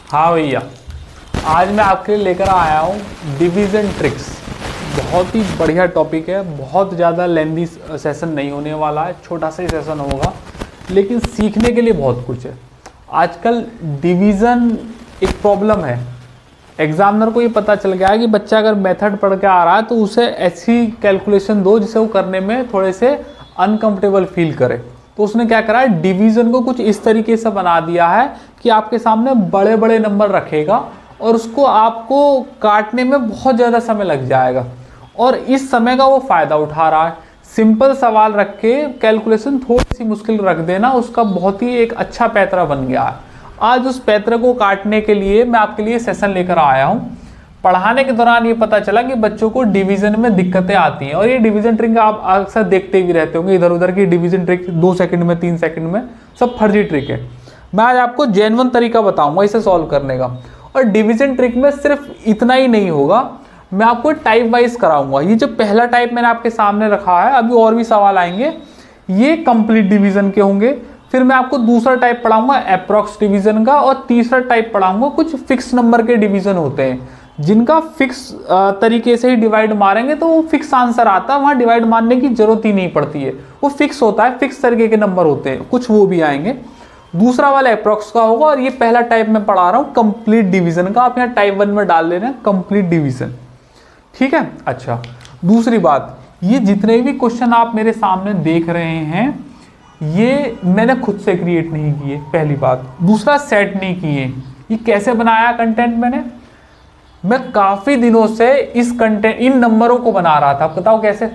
हाँ भैया, आज मैं आपके लिए लेकर आया हूँ डिवीज़न ट्रिक्स। बहुत ही बढ़िया टॉपिक है, बहुत ज़्यादा लेंदी सेशन नहीं होने वाला है, छोटा सा ही सेशन होगा, लेकिन सीखने के लिए बहुत कुछ है। आजकल डिवीज़न एक प्रॉब्लम है। एग्जामिनर को ये पता चल गया है कि बच्चा अगर मेथड पढ़ के आ रहा है तो उसे ऐसी कैलकुलेशन दो जिसे वो करने में थोड़े से अनकंफर्टेबल फील करे। तो उसने क्या करा है, डिवीज़न को कुछ इस तरीके से बना दिया है कि आपके सामने बड़े बड़े नंबर रखेगा और उसको आपको काटने में बहुत ज़्यादा समय लग जाएगा, और इस समय का वो फ़ायदा उठा रहा है। सिंपल सवाल रख के कैलकुलेशन थोड़ी सी मुश्किल रख देना, उसका बहुत ही एक अच्छा पैतरा बन गया है। आज उस पैतरे को काटने के लिए मैं आपके लिए सेशन लेकर आया हूँ। पढ़ाने के दौरान ये पता चला कि बच्चों को डिवीज़न में दिक्कतें आती हैं, और ये डिवीज़न ट्रिक आप अक्सर देखते भी रहते होंगे, इधर उधर की डिवीज़न ट्रिक 2 सेकंड में 3 सेकंड में, सब फर्जी ट्रिक है। मैं आज आपको जेन्युइन तरीका बताऊंगा इसे सॉल्व करने का। और डिवीज़न ट्रिक में सिर्फ इतना ही नहीं होगा, मैं आपको टाइप वाइज कराऊंगा। ये जो पहला टाइप मैंने आपके सामने रखा है, अभी और भी सवाल आएंगे, ये कंप्लीट डिवीज़न के होंगे। फिर मैं आपको दूसरा टाइप पढ़ाऊंगा अप्रॉक्स डिवीज़न का, और तीसरा टाइप पढ़ाऊंगा कुछ फिक्स नंबर के डिवीज़न होते हैं जिनका फिक्स तरीके से ही डिवाइड मारेंगे तो वो फिक्स आंसर आता है, वहाँ डिवाइड मारने की जरूरत ही नहीं पड़ती है, वो फिक्स होता है, फिक्स तरीके के नंबर होते हैं, कुछ वो भी आएंगे। दूसरा वाला अप्रॉक्स का होगा, और ये पहला टाइप मैं पढ़ा रहा हूँ कंप्लीट डिवीज़न का। आप यहाँ टाइप 1 में डाल ले रहे हैं कंप्लीट डिवीज़न, ठीक है। अच्छा, दूसरी बात, ये जितने भी क्वेश्चन आप मेरे सामने देख रहे हैं ये मैंने खुद से क्रिएट नहीं किए, पहली बात। दूसरा, सेट नहीं किए। ये कैसे बनाया कंटेंट मैं काफी दिनों से इस कंटेंट, इन नंबरों को बना रहा था। बताओ कैसे?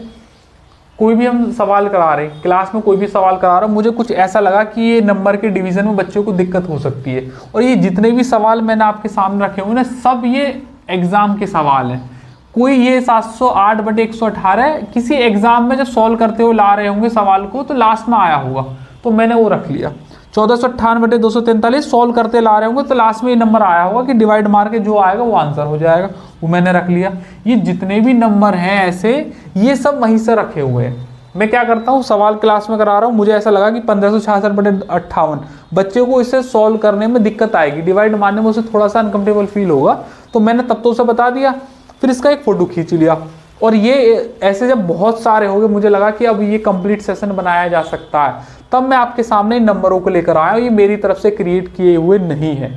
कोई भी हम सवाल करा रहे, क्लास में कोई भी सवाल करा रहा हूं, मुझे कुछ ऐसा लगा कि ये नंबर के डिवीजन में बच्चों को दिक्कत हो सकती है। और ये जितने भी सवाल मैंने आपके सामने रखे हुए ना, सब ये एग्जाम के सवाल हैं। कोई ये 708/118 किसी एग्जाम में जब सॉल्व करते हुए ला रहे होंगे सवाल को तो लास्ट में आया होगा, तो मैंने वो रख लिया। 1458/243 सॉल्व करते ला रहे होंगे तो लास्ट में ये नंबर आया होगा कि डिवाइड मार के जो आएगा वो आंसर हो जाएगा, वो मैंने रख लिया। ये जितने भी नंबर हैं ऐसे, ये सब वहीं से रखे हुए हैं। मैं क्या करता हूँ, सवाल क्लास में करा रहा हूँ, मुझे ऐसा लगा कि 1566/58 बच्चे को इसे सॉल्व करने में दिक्कत आएगी, डिवाइड मारने में उसे थोड़ा सा अनकंफर्टेबल फील होगा, तो मैंने तब तो उसे बता दिया। फिर इसका एक फोटो खींच लिया, और ये ऐसे जब बहुत सारे हो गए, मुझे लगा कि अब ये कंप्लीट सेशन बनाया जा सकता है, तब मैं आपके सामने इन नंबरों को लेकर आया। ये मेरी तरफ से क्रिएट किए हुए नहीं है,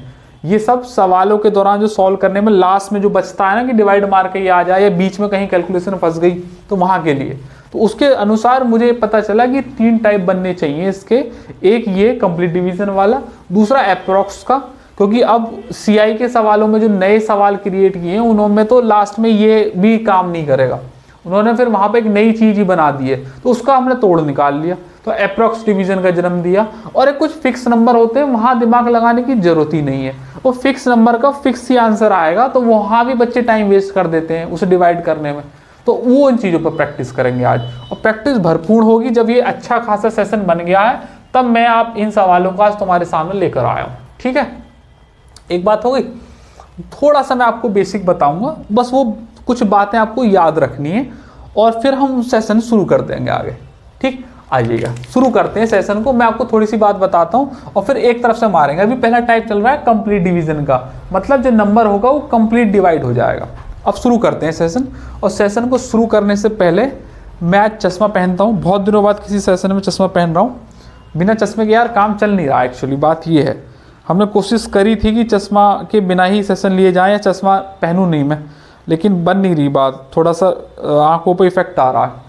ये सब सवालों के दौरान जो सॉल्व करने में लास्ट में जो बचता है ना कि डिवाइड मार के ये आ जाए, या बीच में कहीं कैलकुलेशन फंस गई तो वहां के लिए। तो उसके अनुसार मुझे पता चला कि 3 टाइप बनने चाहिए इसके। एक ये कंप्लीट डिवीजन वाला, दूसरा अप्रॉक्स का, क्योंकि अब सीआई के सवालों में जो नए सवाल क्रिएट किए हैं उन्होंने तो लास्ट में ये भी काम नहीं करेगा, उन्होंने फिर वहां पे एक नई चीज ही बना दी है, तो उसका हमने तोड़ निकाल लिया, तो अप्रॉक्स डिवीजन का जन्म दिया। और एक कुछ फिक्स नंबर होते हैं, वहां दिमाग लगाने की जरूरत ही नहीं है, वो फिक्स नंबर का फिक्स ही आंसर आएगा, तो वहां भी बच्चे टाइम वेस्ट कर देते हैं उसे डिवाइड करने में। तो वो इन चीजों पर प्रैक्टिस करेंगे आज, और प्रैक्टिस भरपूर होगी। जब ये अच्छा खासा सेशन बन गया है तब मैं आप इन सवालों को आज तुम्हारे सामने लेकर आया हूँ, ठीक है। एक बात हो गई, थोड़ा सा मैं आपको बेसिक बताऊंगा, बस वो कुछ बातें आपको याद रखनी है, और फिर हम सेशन शुरू कर देंगे आगे, ठीक। आइएगा शुरू करते हैं सेशन को। मैं आपको थोड़ी सी बात बताता हूँ और फिर एक तरफ से मारेंगे। अभी पहला टाइप चल रहा है कंप्लीट डिवीजन का, मतलब जो नंबर होगा वो कंप्लीट डिवाइड हो जाएगा। अब शुरू करते हैं सेशन, और सेशन को शुरू करने से पहले मैं आज चश्मा पहनता हूँ, बहुत दिनों बाद किसी सेशन में चश्मा पहन रहा हूँ। बिना चश्मे के यार काम चल नहीं रहा, एक्चुअली बात ये है। हमने कोशिश करी थी कि चश्मा के बिना ही सेशन लिए जाएं, या चश्मा पहनूं नहीं मैं, लेकिन बन नहीं रही बात, थोड़ा सा आंखों पर इफेक्ट आ रहा है।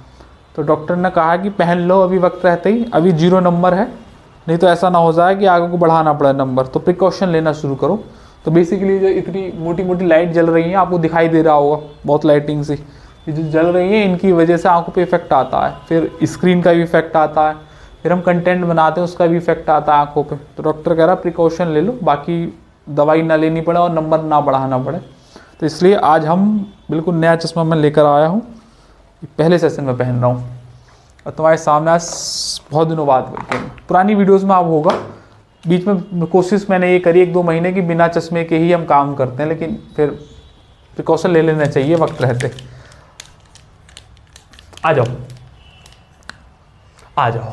तो डॉक्टर ने कहा कि पहन लो अभी वक्त रहते ही, अभी 0 नंबर है, नहीं तो ऐसा ना हो जाए कि आगे को बढ़ाना पड़े नंबर, तो प्रिकॉशन लेना शुरू करो। तो बेसिकली जो इतनी मोटी मोटी लाइट जल रही है, आपको दिखाई दे रहा होगा बहुत लाइटिंग से, ये जो जल रही है इनकी वजह से आंखों पे इफेक्ट आता है, फिर स्क्रीन का भी इफेक्ट आता है, फिर हम कंटेंट बनाते हैं उसका भी इफेक्ट आता है आंखों पे। तो डॉक्टर कह रहा प्रिकॉशन ले लो, बाकी दवाई ना लेनी पड़े और नंबर ना बढ़ाना पड़े। तो इसलिए आज हम बिल्कुल नया चश्मा मैं लेकर आया हूँ, पहले सेशन में पहन रहा हूँ, और तुम्हारे सामने आज बहुत दिनों बाद पुरानी वीडियोस में आप होगा। बीच में कोशिश मैंने ये करी 1-2 महीने की बिना चश्मे के ही हम काम करते हैं, लेकिन फिर प्रिकॉशन ले लेना चाहिए वक्त रहते। आ जाओ आ जाओ।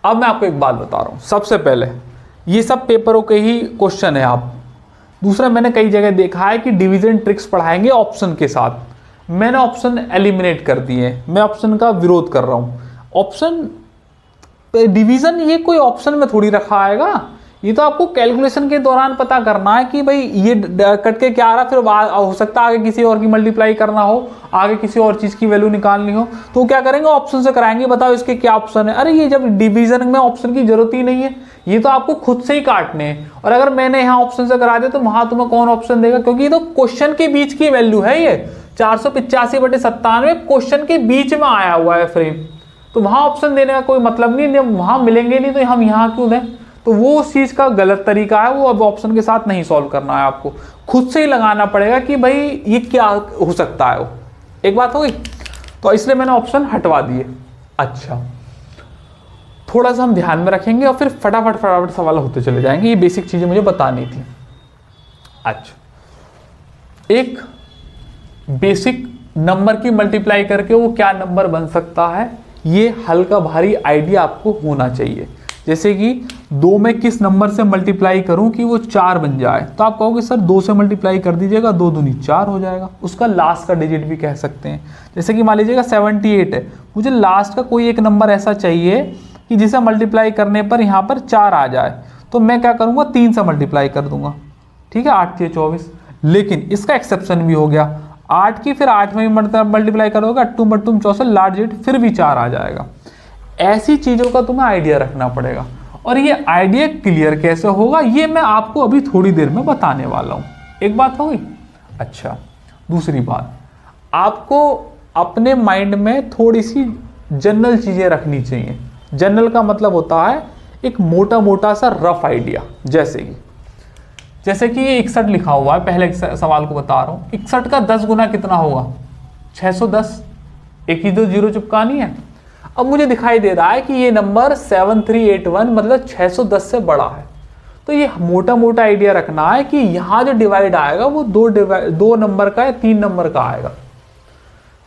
अब मैं आपको एक बात बता रहा हूँ, सबसे पहले ये सब पेपरों के ही क्वेश्चन है। आप दूसरा, मैंने कई जगह देखा है कि डिवीजन ट्रिक्स पढ़ाएंगे ऑप्शन के साथ, मैंने ऑप्शन एलिमिनेट कर दिए, मैं ऑप्शन का विरोध कर रहा हूँ। ऑप्शन डिवीजन ये कोई ऑप्शन में थोड़ी रखा आएगा, ये तो आपको कैलकुलेशन के दौरान पता करना है कि भाई ये कट के क्या आ रहा, फिर हो सकता है आगे किसी और की मल्टीप्लाई करना हो, आगे किसी और चीज़ की वैल्यू निकालनी हो, तो क्या करेंगे, ऑप्शन से कराएंगे, बताओ इसके क्या ऑप्शन है। अरे ये जब डिवीजन में ऑप्शन की जरूरत ही नहीं है, ये तो आपको खुद से ही काटने हैं। और अगर मैंने यहाँ ऑप्शन से करा दिया तो वहां तुम्हें कौन ऑप्शन देगा, क्योंकि ये तो क्वेश्चन के बीच की वैल्यू है, ये 485/97 क्वेश्चन के बीच में आया हुआ है फ्रेम, तो वहां ऑप्शन देने का कोई मतलब नहीं, जब वहां मिलेंगे नहीं तो हम यहाँ क्यों दें। तो वो उस चीज का गलत तरीका है, वो अब ऑप्शन के साथ नहीं सॉल्व करना है, आपको खुद से ही लगाना पड़ेगा कि भाई ये क्या हो सकता है। वो एक बात हो गई, तो इसलिए मैंने ऑप्शन हटवा दिए। अच्छा, थोड़ा सा हम ध्यान में रखेंगे और फिर फटाफट सवाल होते चले जाएंगे, ये बेसिक चीजें मुझे बतानी थी। अच्छा, एक बेसिक नंबर की मल्टीप्लाई करके वो क्या नंबर बन सकता है, ये हल्का भारी आइडिया आपको होना चाहिए। जैसे कि 2 में किस नंबर से मल्टीप्लाई करूं कि वो 4 बन जाए, तो आप कहोगे सर 2 से मल्टीप्लाई कर दीजिएगा, 2 दूनी 4 हो जाएगा, उसका लास्ट का डिजिट भी कह सकते हैं। जैसे कि मान लीजिएगा 78 है, मुझे लास्ट का कोई एक नंबर ऐसा चाहिए कि जिसे मल्टीप्लाई करने पर यहाँ पर 4 आ जाए, तो मैं क्या करूँगा, 3 से मल्टीप्लाई कर दूंगा, ठीक है, 8 × 24। लेकिन इसका एक्सेप्शन भी हो गया, 8 की फिर 8 में भी मल्टीप्लाई करोगे, 8×2 64, लार्ज डिजिट फिर भी 4 आ जाएगा। ऐसी चीज़ों का तुम्हें आइडिया रखना पड़ेगा, और ये आइडिया क्लियर कैसे होगा ये मैं आपको अभी थोड़ी देर में बताने वाला हूँ। एक बात हो गई। अच्छा, दूसरी बात, आपको अपने माइंड में थोड़ी सी जनरल चीज़ें रखनी चाहिए। जनरल का मतलब होता है एक मोटा मोटा सा रफ आइडिया। जैसे कि ये 61 लिखा हुआ है, पहले सवाल को बता रहा हूँ, 61 का 10 गुना कितना होगा, 610, एक ही 2 जीरो चिपकानी है। अब मुझे दिखाई दे रहा है कि ये नंबर 7381 मतलब 610 से बड़ा है, तो ये मोटा मोटा आइडिया रखना है कि यहाँ जो डिवाइड आएगा वो 2 नंबर का या 3 नंबर का आएगा।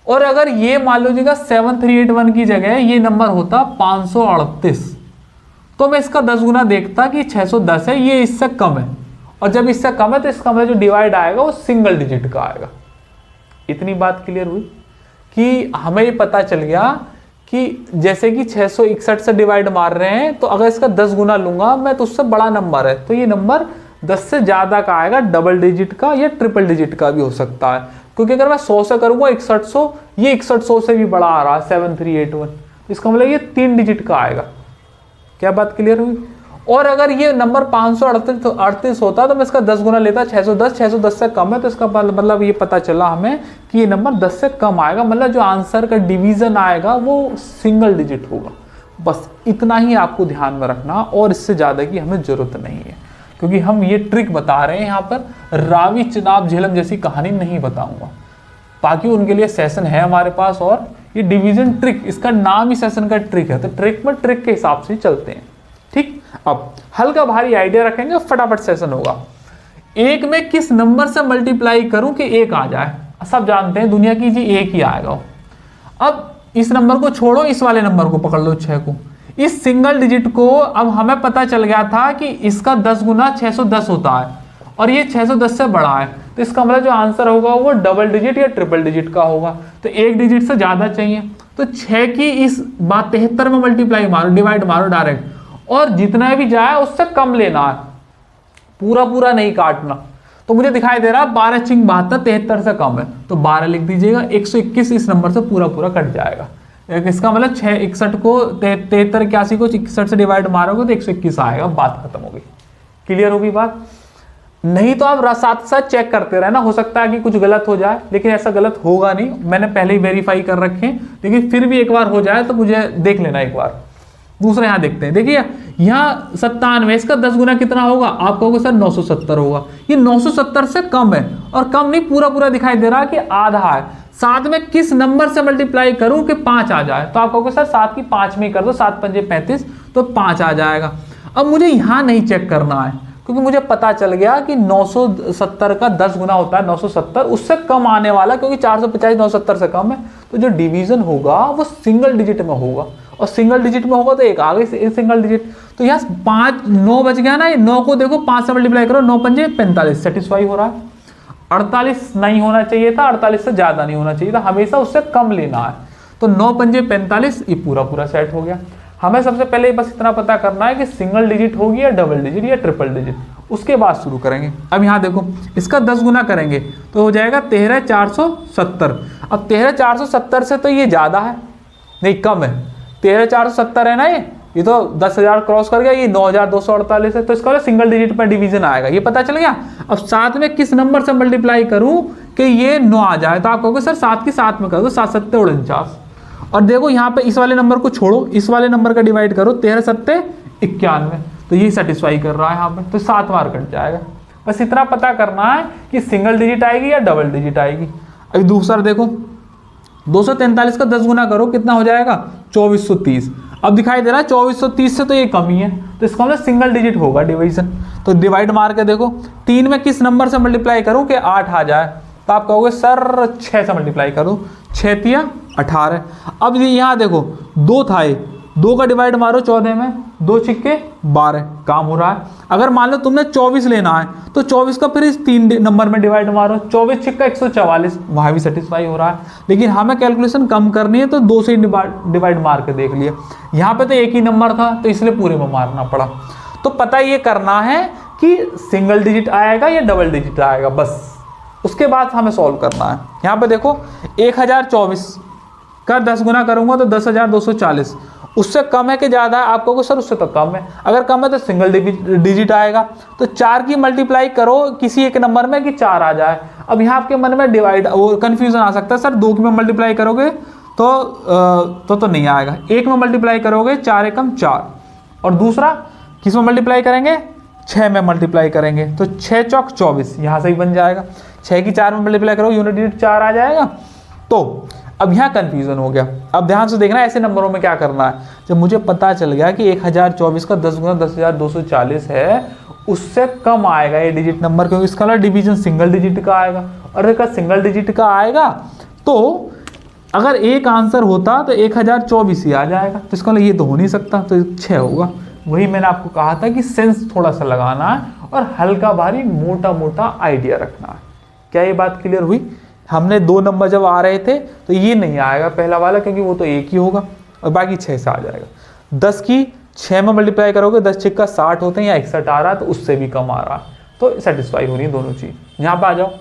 और अगर ये मान लीजिएगा 7381 की जगह ये नंबर होता 538, तो मैं इसका 10 गुना देखता कि 610 है, ये इससे कम है, और जब इससे कम है तो इसका मतलब जो डिवाइड आएगा वो सिंगल डिजिट का आएगा। इतनी बात क्लियर हुई कि हमें ये पता चल गया कि जैसे कि 661 से डिवाइड मार रहे हैं, तो अगर इसका 10 गुना लूंगा मैं तो उससे बड़ा नंबर है, तो ये नंबर 10 से ज्यादा का आएगा, डबल डिजिट का या ट्रिपल डिजिट का भी हो सकता है। क्योंकि अगर मैं 100 से करूंगा 6100, ये 6100 से भी बड़ा आ रहा है 7381, तो इसका मतलब ये 3 डिजिट का आएगा। क्या बात क्लियर हुई। और अगर ये नंबर 538 होता तो मैं इसका 10 गुना लेता 610, 610 से कम है, तो इसका मतलब ये पता चला हमें कि ये नंबर 10 से कम आएगा, मतलब जो आंसर का डिवीजन आएगा वो सिंगल डिजिट होगा। बस इतना ही आपको ध्यान में रखना, और इससे ज़्यादा की हमें ज़रूरत नहीं है, क्योंकि हम ये ट्रिक बता रहे हैं यहाँ पर, रावी चिनाब झेलम जैसी कहानी नहीं बताऊँगा। बाकी उनके लिए सेशन है हमारे पास, और ये डिवीजन ट्रिक, इसका नाम ही सेशन का ट्रिक है, तो ट्रिक में ट्रिक के हिसाब से चलते हैं, ठीक। अब हल्का भारी आइडिया रखेंगे, फटाफट सेशन होगा। 1 में किस नंबर से मल्टीप्लाई करूं कि 1 आ जाए, सब जानते हैं दुनिया की जी 1 ही आएगा। अब इस नंबर को छोड़ो, इस वाले नंबर को पकड़ लो, 6 को, इस सिंगल डिजिट को। अब हमें पता चल गया था कि इसका 10 गुना 610 होता है, और ये 610 से बड़ा है, तो इसका मतलब जो आंसर होगा वो डबल डिजिट या ट्रिपल डिजिट का होगा, तो 1 डिजिट से ज्यादा चाहिए। तो 6 की इस 73 में मल्टीप्लाई मारो, डिवाइड मारो डायरेक्ट, और जितना भी जाए उससे कम लेना है, पूरा पूरा नहीं काटना। तो मुझे दिखाई दे रहा है 12 × 72 73 से कम है, तो 12 लिख दीजिएगा, 121 इस नंबर से पूरा पूरा कट जाएगा। इसका मतलब 61 को 73 81 को 61 से डिवाइड मारोगे तो 121 आएगा, बात खत्म हो गई। क्लियर होगी बात। नहीं तो आप साथ साथ चेक करते रहना, हो सकता है कि कुछ गलत हो जाए, लेकिन ऐसा गलत होगा नहीं, मैंने पहले ही वेरीफाई कर रखे हैं, लेकिन फिर भी एक बार हो जाए तो मुझे देख लेना एक बार। दूसरा यहाँ देखते हैं, देखिए यहाँ 97, इसका 10 गुना कितना होगा, आप कहोगे सर 970 होगा, ये 970 से कम है, और कम नहीं पूरा पूरा दिखाई दे रहा है कि आधा है। 7 में किस नंबर से मल्टीप्लाई करूं कि 5 आ जाए, तो आप कहोगे सर 7 की 5 में ही कर दो, 7 × 5 = 35, तो 5 आ जाएगा। अब मुझे यहाँ नहीं चेक करना है, क्योंकि मुझे पता चल गया कि 970 का 10 गुना होता है 970, उससे कम आने वाला, क्योंकि 450 970 से कम है, तो जो डिवीजन होगा वो सिंगल डिजिट में होगा। और सिंगल डिजिट में होगा तो एक आ गई सिंगल डिजिट। तो यहाँ 5 9 बच गया ना, ये 9 को देखो 5 से मल्टीप्लाई करो, 9 पंजे 45, सेटिस्फाई हो रहा है। 48 नहीं होना चाहिए था, 48 से ज्यादा नहीं होना चाहिए था, हमेशा उससे कम लेना है। तो 9 पंजे 45, ये पूरा पूरा सेट हो गया। हमें सबसे पहले बस इतना पता करना है कि सिंगल डिजिट होगी या डबल डिजिट या ट्रिपल डिजिट, उसके बाद शुरू करेंगे। अब यहाँ देखो इसका 10 गुना करेंगे तो हो जाएगा 13,470। अब 13,470 से तो ये ज्यादा है, नहीं कम है, 13,470 है ना, ये तो 10,000 क्रॉस कर गया, ये 9,248 है, तो इसका सिंगल डिजिट पर डिवीजन आएगा, ये पता चल गया। अब साथ में किस नंबर से मल्टीप्लाई करूं कि ये 9 आ जाए, तो आप कहोगे सर 7 की 7 में कर दो, 7 7 49। और देखो यहाँ पे इस वाले नंबर को छोड़ो, इस वाले नंबर का डिवाइड करो, 13 7 91, तो ये सेटिस्फाई कर रहा है यहाँ पे, तो 7 बार कट जाएगा। बस इतना पता करना है कि सिंगल डिजिट आएगी या डबल डिजिट आएगी। अभी दूसरा देखो, 243 का 10 गुना करो, कितना हो जाएगा 2430। अब दिखाई दे रहा है 2430 से तो ये कम ही है, तो इसका मतलब सिंगल डिजिट होगा डिवीजन। तो डिवाइड मार के देखो, 3 में किस नंबर से मल्टीप्लाई करूं कि 8 आ जाए, तो आप कहोगे सर 6 से मल्टीप्लाई करो, 6 तिया 18। अब यहाँ देखो 2 था, ये 2 का डिवाइड मारो 14 में, 2 छिक्के 12, काम हो रहा है। अगर मान लो तुमने 24 लेना है तो 24 का फिर इस 3 नंबर में डिवाइड मारो, 24 छिक्का 144, वहाँ भी सेटिस्फाई हो रहा है। लेकिन हमें कैलकुलेशन कम करनी है तो 2 से ही डिवाइड मार के देख लिया। यहाँ पे तो एक ही नंबर था तो इसलिए पूरे में मारना पड़ा। तो पता ये करना है कि सिंगल डिजिट आएगा या डबल डिजिट आएगा, बस उसके बाद हमें सॉल्व करना है। यहाँ पे देखो 1024 का 10 गुना करूंगा तो 10,240, उससे कम है कि ज़्यादा है, आप कहोगे सर उससे तो कम है। अगर कम है तो सिंगल डिजिट आएगा। तो 4 की मल्टीप्लाई करो किसी एक नंबर में कि 4 आ जाए। अब यहाँ आपके मन में डिवाइड वो कन्फ्यूजन आ सकता है, सर 2 की में मल्टीप्लाई करोगे तो नहीं आएगा, 1 में मल्टीप्लाई करोगे 4 एकम 4, और दूसरा किस में मल्टीप्लाई करेंगे 6 में मल्टीप्लाई करेंगे, तो 6 चौक 24, यहाँ से ही बन जाएगा। 6 की 4 में मल्टीप्लाई करोगे यूनिट डिजिट 4 आ जाएगा। तो अब यहाँ कंफ्यूजन हो गया। अब ध्यान से देखना ऐसे नंबरों में क्या करना है। जब मुझे पता चल गया कि 1024 का 10 गुना 10,240 है, उससे कम आएगा ये डिजिट नंबर, क्योंकि इसका डिवीजन सिंगल डिजिट का आएगा, और अगर सिंगल डिजिट का आएगा तो अगर एक आंसर होता तो 1024 ही आ जाएगा, तो इसका ये तो हो नहीं सकता, तो 6 होगा। वही मैंने आपको कहा था कि सेंस थोड़ा सा लगाना है और हल्का भारी मोटा मोटा आइडिया रखना है। क्या ये बात क्लियर हुई? हमने 2 नंबर जब आ रहे थे तो ये नहीं आएगा पहला वाला, क्योंकि वो तो एक ही होगा, और बाकी 6 से आ जाएगा। 10 की 6 में मल्टीप्लाई करोगे 10 छिक्का 60 होते हैं, या 61 आ रहा है, तो उससे भी कम आ रहा है, तो सेटिस्फाई हो रही है दोनों चीज। यहाँ पे आ जाओ,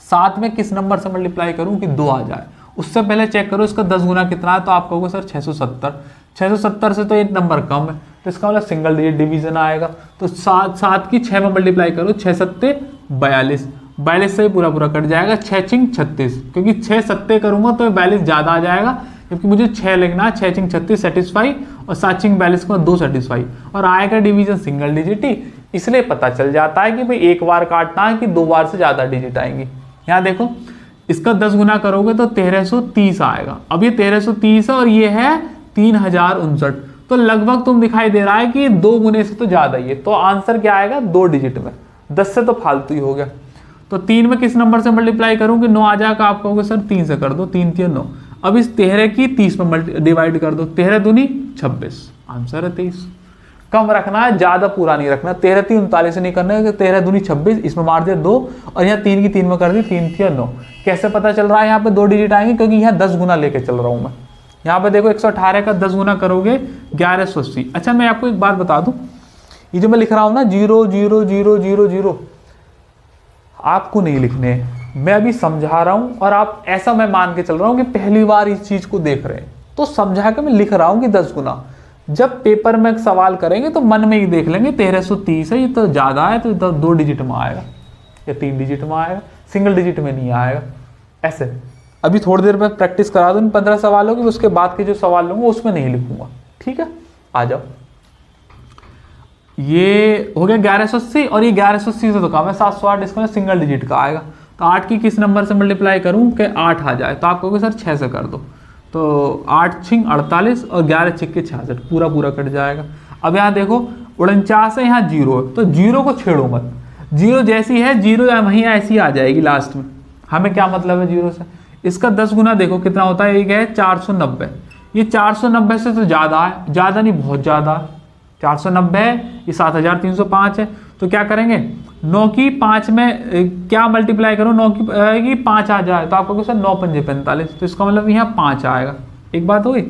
7 में किस नंबर से मल्टीप्लाई करूँ कि 2 आ जाए। उससे पहले चेक करो इसका 10 गुना कितना है, तो आप कहोगे सर 670। 670 से तो एक नंबर कम है, तो इसका मतलब सिंगल डिजिट डिवीजन आएगा। तो 7 की 6 में मल्टीप्लाई करो, 6 सत्ते 42, 42 से पूरा पूरा कट जाएगा, 6 चिंग 36, क्योंकि 6 सत्ते करूंगा तो 42 ज़्यादा आ जाएगा, जबकि मुझे 6 लिखना है। 6 चिंग 36 सेटिस्फाई, और 7 चिंग 42 को 2 सेटिस्फाई, और आएगा डिवीजन सिंगल डिजिट ही। इसलिए पता चल जाता है कि भाई एक बार काटना है कि 2 बार से ज़्यादा डिजिट आएंगी। यहाँ देखो इसका 10 गुना करोगे तो 1330 आएगा। अब ये 1330 है और ये है 3059, तो लगभग तुम दिखाई दे रहा है कि 2 गुने से तो ज़्यादा ही है। तो आंसर क्या आएगा 2 डिजिट में, 10 से तो फालतू ही हो गया। तो 3 में किस नंबर से मल्टीप्लाई करूं कि 9 आ जाएगा, आप कहोगे सर 3 से कर दो, 3 3 9। अब इस 13 की 30 में डिवाइड कर दो, 13 दूनी 26, आंसर है 23। कम रखना है, ज़्यादा पूरा नहीं रखना। 13 3 39 नहीं करना है, 13 दूनी 26, इसमें मार दिया 2, और यहाँ 3 की 3 में कर दी, 3 3 9। कैसे पता चल रहा है यहाँ पे 2 डिजिट आएंगे, क्योंकि यहाँ 10 गुना लेके चल रहा हूँ मैं। यहाँ पे देखो 118 का 10 गुना करोगे 1180। अच्छा मैं आपको एक बात बता दूं, ये जो मैं लिख रहा हूँ ना 0 0 0 0 0, आपको नहीं लिखने, मैं अभी समझा रहा हूँ, और आप ऐसा मैं मान के चल रहा हूँ कि पहली बार इस चीज को देख रहे हैं, तो समझा के मैं लिख रहा हूँ कि 10 गुना। जब पेपर में सवाल करेंगे तो मन में ही देख लेंगे 1330 है, ये तो ज्यादा है, तो 2 डिजिट में आएगा या 3 डिजिट में आएगा, सिंगल डिजिट में नहीं आएगा। ऐसे अभी थोड़ी देर में प्रैक्टिस करा दूँ 15 सवालों की, उसके बाद के जो सवाल लूंगा उसमें नहीं लिखूंगा, ठीक है? आ जाओ, ये हो गया 1180, और ये 1180 से तो कम है 708, इसमें सिंगल डिजिट का आएगा। तो 8 की किस नंबर से मल्टीप्लाई करूं कि 8 आ जाए, तो आप कहोगे सर 6 से कर दो, तो 8 छिंग 48 और 11 छिक्के 66, पूरा पूरा कट जाएगा। अब यहाँ देखो 49 है, यहाँ 0 है, तो 0 को छेड़ो मत, 0 जैसी है 0 वहीं ऐसी आ जाएगी लास्ट में। हमें क्या मतलब है 0 से? इसका 10 गुना देखो कितना होता है, एक है 490, ये 490 से तो ज़्यादा है, ज़्यादा नहीं बहुत ज़्यादा है। 490 है, ये 7305 है। तो क्या करेंगे, 9 की 5 में क्या मल्टीप्लाई करो, 9 की 5 आ जाए तो आपका क्वेश्चन 9 पंजे 45, तो इसका मतलब यहाँ 5 आएगा। एक बात हो गई।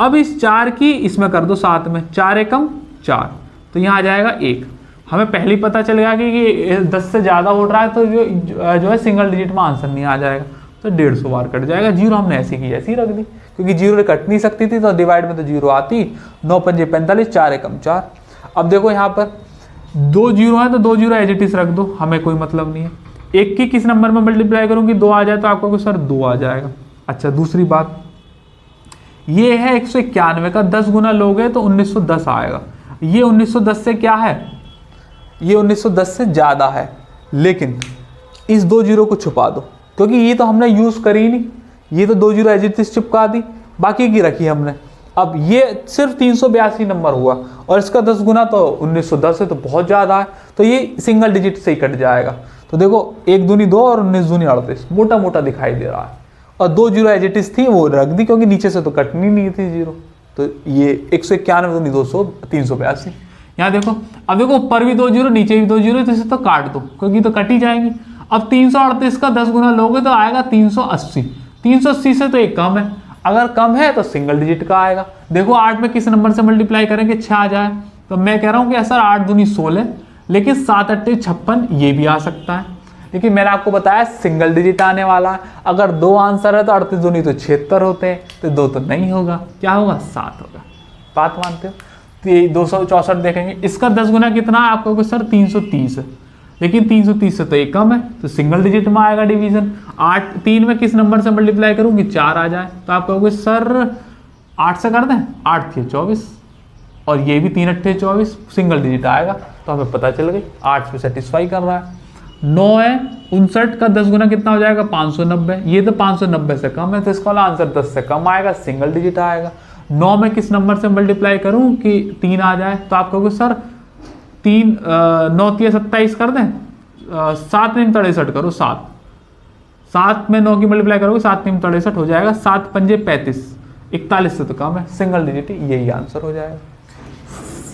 अब इस 4 की इसमें कर दो 7 में, 4 एकम 4, तो यहाँ आ जाएगा 1। हमें पहले ही पता चल गया कि 10 से ज़्यादा उड़ रहा है तो जो है सिंगल डिजिट में आंसर नहीं आ जाएगा, तो 150 बार कट जाएगा। जीरो हमने ऐसी की ऐसी रख दी, क्योंकि जीरो कट नहीं सकती थी तो डिवाइड में तो जीरो आती। 9 पंजे 45, 4 एकम 4। अब देखो यहाँ पर 2 जीरो है तो 2 जीरो एज इट इज रख दो, हमें कोई मतलब नहीं है। 1 की किस नंबर में मल्टीप्लाई करूँगी, 2 आ जाए तो आपको सर 2 आ जाएगा। अच्छा, दूसरी बात ये है 191 का 10 गुना लोगे तो 1910 आएगा। ये 1910 से क्या है, ये 1910 से ज़्यादा है, लेकिन इस 2 जीरो को छुपा दो, क्योंकि ये तो हमने यूज़ करी नहीं, ये तो 2 जीरो एज इट इज चिपका दी, बाकी की रखी हमने। अब ये सिर्फ 382 नंबर हुआ और इसका 10 गुना तो 1910 है, तो बहुत ज़्यादा है, तो ये सिंगल डिजिट से ही कट जाएगा। तो देखो 1 दूनी 2 और 19 दूनी 38, मोटा मोटा दिखाई दे रहा है। और 2 जीरो एज इट इज थी वो रख दी, क्योंकि नीचे से तो कटनी नहीं थी जीरो। तो ये 191 दूनी 200, 382। यहाँ देखो, अब देखो ऊपर भी 2 जीरो नीचे भी 2 जीरो, तो इसे तो काट दो क्योंकि तो कट ही जाएंगी। अब 338 का 10 गुना लोगे तो आएगा 380। 380 से तो एक कम है, अगर कम है तो सिंगल डिजिट का आएगा। देखो 8 में किस नंबर से मल्टीप्लाई करेंगे, 6 आ जाए, तो मैं कह रहा हूँ कि सर 8 दूनी 16, लेकिन 7 अट्ठे 56 ये भी आ सकता है। लेकिन मैंने आपको बताया सिंगल डिजिट आने वाला है। अगर 2 आंसर है तो 38 दूनी तो 76 होते हैं, तो 2 तो नहीं होगा, क्या होगा 7 होगा। बात मानते हो? तो ये 264 देखेंगे, इसका 10 गुना कितना है आपको कहोगे सर 330 है, लेकिन 330 से तो एक कम है, तो सिंगल डिजिट में आएगा डिवीजन। 8 3 में किस नंबर से मल्टीप्लाई करूंगी, 4 आ जाए, तो आप कहोगे सर 8 से कर दें, 8 × 24, और ये भी 3 अट्ठे 24, सिंगल डिजिट आएगा। तो हमें पता चल गई 8 पे सेटिस्फाई कर रहा है। 9 है 59 का 10 गुना कितना हो जाएगा, 590, ये तो 590 से कम है, तो इसका वाला आंसर 10 से कम आएगा, सिंगल डिजिट आएगा। 9 में किस नंबर से मल्टीप्लाई करूं कि 3 आ जाए, तो आप कहोगे सर 3 9 × 27 कर दें, 7 × 63 करो, 7 में 9 की मल्टीप्लाई करोगे 7 × 63 हो जाएगा, 7 पंजे 35, 41 से तो कम है, सिंगल डिजिट, यही आंसर हो जाएगा।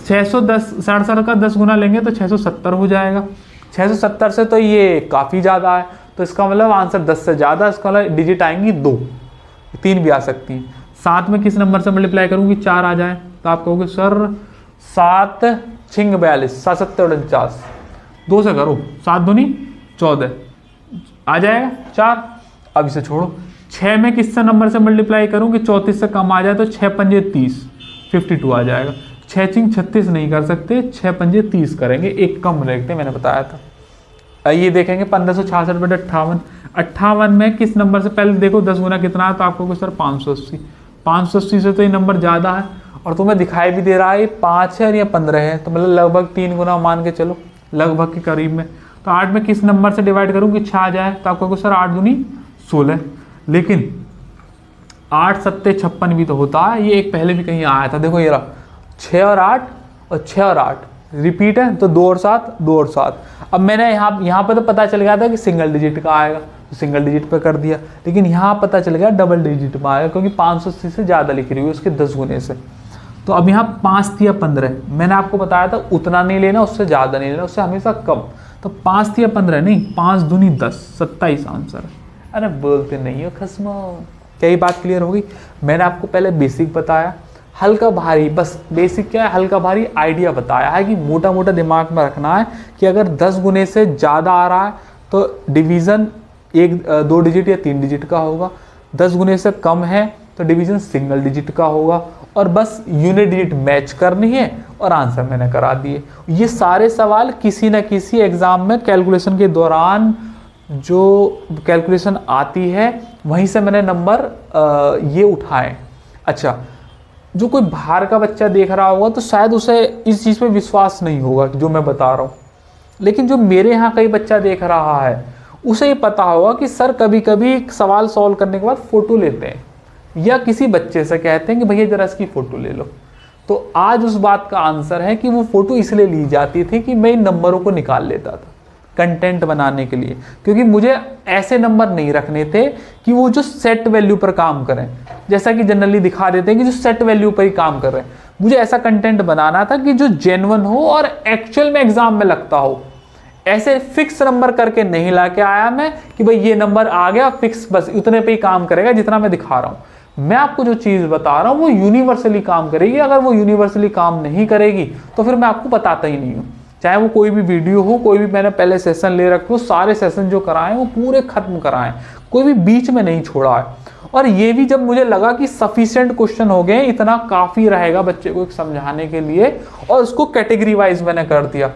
610 67 का 10 गुना लेंगे तो 670 हो जाएगा। 670 से तो ये काफ़ी ज़्यादा है, तो इसका मतलब आंसर 10 से ज़्यादा, इसका मतलब डिजिट आएंगी 2, 3 भी आ सकती हैं। 7 में किस नंबर से मल्टीप्लाई करूँगी, 4 आ जाए, तो आप कहोगे सर 7 × 42, 7 × 49, 2 से करो, 7 दूनी 14 आ जाएगा 4। अब इसे छोड़ो। 6 में किस नंबर से मल्टीप्लाई करूँगी, 34 से कम आ जाए, तो 6 पंजे 30, 52 आ जाएगा। 6 × 36 नहीं कर सकते, 6 पंजे 30 करेंगे, एक कम रखते, मैंने बताया था। ये देखेंगे 1566/58, 58 में किस नंबर से, पहले देखो 10 गुना कितना है, तो आपको सर 580, 580 से तो ये नंबर ज़्यादा है, और तुम्हें दिखाई भी दे रहा है 5 है या 15 है, तो मतलब लगभग 3 गुना मान के चलो, लगभग के करीब में। तो 8 में किस नंबर से डिवाइड करूँगी, 6 आ जाए, तो आपको सर 8 दूनी 16, लेकिन 8 सत्ते 56 भी तो होता है, ये एक पहले भी कहीं आया था, देखो ये रहा 6 और 8 और 6 और 8 रिपीट है, तो 2 और 7, 2 और 7। अब मैंने यहाँ पे तो पता चल गया था कि सिंगल डिजिट का आएगा, तो सिंगल डिजिट पे कर दिया, लेकिन यहाँ पता चल गया डबल डिजिट में आएगा, क्योंकि 580 से ज़्यादा लिखी रही है उसके 10 गुने से। तो अब यहाँ 5 थी या 15, मैंने आपको बताया था उतना नहीं लेना, उससे ज़्यादा नहीं लेना, उससे हमेशा कम। तो 5 थी या 15 नहीं, 5 दूनी 10, 27 आंसर है। अरे बोलते नहीं हो खस्मो। क्या ये बात क्लियर होगी? मैंने आपको पहले बेसिक बताया, हल्का भारी, बस बेसिक क्या है, हल्का भारी आइडिया बताया है कि मोटा मोटा दिमाग में रखना है कि अगर 10 गुने से ज़्यादा आ रहा है तो डिवीज़न 1-2 डिजिट या 3 डिजिट का होगा, 10 गुने से कम है तो डिवीज़न सिंगल डिजिट का होगा, और बस यूनिट डिजिट मैच करनी है, और आंसर मैंने करा दिए। ये सारे सवाल किसी न किसी एग्ज़ाम में कैलकुलेशन के दौरान जो कैलकुलेशन आती है वहीं से मैंने नंबर ये उठाए। अच्छा, जो कोई बाहर का बच्चा देख रहा होगा तो शायद उसे इस चीज़ पे विश्वास नहीं होगा जो मैं बता रहा हूँ, लेकिन जो मेरे यहाँ कई बच्चा देख रहा है उसे ये पता होगा कि सर कभी कभी एक सवाल सॉल्व करने के बाद फ़ोटो लेते हैं, या किसी बच्चे से कहते हैं कि भैया ज़रा इसकी फ़ोटो ले लो। तो आज उस बात का आंसर है कि वो फ़ोटो इसलिए ली जाती थी कि मैं इन नंबरों को निकाल लेता था। कंटेंट बनाने के लिए, क्योंकि मुझे ऐसे नंबर नहीं रखने थे कि वो जो सेट वैल्यू पर काम करें, जैसा कि जनरली दिखा देते हैं कि जो सेट वैल्यू पर ही काम कर रहे हैं। मुझे ऐसा कंटेंट बनाना था कि जो जेन्युइन हो और एक्चुअल में एग्जाम में लगता हो। ऐसे फिक्स नंबर करके नहीं ला के आया मैं कि भाई ये नंबर आ गया फिक्स, बस इतने पे ही काम करेगा जितना मैं दिखा रहा हूं। मैं आपको जो चीज बता रहा हूं वो यूनिवर्सली काम करेगी। अगर वो यूनिवर्सली काम नहीं करेगी तो फिर मैं आपको बताता ही नहीं हूं। चाहे वो कोई भी वीडियो हो, कोई भी मैंने पहले सेशन ले रखे हो, सारे सेशन जो कराए वो पूरे खत्म कराए, कोई भी बीच में नहीं छोड़ा है। और ये भी जब मुझे लगा कि सफिशिएंट क्वेश्चन हो गए, इतना काफी रहेगा बच्चे को समझाने के लिए, और उसको कैटेगरी वाइज मैंने कर दिया,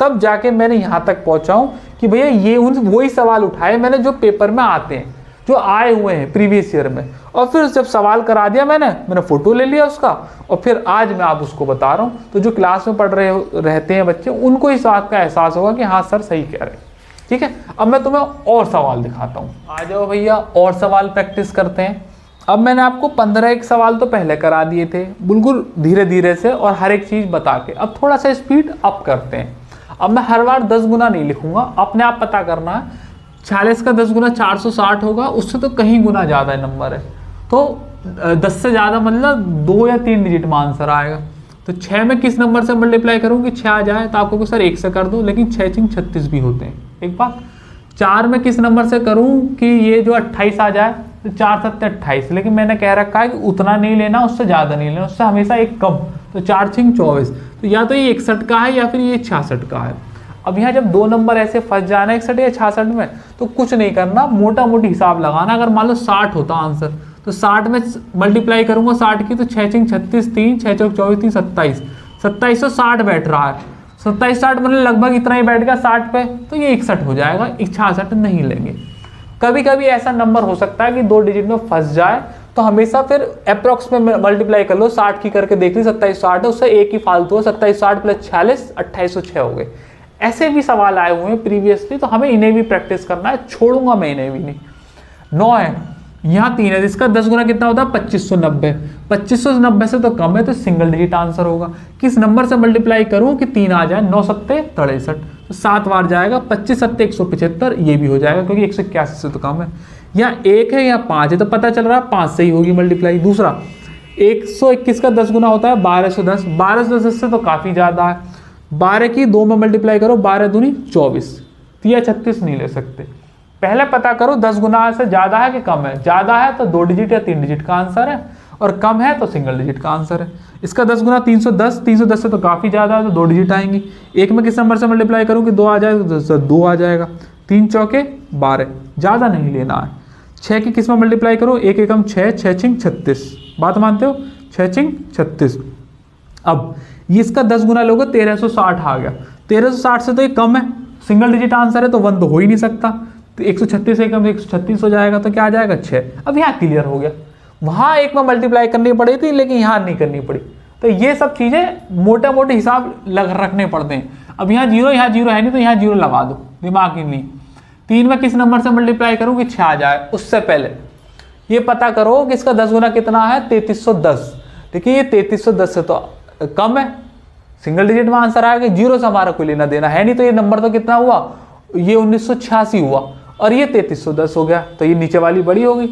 तब जाके मैंने यहाँ तक पहुंचा हूं कि भैया ये वही सवाल उठाए मैंने जो पेपर में आते हैं, जो आए हुए हैं प्रीवियस ईयर में। और फिर जब सवाल करा दिया मैंने फोटो ले लिया उसका, और फिर आज मैं आप उसको बता रहा हूँ। तो जो क्लास में पढ़ रहे रहते हैं बच्चे, उनको इस बात का एहसास होगा कि हाँ सर सही कह रहे हैं। ठीक है, अब मैं तुम्हें और सवाल दिखाता हूँ। आ जाओ भैया, और सवाल प्रैक्टिस करते हैं। अब मैंने आपको 15 एक सवाल तो पहले करा दिए थे, बिल्कुल धीरे धीरे से और हर एक चीज़ बता के। अब थोड़ा सा स्पीड अप करते हैं। अब मैं हर बार 10 गुना नहीं लिखूंगा, अपने आप पता करना है। 46 का 10 गुना 460 होगा, उससे तो कहीं गुना ज़्यादा नंबर है। तो 10 से ज़्यादा मतलब 2 या 3 डिजिट में आंसर आएगा। तो 6 में किस नंबर से मल्टीप्लाई करूँ कि 6 आ जाए? तो आपको सर 1 से कर दो, लेकिन 6 चिंग 36 भी होते हैं। एक बात, 4 में किस नंबर से करूँ कि ये जो 28 आ जाए? तो 4 7 28, लेकिन मैंने कह रखा है कि उतना नहीं लेना, उससे ज़्यादा नहीं लेना, उससे हमेशा एक कम। तो 4 चिंग 24, तो या तो ये 61 का है या फिर ये 66 का है। अब यहाँ जब दो नंबर ऐसे फंस जाना 61 या 66 में, तो कुछ नहीं करना, मोटा मोटी हिसाब लगाना। अगर मान लो 60 होता आंसर, तो 60 में मल्टीप्लाई करूंगा 60 की, तो 6 चिंग 36, 3 6 चौक 24, 3 27, 2760 बैठ रहा है। 2760 मतलब लगभग इतना ही बैठ गया 60 पे, तो ये 61 हो जाएगा, 66 नहीं लेंगे। कभी कभी ऐसा नंबर हो सकता है कि 2 डिजिट में फंस जाए, तो हमेशा फिर अप्रॉक्स में मल्टीप्लाई कर लो, 60 की करके देख ली, 2760 है, उससे एक ही फालतू है, 2760 प्लस 46 2806 हो गए। ऐसे भी सवाल आए हुए हैं प्रीवियसली, तो हमें इन्हें भी प्रैक्टिस करना है, छोड़ूंगा मैं इन्हें भी नहीं। 9 है, यहाँ 3 है, इसका 10 गुना कितना होता है? 2590। 2590 से तो कम है, तो सिंगल डिजिट आंसर होगा। किस नंबर से मल्टीप्लाई करूं कि 3 आ जाए? 9 सत्ते 63, तो 7 बार जाएगा। 25 सत्ते 175, ये भी हो जाएगा क्योंकि 181 से तो कम है। यहाँ 1 है, यहाँ 5 है, तो पता चल रहा है 5 से ही होगी मल्टीप्लाई। दूसरा 121 का 10 गुना होता है 1210, 1210 से तो काफ़ी ज़्यादा है। 12 की 2 में मल्टीप्लाई करो, 12 दूनी 24, 3 36 नहीं ले सकते। पहले पता करो 10 गुना से ज़्यादा है कि कम है। ज़्यादा है तो 2 डिजिट या 3 डिजिट का आंसर है, और कम है तो सिंगल डिजिट का आंसर है। इसका 10 गुना 310, 310 से तो काफ़ी ज़्यादा है, तो 2 डिजिट आएंगी। 1 में किस नंबर से मल्टीप्लाई करूँ कि 2 आ जाए? तो 2 आ जाएगा। 3 चौके 12, ज़्यादा नहीं लेना है। 6 की किस में मल्टीप्लाई करो? 1 एकम 6, 6 चिंग 36, बात मानते हो? 6 चिंग 36। अब ये इसका 10 गुना लोगे 1360 आ गया। 1360 से तो ये कम है, सिंगल डिजिट आंसर है, तो 1 तो हो ही नहीं सकता। तो 136 से कम 136 हो जाएगा, तो क्या आ जाएगा? 6। अब यहाँ क्लियर हो गया। वहाँ 1 में मल्टीप्लाई करनी पड़ी थी, लेकिन यहाँ नहीं करनी पड़ी। तो ये सब चीज़ें मोटे मोटे हिसाब रखने पड़ते हैं। अब यहाँ 0 है नहीं, तो यहाँ 0 लगा दो, दिमाग ही नहीं। 3 में किस नंबर से मल्टीप्लाई करूँ कि 6 आ जाए? उससे पहले ये पता करो कि इसका 10 गुना कितना है? 3310। देखिए ये 3310 से तो कम है, सिंगल डिजिट में आंसर आएगा। 0 से हमारा कोई लेना देना है नहीं, तो ये नंबर तो कितना हुआ? ये 1986 हुआ, और ये 3310 हो गया, तो ये नीचे वाली बड़ी होगी।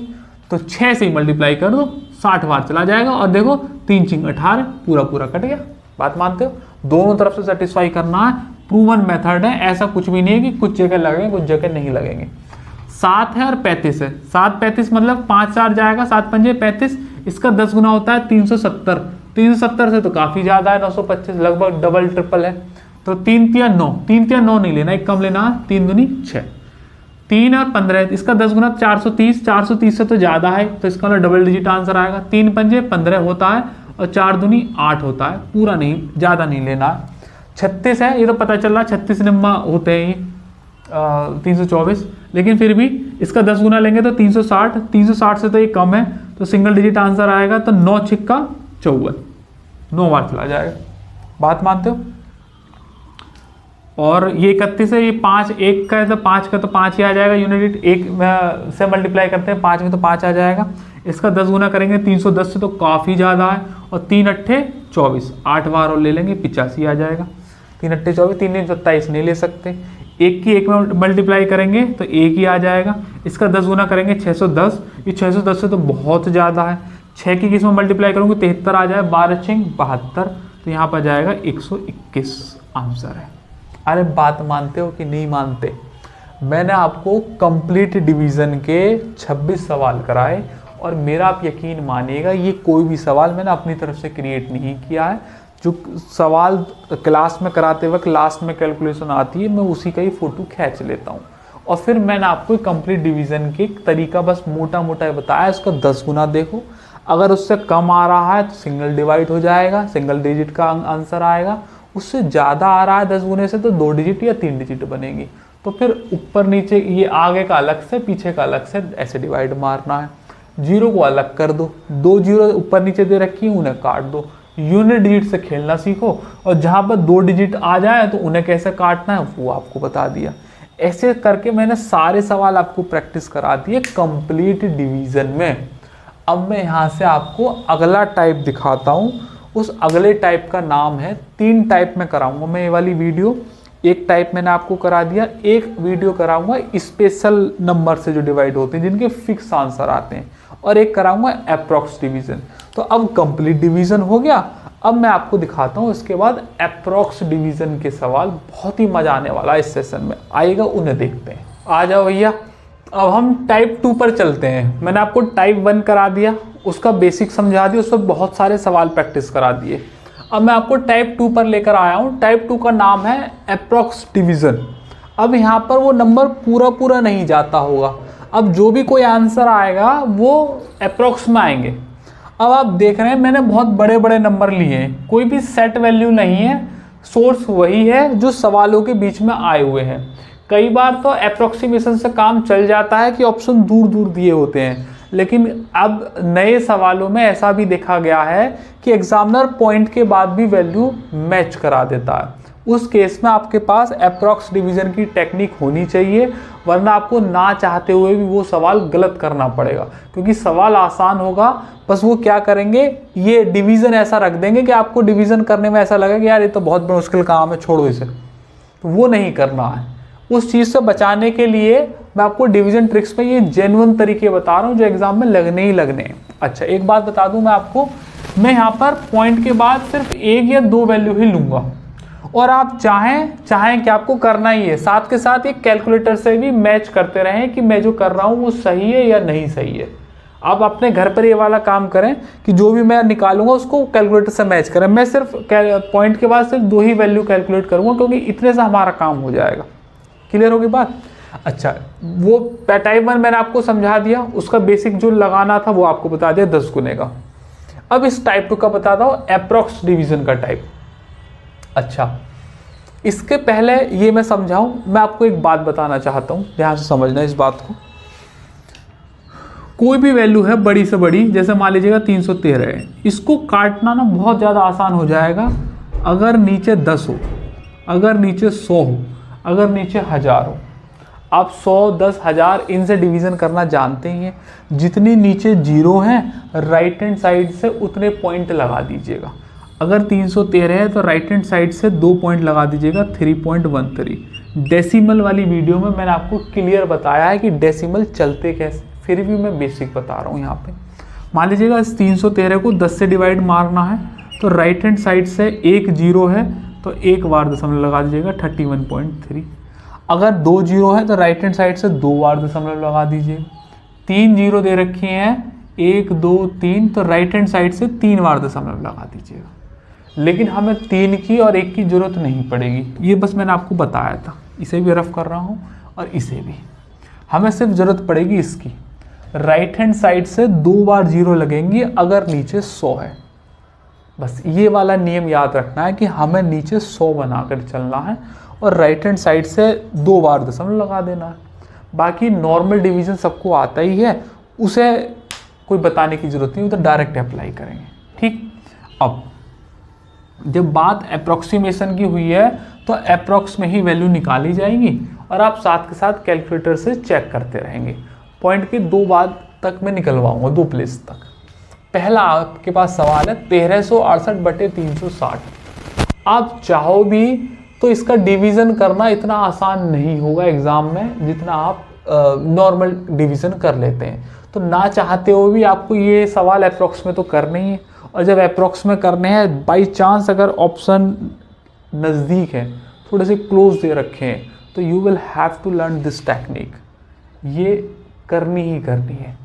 तो 6 से ही मल्टीप्लाई कर दो, 60 बार चला जाएगा, और देखो 3 चिंग 18, पूरा पूरा कट गया। बात मानते हो? दोनों तरफ से सेटिस्फाई करना है, प्रूवन मेथड है। ऐसा कुछ भी नहीं है कि कुछ जगह लगेंगे कुछ जगह नहीं लगेंगे। 7 है और 35 है। 7 35 मतलब 5 4 जाएगा, 7 पंजे 35। इसका 10 गुना होता है 370। 370 से तो काफ़ी ज़्यादा है, 925, लगभग डबल ट्रिपल है। तो 3 तिया 9, 3 तिया 9 नहीं लेना, एक कम लेना, 3 दूनी 6। 3 और 15, इसका 10 गुना 430, 430 से तो ज़्यादा है, तो इसका डबल डिजिट आंसर आएगा। 3 पंजे 15 होता है, और 4 दूनी 8 होता है, पूरा नहीं, ज़्यादा नहीं लेना है। 36 है, ये तो पता चल रहा है 36 नंबर होते हैं ये 324, लेकिन फिर भी इसका 10 गुना लेंगे तो 360, 360 से तो ये कम है, तो सिंगल डिजिट आंसर आएगा। तो 9 छिक्का 54, 9 बार चला जाएगा। बात मानते हो? और ये 31 है, ये 5 1 का है, तो 5 का तो 5 ही आ जाएगा यूनिट। 1 से मल्टीप्लाई करते हैं 5 में, तो 5 आ जाएगा। इसका 10 गुना करेंगे 310 से तो काफ़ी ज़्यादा है, और 3 अट्ठे 24, 8 बार और ले लेंगे 85 आ जाएगा। 3 अट्ठे 24, 3 27 नहीं ले सकते। एक की एक में मल्टीप्लाई करेंगे तो एक ही आ जाएगा, इसका 10 गुना करेंगे 610, ये 610 से तो बहुत ज़्यादा है। 6 की किस में मल्टीप्लाई करूँगी 73 आ जाए, 12 6 72, तो यहाँ पर जाएगा 121 आंसर है। अरे बात मानते हो कि नहीं मानते? मैंने आपको कंप्लीट डिवीज़न के 26 सवाल कराए और मेरा आप यकीन मानिएगा ये कोई भी सवाल मैंने अपनी तरफ से क्रिएट नहीं किया है। जो सवाल क्लास में कराते वक्त लास्ट में कैलकुलेशन आती है मैं उसी का ही फ़ोटो खींच लेता हूँ और फिर मैंने आपको कंप्लीट डिवीज़न के तरीका बस मोटा मोटा बताया। उसका 10 गुना देखो, अगर उससे कम आ रहा है तो सिंगल डिवाइड हो जाएगा, सिंगल डिजिट का आंसर आएगा। उससे ज़्यादा आ रहा है 10 गुने से तो 2 डिजिट या 3 डिजिट बनेगी। तो फिर ऊपर नीचे ये आगे का अलग से पीछे का अलग से ऐसे डिवाइड मारना है। जीरो को अलग कर दो, 2 जीरो ऊपर नीचे दे रखी है उन्हें काट दो। यूनिट डिजिट से खेलना सीखो और जहाँ पर 2 डिजिट आ जाए तो उन्हें कैसे काटना है वो आपको बता दिया। ऐसे करके मैंने सारे सवाल आपको प्रैक्टिस करा दिए कंप्लीट डिवीज़न में। अब मैं यहाँ से आपको अगला टाइप दिखाता हूँ। उस अगले टाइप का नाम है, 3 टाइप में कराऊंगा मैं ये वाली वीडियो। एक टाइप मैंने आपको करा दिया, एक वीडियो कराऊंगा स्पेशल नंबर से जो डिवाइड होते हैं जिनके फिक्स आंसर आते हैं, और एक कराऊंगा अप्रॉक्स डिवीज़न। तो अब कंप्लीट डिवीज़न हो गया, अब मैं आपको दिखाता हूँ इसके बाद अप्रॉक्स डिवीज़न के सवाल। बहुत ही मज़ा आने वाला इस सेशन में आएगा, उन्हें देखते हैं। आ जाओ भैया, अब हम टाइप 2 पर चलते हैं। मैंने आपको टाइप 1 करा दिया, उसका बेसिक समझा दिया, उस पर बहुत सारे सवाल प्रैक्टिस करा दिए। अब मैं आपको टाइप 2 पर लेकर आया हूँ। टाइप 2 का नाम है अप्रॉक्स डिवीज़न। अब यहाँ पर वो नंबर पूरा नहीं जाता होगा, अब जो भी कोई आंसर आएगा वो अप्रॉक्स में आएंगे। अब आप देख रहे हैं मैंने बहुत बड़े बड़े नंबर लिए हैं, कोई भी सेट वैल्यू नहीं है, सोर्स वही है जो सवालों के बीच में आए हुए हैं। कई बार तो अप्रॉक्सीमेशन से काम चल जाता है कि ऑप्शन दूर दूर दिए होते हैं, लेकिन अब नए सवालों में ऐसा भी देखा गया है कि एग्जामिनर पॉइंट के बाद भी वैल्यू मैच करा देता है। उस केस में आपके पास अप्रॉक्स डिवीज़न की टेक्निक होनी चाहिए, वरना आपको ना चाहते हुए भी वो सवाल गलत करना पड़ेगा। क्योंकि सवाल आसान होगा, बस वो क्या करेंगे, ये डिवीज़न ऐसा रख देंगे कि आपको डिवीज़न करने में ऐसा लगेगा कि यार ये तो बहुत मुश्किल काम है, छोड़ो इसे। तो वो नहीं करना है। उस चीज़ से बचाने के लिए मैं आपको डिवीज़न ट्रिक्स में ये जेन्युइन तरीके बता रहा हूँ जो एग्जाम में लगने ही लगने हैं। अच्छा, एक बात बता दूँ मैं आपको, मैं यहाँ पर पॉइंट के बाद सिर्फ 1 या 2 वैल्यू ही लूँगा, और आप चाहें कि आपको करना ही है, साथ के साथ एक कैलकुलेटर से भी मैच करते रहें कि मैं जो कर रहा हूँ वो सही है या नहीं सही है। आप अपने घर पर ये वाला काम करें कि जो भी मैं निकालूंगा उसको कैलकुलेटर से मैच करें। मैं सिर्फ पॉइंट के बाद सिर्फ 2 ही वैल्यू कैलकुलेट करूँगा, क्योंकि इतने से हमारा काम हो जाएगा। क्लियर होगी बात? अच्छा, वो टाइप 1 मैंने आपको समझा दिया, उसका बेसिक जो लगाना था वो आपको बता दिया 10 गुने का। अब इस टाइप 2 का बताता हूँ, अप्रॉक्स डिवीज़न का टाइप। अच्छा, इसके पहले ये मैं समझाऊं, मैं आपको एक बात बताना चाहता हूं, ध्यान से समझना इस बात को। कोई भी वैल्यू है बड़ी से बड़ी, जैसे मान लीजिएगा 313 है, इसको काटना ना बहुत ज़्यादा आसान हो जाएगा अगर नीचे 10 हो, अगर नीचे 100 हो, अगर नीचे 1000 हो। आप 100, 10, 1000 इनसे डिवीज़न करना जानते ही हैं। जितनी नीचे जीरो हैं राइट हैंड साइड से उतने पॉइंट लगा दीजिएगा। अगर 313 है तो राइट हैंड साइड से 2 पॉइंट लगा दीजिएगा, 3.13। डेसिमल वाली वीडियो में मैंने आपको क्लियर बताया है कि डेसिमल चलते कैसे, फिर भी मैं बेसिक बता रहा हूँ यहाँ पे। मान लीजिएगा इस 313 को 10 से डिवाइड मारना है, तो राइट हैंड साइड से 1 जीरो है तो 1 बार दशमलव लगा दीजिएगा, 31.3। अगर 2 जीरो है तो राइट हैंड साइड से 2 बार दशमलव लगा दीजिए। 3 जीरो दे रखी हैं, 1, 2, 3, तो राइट हैंड साइड से 3 बार दशमलव लगा दीजिएगा। लेकिन हमें 3 की और 1 की जरूरत नहीं पड़ेगी, ये बस मैंने आपको बताया था। इसे भी रफ कर रहा हूँ और इसे भी, हमें सिर्फ जरूरत पड़ेगी इसकी। राइट हैंड साइड से 2 बार जीरो लगेंगी अगर नीचे 100 है। बस ये वाला नियम याद रखना है कि हमें नीचे 100 बनाकर चलना है और राइट हैंड साइड से 2 बार दशमलव लगा देना है। बाकी नॉर्मल डिवीज़न सबको आता ही है, उसे कोई बताने की जरूरत नहीं, तो डायरेक्ट अप्लाई करेंगे। ठीक, अब जब बात अप्रॉक्सीमेशन की हुई है तो अप्रॉक्स में ही वैल्यू निकाली जाएगी और आप साथ के साथ कैलकुलेटर से चेक करते रहेंगे। पॉइंट के 2 बार तक मैं निकलवाऊंगा, 2 प्लेस तक। पहला आपके पास सवाल है 1368/360। आप चाहो भी तो इसका डिवीज़न करना इतना आसान नहीं होगा एग्ज़ाम में जितना आप नॉर्मल डिवीज़न कर लेते हैं। तो ना चाहते हुए भी आपको ये सवाल अप्रॉक्स में तो करने ही है, और जब अप्रॉक्स में करने हैं बाई चांस अगर ऑप्शन नज़दीक है, थोड़े से क्लोज दे रखे हैं, तो you will have to learn this technique. ये करनी ही करनी है।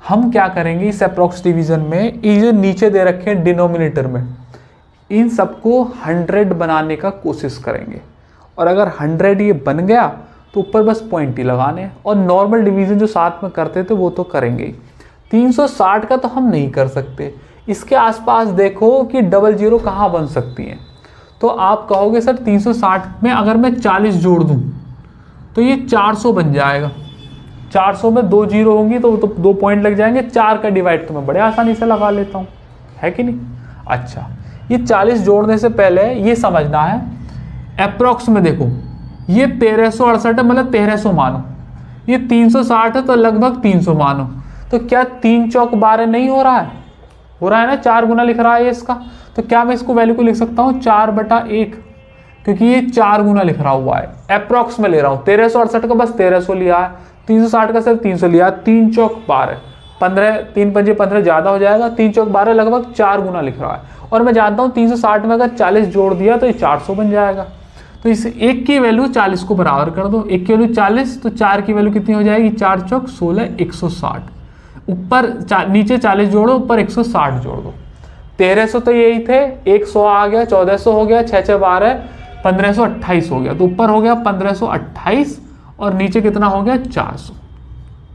हम क्या करेंगे इस अप्रॉक्स डिवीज़न में, ये जो नीचे दे रखे हैं डिनोमिनेटर में, इन सबको 100 बनाने का कोशिश करेंगे, और अगर 100 ये बन गया तो ऊपर बस पॉइंट ही लगाने हैं, और नॉर्मल डिवीज़न जो साथ में करते थे वो तो करेंगे ही। 360 का तो हम नहीं कर सकते। इसके आसपास देखो कि डबल जीरो कहाँ बन सकती हैं। तो आप कहोगे सर 360 में अगर मैं 40 जोड़ दूँ तो ये 400 बन जाएगा। 400 में 2 जीरो होंगी तो 2 पॉइंट लग जाएंगे। 4 का डिवाइड तो मैं बड़े आसानी से लगा लेता हूँ, है कि नहीं। अच्छा, ये 40 जोड़ने से पहले ये समझना है, अप्रॉक्स में देखो ये 1368 है, मतलब 1300 मानो। ये 360 है तो लगभग 300 मानो। तो क्या 3 चौक 12 नहीं हो रहा है? हो रहा है ना, 4 गुना लिख रहा है इसका। तो क्या मैं इसको वैल्यू को लिख सकता हूँ 4/1, क्योंकि ये 4 गुना लिख रहा हुआ है। अप्रॉक्स में ले रहा हूँ, 1368 का बस 1300 लिया है, 360 का सिर्फ 300 लिया। 3 चौक 12, 15, 3 पंजे 15 ज़्यादा हो जाएगा। 3 चौक 12 लगभग 4 गुना लिख रहा है। और मैं जानता हूँ 360 में अगर 40 जोड़ दिया तो ये 400 बन जाएगा। तो इस 1 की वैल्यू 40 को बराबर कर दो। 1 की वैल्यू 40, तो 4 की वैल्यू कितनी हो जाएगी? 4 चौक 16, 160। ऊपर नीचे 40 जोड़ो, ऊपर 160 जोड़ दो। 1300 तो यही थे, 100 आ गया, 1400 हो गया, 6 6 12, 1528 हो गया। तो ऊपर हो गया 1528 और नीचे कितना हो गया? 400।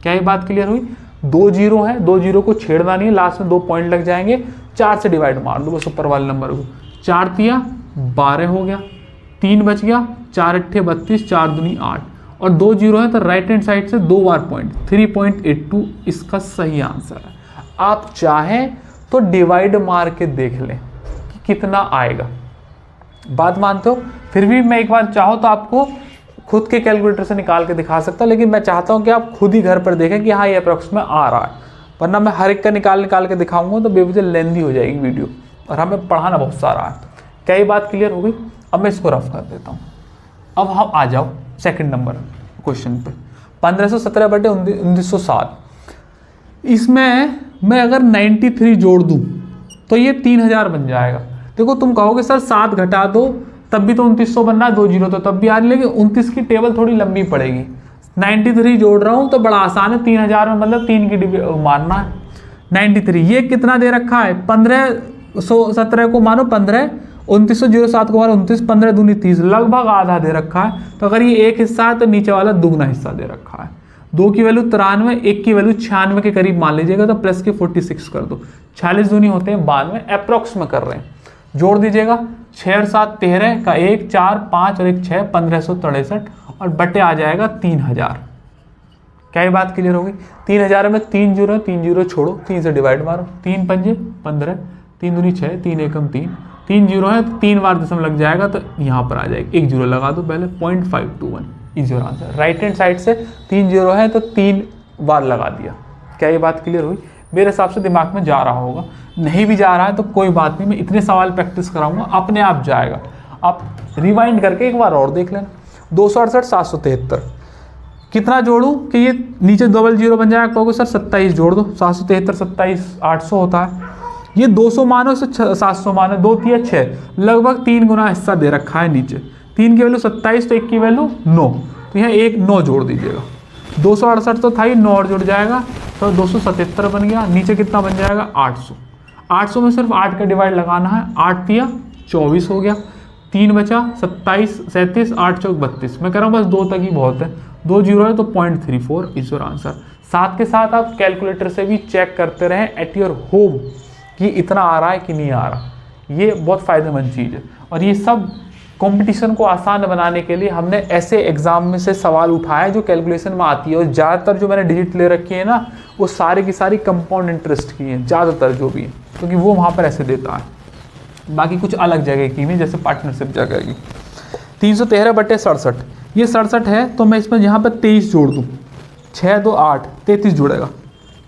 क्या ये बात क्लियर हुई? 2 जीरो है, 2 जीरो को छेड़ना नहीं है, लास्ट में 2 पॉइंट लग जाएंगे। 4 से डिवाइड मार दो बस ऊपर वाले नंबर को। 4 तिया 12 हो गया, 3 बच गया, 4 अट्ठे 32, 4 दूनी 8, और 2 जीरो है तो राइट हैंड साइड से 2 बार पॉइंट, 3.82 इसका सही आंसर है। आप चाहें तो डिवाइड मार के देख लें कि कितना आएगा। बात मानते हो? फिर भी मैं एक बार चाहो तो आपको खुद के कैलकुलेटर से निकाल के दिखा सकता, लेकिन मैं चाहता हूं कि आप खुद ही घर पर देखें कि हाँ ये अप्रॉक्स में आ रहा है, वरना मैं हर एक का निकाल के दिखाऊंगा तो बेवजह लेंदी हो जाएगी वीडियो, और हमें पढ़ाना बहुत सारा है। क्या ये बात क्लियर हो गई? अब मैं इसको रफ कर देता हूँ। अब हम आ जाओ सेकंड नंबर क्वेश्चन पे, 1517/1907। इसमें मैं अगर 93 जोड़ दूं तो ये 3000 बन जाएगा। देखो तुम कहोगे सर 7 घटा दो तब भी तो 2900 बनना है, 2 जीरो तो तब भी आ रही, लेकिन 29 की टेबल थोड़ी लंबी पड़ेगी। 93 जोड़ रहा हूँ तो बड़ा आसान है, 3000 में मतलब 3 की मानना है। 93 ये कितना दे रखा है? 1517 को मानो 15, 2907 को मानो 29, 15 दूनी 30, लगभग आधा दे रखा है। तो अगर ये एक हिस्सा है तो नीचे वाला दुगना हिस्सा दे रखा है। 2 की वैल्यू 93, 1 की वैल्यू 96 के करीब मान लीजिएगा, तो प्लस के 46 कर दो। 46 दूनी होते हैं 92, अप्रॉक्स में कर रहे हैं। जोड़ दीजिएगा, 6 और 7 13 का 1 4 5 और 1 6, 1563, और बटे आ जाएगा 3000। क्या ये बात क्लियर होगी? 3000 में 3 जीरो, 3 जीरो छोड़ो, 3 से डिवाइड मारो, 3 पंजे 15, 3 दूनी 6, 3 एकम 3, 3 जीरो है तो 3 बार दशम लग जाएगा, तो यहाँ पर आ जाएगी। 1 जीरो लगा दो पहले, 0.521 is your answer. Right hand side से 3 जीरो है तो 3 बार लगा दिया। क्या ये बात क्लियर हुई? मेरे हिसाब से दिमाग में जा रहा होगा, नहीं भी जा रहा है तो कोई बात नहीं, मैं इतने सवाल प्रैक्टिस कराऊंगा, अपने आप जाएगा। आप रिवाइंड करके एक बार और देख लेना। 268 773 कितना जोड़ूं कि ये नीचे डबल जीरो बन जाएगा? कहोगे सर 27 जोड़ दो। 773 27 800 होता है। ये 200 मानो, इसे 700 मानो, 2 तिया 6, लगभग 3 गुना हिस्सा दे रखा है नीचे। 3 की वैल्यू 27 तो 1 की वैल्यू 9, तो यहाँ 1 9 जोड़ दीजिएगा। 268 तो था ही, 9 और जुड़ जाएगा तो 277 बन गया। नीचे कितना बन जाएगा? 800। 800 में सिर्फ 8 का डिवाइड लगाना है। 8 तिया 24 हो गया, 3 बचा 27 37, 8 चौक 32। मैं कह रहा हूँ बस 2 तक ही बहुत है, 2 जीरो है तो 0.34 इज योर आंसर। साथ के साथ आप कैलकुलेटर से भी चेक करते रहें एट योर होम कि इतना आ रहा है कि नहीं आ रहा। ये बहुत फ़ायदेमंद चीज़ है, और ये सब कंपटीशन को आसान बनाने के लिए हमने ऐसे एग्जाम में से सवाल उठाए जो कैलकुलेशन में आती है। और ज़्यादातर जो मैंने डिजिट ले रखी है ना, वो सारी की सारी कंपाउंड इंटरेस्ट की हैं, ज़्यादातर जो भी है, क्योंकि वो वहाँ पर ऐसे देता है। बाकी कुछ अलग जगह की भी, जैसे पार्टनरशिप जगह की। 313/67 ये 67 है, तो मैं इसमें यहाँ पर 23 जोड़ दूँ, 6 2 8, 33 जुड़ेगा।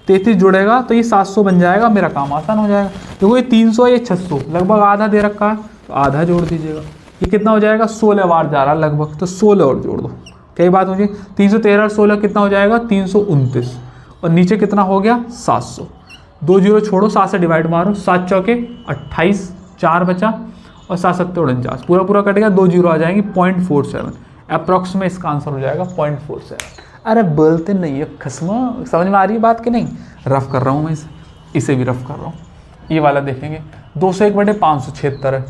33 जुड़ेगा तो ये 700 बन जाएगा, मेरा काम आसान हो जाएगा। देखो ये 300 ये 600, लगभग आधा दे रखा है, तो आधा जोड़ दीजिएगा। ये कितना हो जाएगा, 16 बार जा रहा है लगभग, तो 16 और जोड़ दो। कई बात मुझे 313 और 16 कितना हो जाएगा, 329, और नीचे कितना हो गया, 700। 2 जीरो छोड़ो, 7 से डिवाइड मारो, 7 चौके 28, 4 बचा, और 7 सत्ते 49, पूरा पूरा कट गया, 2 जीरो आ जाएंगे, 0.47 अप्रॉक्स में इसका आंसर हो जाएगा 0.47। अरे बोलते नहीं है खसमा, समझ में आ रही है बात कि नहीं। रफ कर रहा हूँ मैं इसे भी रफ कर रहा हूँ। ये वाला देखेंगे 201/576 है।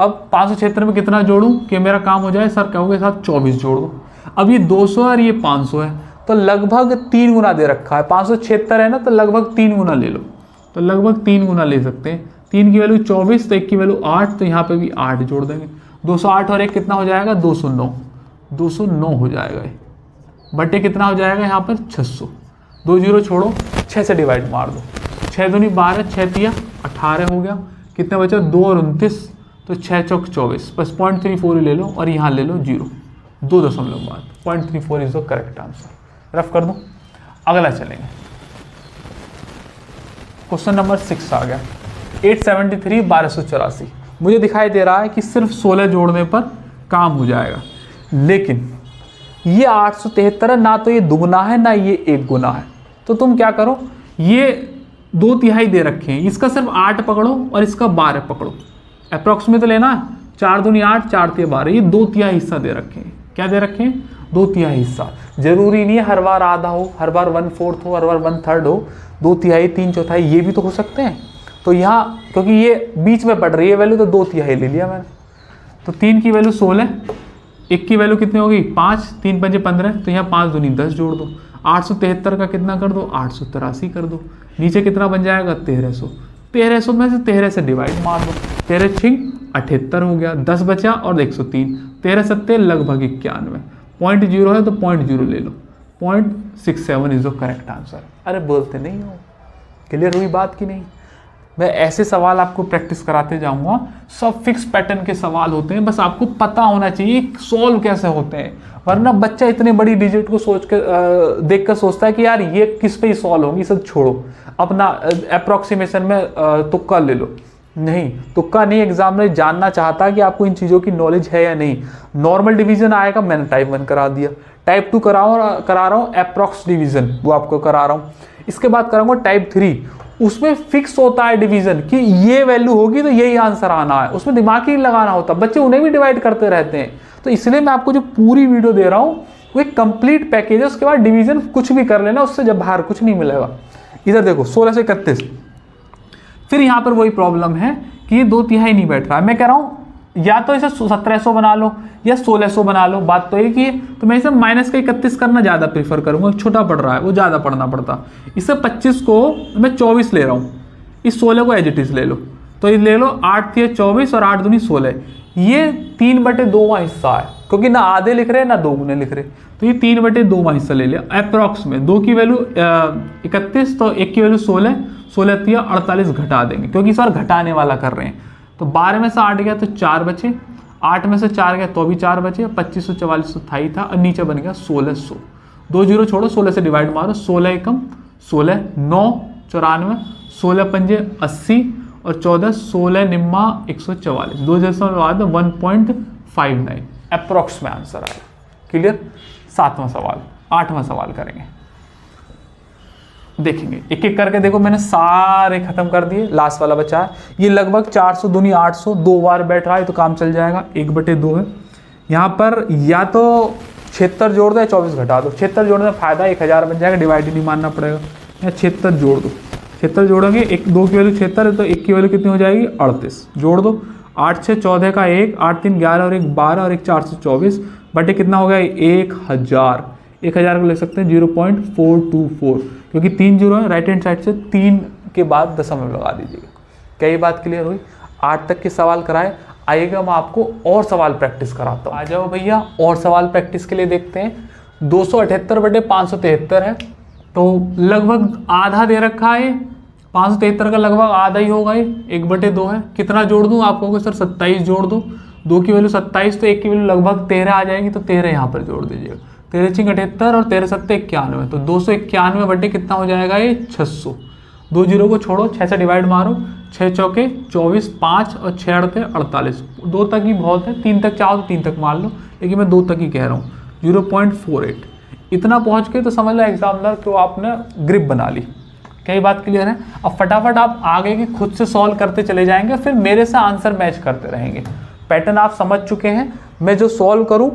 अब 576 में कितना जोड़ूं कि मेरा काम हो जाए, सर कहोगे साहब 24 जोड़ दो। अब ये 200 और ये 500 है, तो लगभग 3 गुना दे रखा है। 576 है ना, तो लगभग 3 गुना ले लो, तो लगभग 3 गुना ले सकते हैं। 3 की वैल्यू 24, तो 1 की वैल्यू 8, तो यहाँ पे भी 8 जोड़ देंगे। 208 और 1 कितना हो जाएगा, 209। 209 हो जाएगा ये, बटे कितना हो जाएगा यहाँ पर 600। 2 जीरो छोड़ो, 6 से डिवाइड मार दो, 6 दूनी 12, 6 तिया 18 हो गया। कितना बचा, 2 और 29, तो 6 चौक 24, बस 0.34 ही ले लो, और यहाँ ले लो 0, 2 दशमलव बाद 0.34 is the correct answer. Rough कर दो, अगला चलेंगे। क्वेश्चन नंबर 6 आ गया, 873 1284। मुझे दिखाई दे रहा है कि सिर्फ 16 जोड़ने पर काम हो जाएगा, लेकिन ये 873 ना तो ये दुगुना है ना ये 1 गुना है। तो तुम क्या करो, ये 2/3 दे रखे हैं, इसका सिर्फ 8 पकड़ो और इसका 12 पकड़ो, अप्रॉक्सीमेट लेना। 4 दूनी 8, 4 तिया 12, ये 2/3 हिस्सा दे रखे हैं। क्या दे रखे हैं, 2/3 हिस्सा। जरूरी नहीं है हर बार आधा हो, हर बार 1/4 हो, हर बार 1/3 हो। 2/3, 3/4 ये भी तो हो सकते हैं। तो यहाँ क्योंकि ये बीच में पड़ रही है वैल्यू, तो 2/3 ले लिया मैंने। तो 3 की वैल्यू 16, 1 की वैल्यू कितनी होगी, 5, 3 पंजे 15, तो यहाँ 5 दूनी 10 जोड़ दो। 873 का कितना कर दो, 883 कर दो। नीचे कितना बन जाएगा, 1300। 1300 में से 13 से डिवाइड मार दो, 13 छिंग 78 हो गया, 10 बचा और 103, 13 सत्ते लगभग 91। 0.0 है तो 0.0 ले लो, 0.67 इज द करेक्ट आंसर। अरे बोलते नहीं हो, क्लियर हुई बात की नहीं। मैं ऐसे सवाल आपको प्रैक्टिस कराते जाऊंगा, सब फिक्स पैटर्न के सवाल होते हैं, बस आपको पता होना चाहिए सॉल्व कैसे होते हैं। वरना बच्चा इतने बड़ी डिजिट को सोच के देख कर सोचता है कि यार ये किस पे ही सॉल्व होगी, सब छोड़ो, अपना अप्रोक्सीमेशन में तुक्का ले लो। नहीं, तुक्का नहीं, एग्जाम में जानना चाहता है कि आपको इन चीज़ों की नॉलेज है या नहीं। नॉर्मल डिवीजन आएगा, मैंने टाइप 1 करा दिया, टाइप 2 करा रहा हूँ अप्रॉक्स डिवीजन, वो आपको करा रहा हूँ। इसके बाद कराऊंगा टाइप 3, उसमें फिक्स होता है डिवीजन कि ये वैल्यू होगी तो यही आंसर आना है, उसमें दिमाग ही लगाना होता है। बच्चे उन्हें भी डिवाइड करते रहते हैं। तो इसलिए मैं आपको जो पूरी वीडियो दे रहा हूँ वो एक कंप्लीट पैकेज है, उसके बाद डिवीजन कुछ भी कर लेना, उससे जब बाहर कुछ नहीं मिलेगा। इधर देखो 16 से 31, फिर यहाँ पर वही प्रॉब्लम है कि ये 2/3 नहीं बैठ रहा है। मैं कह रहा हूँ या तो इसे 1700 बना लो या 1600 बना लो, बात तो एक ही है। तो मैं इसे माइनस का 31 करना ज़्यादा प्रीफर करूँगा, छोटा पड़ रहा है वो ज़्यादा पढ़ना पड़ता। इससे 25 को मैं 24 ले रहा हूँ, इस 16 को एज इट इज ले लो, तो ये ले लो 8 थी 24 और 8 दूनी 16, ये 3/2वां हिस्सा है, क्योंकि ना आधे लिख रहे ना 2 गुने लिख रहे, तो ये 3/2वां हिस्सा ले लिया अप्रॉक्स में। 2 की वैल्यू 31, तो 1 की वैल्यू 16, 16 तिया 48 घटा देंगे, क्योंकि इस बार घटाने वाला कर रहे हैं। तो 12 में से 8 गया तो 4 बचे, 8 में से 4 गया तो भी 4 बचे, 2544 था ही था, और नीचे बन गया 1600। 2 जीरो छोड़ो, 16 से डिवाइड मारो, 16 एकम 16, 9 94, 16 पंजे 80 और 14 16 निम्मा 144, 2 दशमलव बाद 1.59 अप्रॉक्स में आंसर आया। क्लियर। 7वां सवाल, 8वां सवाल करेंगे, देखेंगे एक एक करके। देखो मैंने सारे खत्म कर दिए, लास्ट वाला बचा है। ये लगभग 400 दूनी 800, 2 बार बैठ रहा है तो काम चल जाएगा। 1/2 है यहाँ पर, या तो 76 जोड़ दो या 24 घटा दो। 76 जोड़ने में फायदा 1000 बन जाएगा, डिवाइड ही नहीं मानना पड़ेगा। या 76 जोड़ दो, 76 जोड़ोगे, 2 की वैल्यू 76 है तो 1 की वैल्यू कितनी हो जाएगी 38, जोड़ दो। 8 6 14 का 1, 8 3 11 और 1 12 और 1 424, बटे कितना हो गया 1000। 1000 को ले सकते हैं 0.424, क्योंकि 3 जीरो है, राइट हैंड साइड से 3 के बाद दशमलव लगा दीजिएगा। क्या ये बात क्लियर हुई। 8 तक के सवाल कराए, आइएगा मैं आपको और सवाल प्रैक्टिस कराता हूँ। आ जाओ भैया, और सवाल प्रैक्टिस के लिए देखते हैं। 278/573 है, तो लगभग आधा दे रखा है। 573 का लगभग आधा ही होगा, ये 1/2 है। कितना जोड़ दूँ आपको, सर 27 जोड़ दो। 2 की वैल्यू 27, तो 1 की वैल्यू लगभग 13 आ जाएगी, तो 13 यहाँ पर जोड़ दीजिएगा। 13 छिंग 78 और 13 सत्ते 91, तो 291 बटे कितना हो जाएगा ये 600। 2 जीरो को छोड़ो, 6 से डिवाइड मारो, 6 चौके 24, 5 और 6 अड़ते 48। 2 तक ही बहुत है, 3 तक चाहो तो 3 तक मान लो, लेकिन मैं 2 तक ही कह रहा हूँ। 0.48 इतना पहुँच के तो समझ लो एग्जामिनर को आपने ग्रिप बना ली। कई बात क्लियर है। अब फटाफट आप आगे की खुद से सॉल्व करते चले जाएंगे, फिर मेरे से आंसर मैच करते रहेंगे। पैटर्न आप समझ चुके हैं। मैं जो सॉल्व करूँ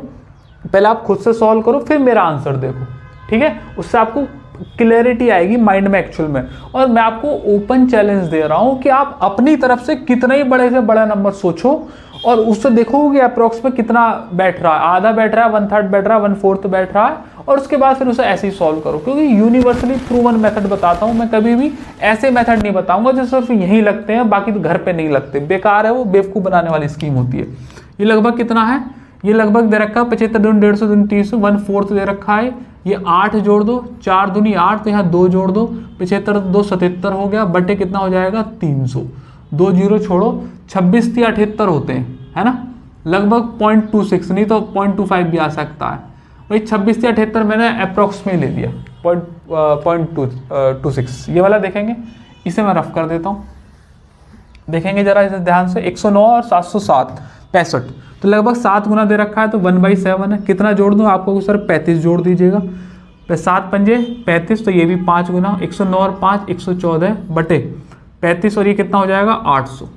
पहले आप खुद से सॉल्व करो, फिर मेरा आंसर देखो, ठीक है। उससे आपको क्लैरिटी आएगी माइंड में एक्चुअल में। और मैं आपको ओपन चैलेंज दे रहा हूं कि आप अपनी तरफ से कितना ही बड़े से बड़ा नंबर सोचो और उससे देखो कि अप्रोक्स में कितना बैठ रहा है, आधा बैठ रहा है, 1/3 बैठ रहा है, 1/4 बैठ रहा है, और उसके बाद फिर उसे ऐसे ही सॉल्व करो। क्योंकि यूनिवर्सली प्रूवन मेथड बताता हूं मैं, कभी भी ऐसे मेथड नहीं बताऊंगा जो सिर्फ यहीं लगते हैं, बाकी तो घर पे नहीं लगते, बेकार है, वो बेवकूफ बनाने वाली स्कीम होती है। ये लगभग कितना है, ये लगभग दे रखा है 75 दूनी 150 दूनी 300, 1/4 दे रखा है। ये 8 जोड़ दो, 4 दूनी 8, तो यहाँ 2 जोड़ दो, 75 2 77 हो गया, बटे कितना हो जाएगा 300। 2 जीरो छोड़ो, 26 या 78 होते हैं, है ना, लगभग 0.26, नहीं तो 0.25 भी आ सकता है। भाई 26 या 78 मैंने अप्रोक्स में ले लिया, 0.26। ये वाला देखेंगे, इसे मैं रफ कर देता हूँ, देखेंगे जरा इसे ध्यान से। 109 और 707 65, तो लगभग 7 गुना दे रखा है, तो 1/7 है। कितना जोड़ दूँ आपको सर, 35 जोड़ दीजिएगा। 7 पंजे 35, तो ये भी 5 गुना, 109 और 5 114 बटे 35, और ये कितना हो जाएगा 800।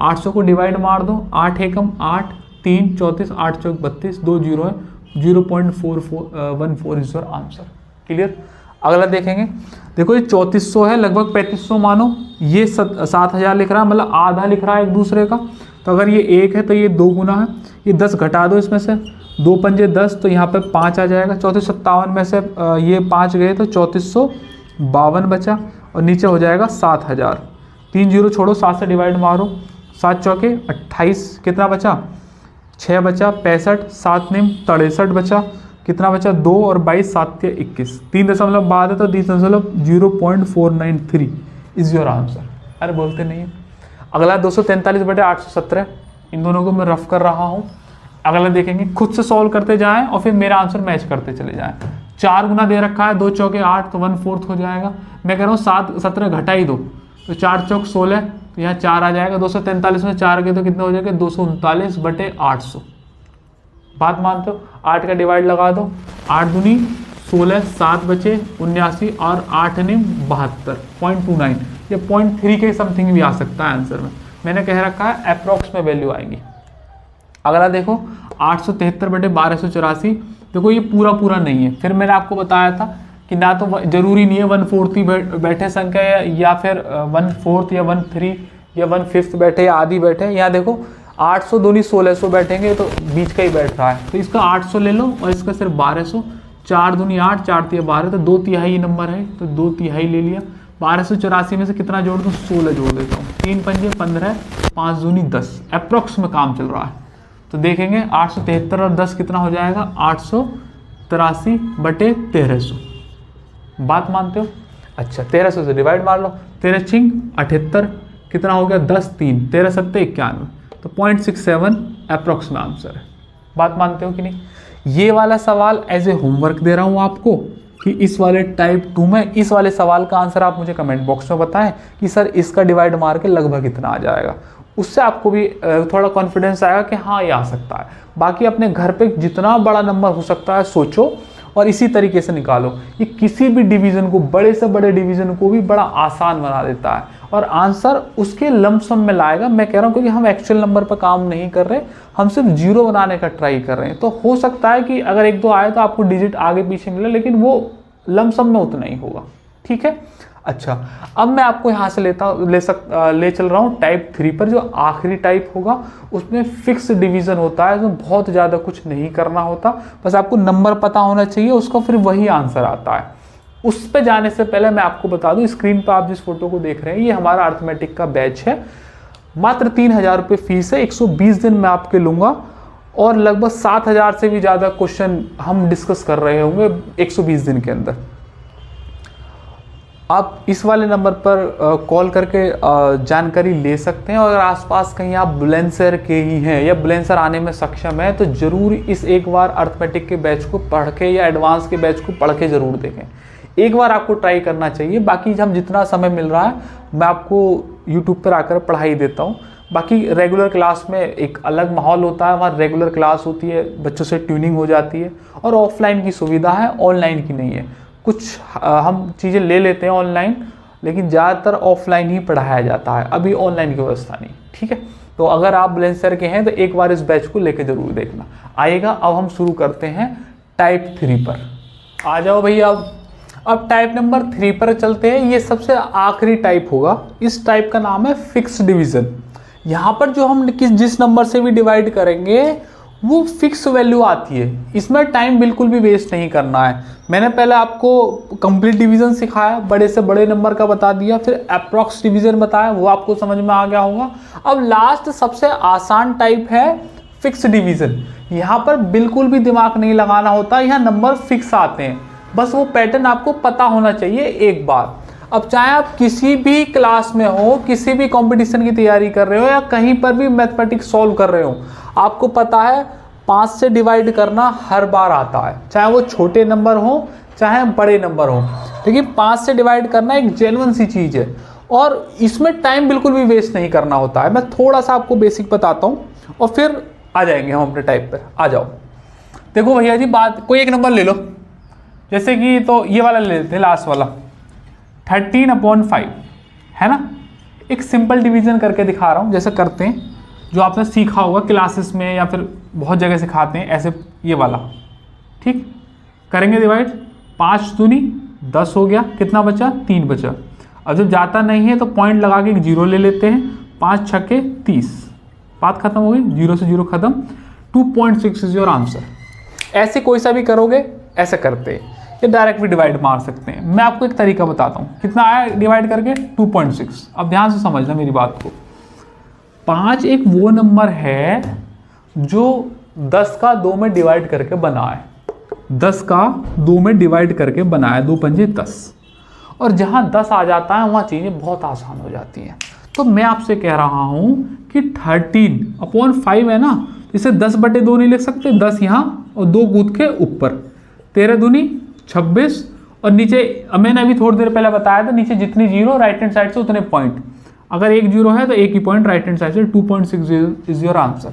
800 को डिवाइड मार दो, 8 एकम 8, 3 34, 8 चौक 32, 2 जीरो है, 0.4414 इज योर आंसर। क्लियर। अगला देखेंगे, देखो ये 3400 है, लगभग 3500 मानो, ये 7000 लिख रहा है, मतलब आधा लिख रहा है एक दूसरे का। तो अगर ये 1 है तो ये 2 गुना है, ये 10 घटा दो इसमें से, 2 पंजे 10, तो यहाँ पे 5 आ जाएगा। 3457 में से ये 5 गए तो 3452 बचा, और नीचे हो जाएगा 7000। 3 जीरो छोड़ो, 7 से डिवाइड मारो, 7 चौके 28, कितना बचा 6 बचा, 65, 7 निम 63 बचा, कितना बचा 2 और 22, 7 या 21, 3 दशमलव बाद है तो 0.0493 इज योर आंसर। अरे बोलते नहीं है। अगला 243 बटे 817, इन दोनों को मैं रफ कर रहा हूँ। अगला देखेंगे, खुद से सॉल्व करते जाएं और फिर मेरा आंसर मैच करते चले जाएं। 4 गुना दे रखा है, 2 चौके 8, तो 1/4 हो जाएगा। मैं कह रहा हूँ 7 17 घटा ही दो, तो 4 चौक 16, तो यहाँ 4 आ जाएगा। 243 में 4 के तो कितना हो जाएगा 239 बटे 800। बात मानते हो, 8 का डिवाइड लगा दो, 8 दूनी 16, 7 बचे 79, और 8 ने 72, 0.29, ये 0.3 के समथिंग भी आ सकता है आंसर में। मैंने कह रखा है अप्रॉक्स में वैल्यू आएगी। अगला देखो 873 बटे 1284, देखो ये पूरा नहीं है। फिर मैंने आपको बताया था कि ना तो जरूरी नहीं है 1/4 ही बैठे संख्या, या फिर 1/4 या 1/3 या 1/5 बैठे या आधी बैठे। यहाँ देखो 800 दूनी 1600 बैठेंगे, तो बीच का ही बैठ रहा है, तो इसका 800 ले लो और इसका सिर्फ 1200। 4 दूनी 8, 4 तिया 12, तो 2/3 नंबर है, तो 2/3 ले लिया। 1284 में से कितना जोड़ दूँ, 16 जोड़ देता हूँ। 3 पंजे 15, 5 दूनी 10, अप्रॉक्स में काम चल रहा है। तो देखेंगे 873 और 10 कितना हो जाएगा 883 बटे 1300। बात मानते हो? अच्छा, 1300 से डिवाइड मार लो, 13 छिंग 78, कितना हो गया 10 3, 13 7 91, तो 0.67 अप्रॉक्स में आंसर है। बात मानते हो कि नहीं? ये वाला सवाल एज ए होमवर्क दे रहा हूँ आपको कि इस वाले टाइप 2 में इस वाले सवाल का आंसर आप मुझे कमेंट बॉक्स में बताएं कि सर इसका डिवाइड मार के लगभग कितना आ जाएगा। उससे आपको भी थोड़ा कॉन्फिडेंस आएगा कि हाँ ये आ सकता है। बाकी अपने घर पे जितना बड़ा नंबर हो सकता है सोचो और इसी तरीके से निकालो। ये किसी भी डिवीजन को, बड़े से बड़े डिवीजन को भी बड़ा आसान बना देता है और आंसर उसके लमसम में लाएगा। मैं कह रहा हूँ क्योंकि हम एक्चुअल नंबर पर काम नहीं कर रहे, हम सिर्फ जीरो बनाने का ट्राई कर रहे हैं। तो हो सकता है कि अगर 1-2 आए तो आपको डिजिट आगे पीछे मिले, लेकिन वो लमसम में उतना ही होगा। ठीक है। अच्छा, अब मैं आपको यहाँ से ले चल रहा हूँ टाइप 3 पर, जो आखिरी टाइप होगा। उसमें फिक्स डिवीजन होता है, उसमें बहुत ज़्यादा कुछ नहीं करना होता, बस आपको नंबर पता होना चाहिए, उसका फिर वही आंसर आता है। उस पे जाने से पहले मैं आपको बता दूं, स्क्रीन पर आप जिस फोटो को देख रहे हैं ये हमारा अर्थमेटिक का बैच है। मात्र 3000 रुपये फीस है, 120 दिन मैं आपके लूँगा और लगभग 7000 से भी ज़्यादा क्वेश्चन हम डिस्कस कर रहे होंगे 120 दिन के अंदर। आप इस वाले नंबर पर कॉल करके जानकारी ले सकते हैं और अगर आसपास कहीं आप बुलंदशहर के ही हैं या बुलंदशहर आने में सक्षम है तो ज़रूर इस एक बार अर्थमेटिक के बैच को पढ़ के या एडवांस के बैच को पढ़ के ज़रूर देखें। एक बार आपको ट्राई करना चाहिए। बाकी हम जितना समय मिल रहा है मैं आपको यूट्यूब पर आकर पढ़ाई देता हूँ। बाकी रेगुलर क्लास में एक अलग माहौल होता है, वहाँ रेगुलर क्लास होती है, बच्चों से ट्यूनिंग हो जाती है और ऑफलाइन की सुविधा है, ऑनलाइन की नहीं है। कुछ हम चीज़ें ले लेते हैं ऑनलाइन, लेकिन ज़्यादातर ऑफलाइन ही पढ़ाया जाता है, अभी ऑनलाइन की व्यवस्था नहीं। ठीक है, तो अगर आप बुलंदशहर के हैं तो एक बार इस बैच को लेकर जरूर देखना आएगा। अब हम शुरू करते हैं टाइप 3 पर। आ जाओ भैया, अब टाइप नंबर 3 पर चलते हैं। ये सबसे आखिरी टाइप होगा। इस टाइप का नाम है फिक्स डिवीज़न। यहाँ पर जो हम जिस नंबर से भी डिवाइड करेंगे वो फिक्स वैल्यू आती है। इसमें टाइम बिल्कुल भी वेस्ट नहीं करना है। मैंने पहले आपको कंप्लीट डिवीज़न सिखाया, बड़े से बड़े नंबर का बता दिया, फिर अप्रॉक्स डिवीज़न बताया, वो आपको समझ में आ गया होगा। अब लास्ट सबसे आसान टाइप है फिक्स डिवीज़न। यहाँ पर बिल्कुल भी दिमाग नहीं लगाना होता, यहाँ नंबर फिक्स आते हैं, बस वो पैटर्न आपको पता होना चाहिए एक बार। अब चाहे आप किसी भी क्लास में हो, किसी भी कंपटीशन की तैयारी कर रहे हो या कहीं पर भी मैथमेटिक्स सॉल्व कर रहे हो, आपको पता है 5 से डिवाइड करना हर बार आता है, चाहे वो छोटे नंबर हो चाहे बड़े नंबर हो। लेकिन 5 से डिवाइड करना एक जेन्युइन सी चीज़ है और इसमें टाइम बिल्कुल भी वेस्ट नहीं करना होता है। मैं थोड़ा सा आपको बेसिक बताता हूँ और फिर आ जाएंगे हम अपने टाइप पर। आ जाओ, देखो भैया जी, बात कोई एक नंबर ले लो, जैसे कि तो ये वाला ले लेते हैं, लास्ट वाला 13/5 है ना। एक सिंपल डिवीज़न करके दिखा रहा हूँ, जैसे करते हैं, जो आपने सीखा होगा क्लासेस में या फिर बहुत जगह सिखाते हैं ऐसे। ये वाला ठीक करेंगे डिवाइड, 5 दूनी 10 हो गया, कितना बचा 3 बचा। अब जब जाता नहीं है तो पॉइंट लगा के एक 0 ले लेते हैं, 5 छक्के 30, बात खत्म हो गई, 0 से 0 खत्म। 2.6 इज योर आंसर। ऐसे कोई सा भी करोगे ऐसे करते हैं, ये डायरेक्ट भी डिवाइड मार सकते हैं। मैं आपको एक तरीका बताता हूँ, कितना आया डिवाइड करके 2.6। अब ध्यान से समझना मेरी बात को। 5 एक वो नंबर है जो 10 का 2 में डिवाइड करके बना है, 10 का 2 में डिवाइड करके बना है, 2 पंजे 10। और जहाँ 10 आ जाता है वहाँ चीज़ें बहुत आसान हो जाती हैं। तो मैं आपसे कह रहा हूँ कि 13/5 है ना, इसे 10/2 नहीं लिख सकते, 10 यहाँ और 2 कूद के ऊपर, 13 दूनी 26 और नीचे मैंने अभी थोड़ी देर पहले बताया था, नीचे जितनी जीरो राइट हैंड साइड से उतने पॉइंट। अगर एक जीरो है तो एक ही पॉइंट राइट हैंड साइड से। 2.6 इज योर आंसर।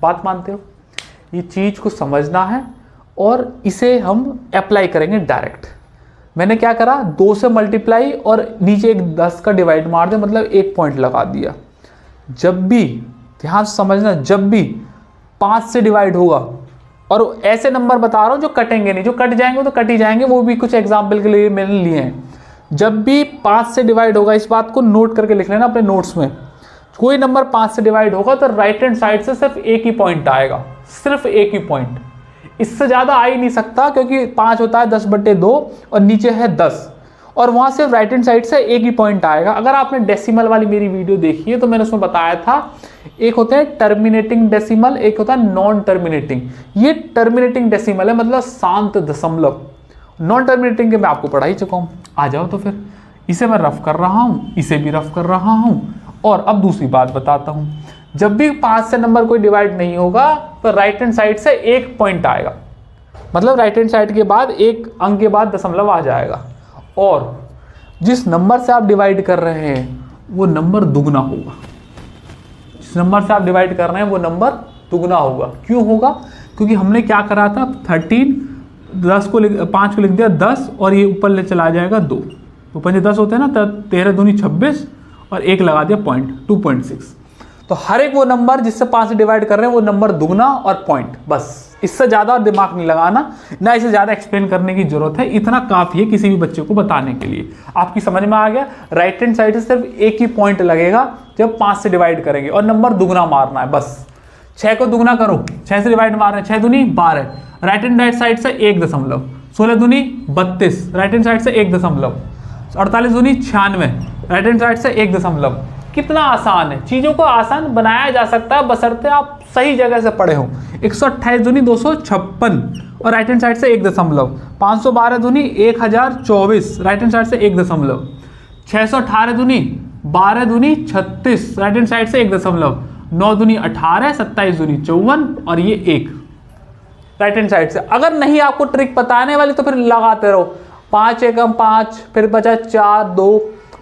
बात मानते हो? ये चीज़ को समझना है और इसे हम अप्लाई करेंगे डायरेक्ट। मैंने क्या करा, 2 से मल्टीप्लाई और नीचे एक 10 का डिवाइड मार दे, मतलब एक पॉइंट लगा दिया। जब भी, ध्यान से समझना, जब भी 5 से डिवाइड होगा, और ऐसे नंबर बता रहा हूँ जो कटेंगे नहीं, जो कट जाएंगे तो कट ही जाएंगे, वो भी कुछ एग्जाम्पल के लिए मैंने लिए हैं। जब भी 5 से डिवाइड होगा, इस बात को नोट करके लिख लेना अपने नोट्स में, कोई नंबर 5 से डिवाइड होगा तो राइट हैंड साइड से सिर्फ एक ही पॉइंट आएगा, सिर्फ एक ही पॉइंट, इससे ज़्यादा आ ही नहीं सकता, क्योंकि 5 होता है 10/2 और नीचे है 10, और वहाँ से राइट हैंड साइड से एक ही पॉइंट आएगा। अगर आपने डेसिमल वाली मेरी वीडियो देखी है तो मैंने उसमें बताया था, एक होता है टर्मिनेटिंग डेसिमल, एक होता है नॉन टर्मिनेटिंग। ये टर्मिनेटिंग डेसिमल है, मतलब शांत दशमलव। नॉन टर्मिनेटिंग के मैं आपको पढ़ा ही चुका हूँ। आ जाओ, तो फिर इसे मैं रफ कर रहा हूँ, इसे भी रफ कर रहा हूँ। और अब दूसरी बात बताता हूँ, जब भी 5 से नंबर कोई डिवाइड नहीं होगा तो राइट हैंड साइड से एक पॉइंट आएगा, मतलब राइट हैंड साइड के बाद एक अंक के बाद दशमलव आ जाएगा, और जिस नंबर से आप डिवाइड कर रहे हैं वो नंबर दुगना होगा। जिस नंबर से आप डिवाइड कर रहे हैं वो नंबर दुगना होगा। क्यों होगा? क्योंकि हमने क्या करा था, 13 10 को 5 को लिख दिया 10 और ये ऊपर ले चला जाएगा 2, तो 5 10 होते हैं ना, 13 दूनी 26 और एक लगा दिया पॉइंट, 2.6। तो हर एक वो नंबर जिससे 5 से डिवाइड कर रहे हैं वो नंबर दुगना और पॉइंट, बस। इससे ज़्यादा और दिमाग नहीं लगाना, ना इसे ज़्यादा एक्सप्लेन करने की जरूरत है, इतना काफ़ी है किसी भी बच्चे को बताने के लिए। आपकी समझ में आ गया? राइट हैंड साइड से सिर्फ एक ही पॉइंट लगेगा जब 5 से डिवाइड करेंगे, और नंबर दुगना मारना है बस। 6 को दुगना करो, 6 से डिवाइड मार रहे हैं, 6 दूनी 12, राइट हैंड साइड से 1 दशमलव, 16 दूनी 32, राइट हैंड साइड से 1 दशमलव, 48 दूनी 96, राइट हैंड साइड से 1 दशमलव। कितना आसान है, चीज़ों को आसान बनाया जा सकता है बशर्ते आप सही जगह से पढ़े हों। 128 दूनी 256 और राइट हैंड साइड से 1 दशमलव, 512 दूनी 1024, राइट हैंड साइड से 1 दशमलव, 618 दूनी 12 दूनी 36, राइट हैंड साइड से 1 दशमलव, 9 दूनी 18, 27 दूनी 54 और ये 1 राइट हैंड साइड से। अगर नहीं आपको ट्रिक बताने वाली तो फिर लगाते रहो, 5 एकम 5, फिर बचा 4 2,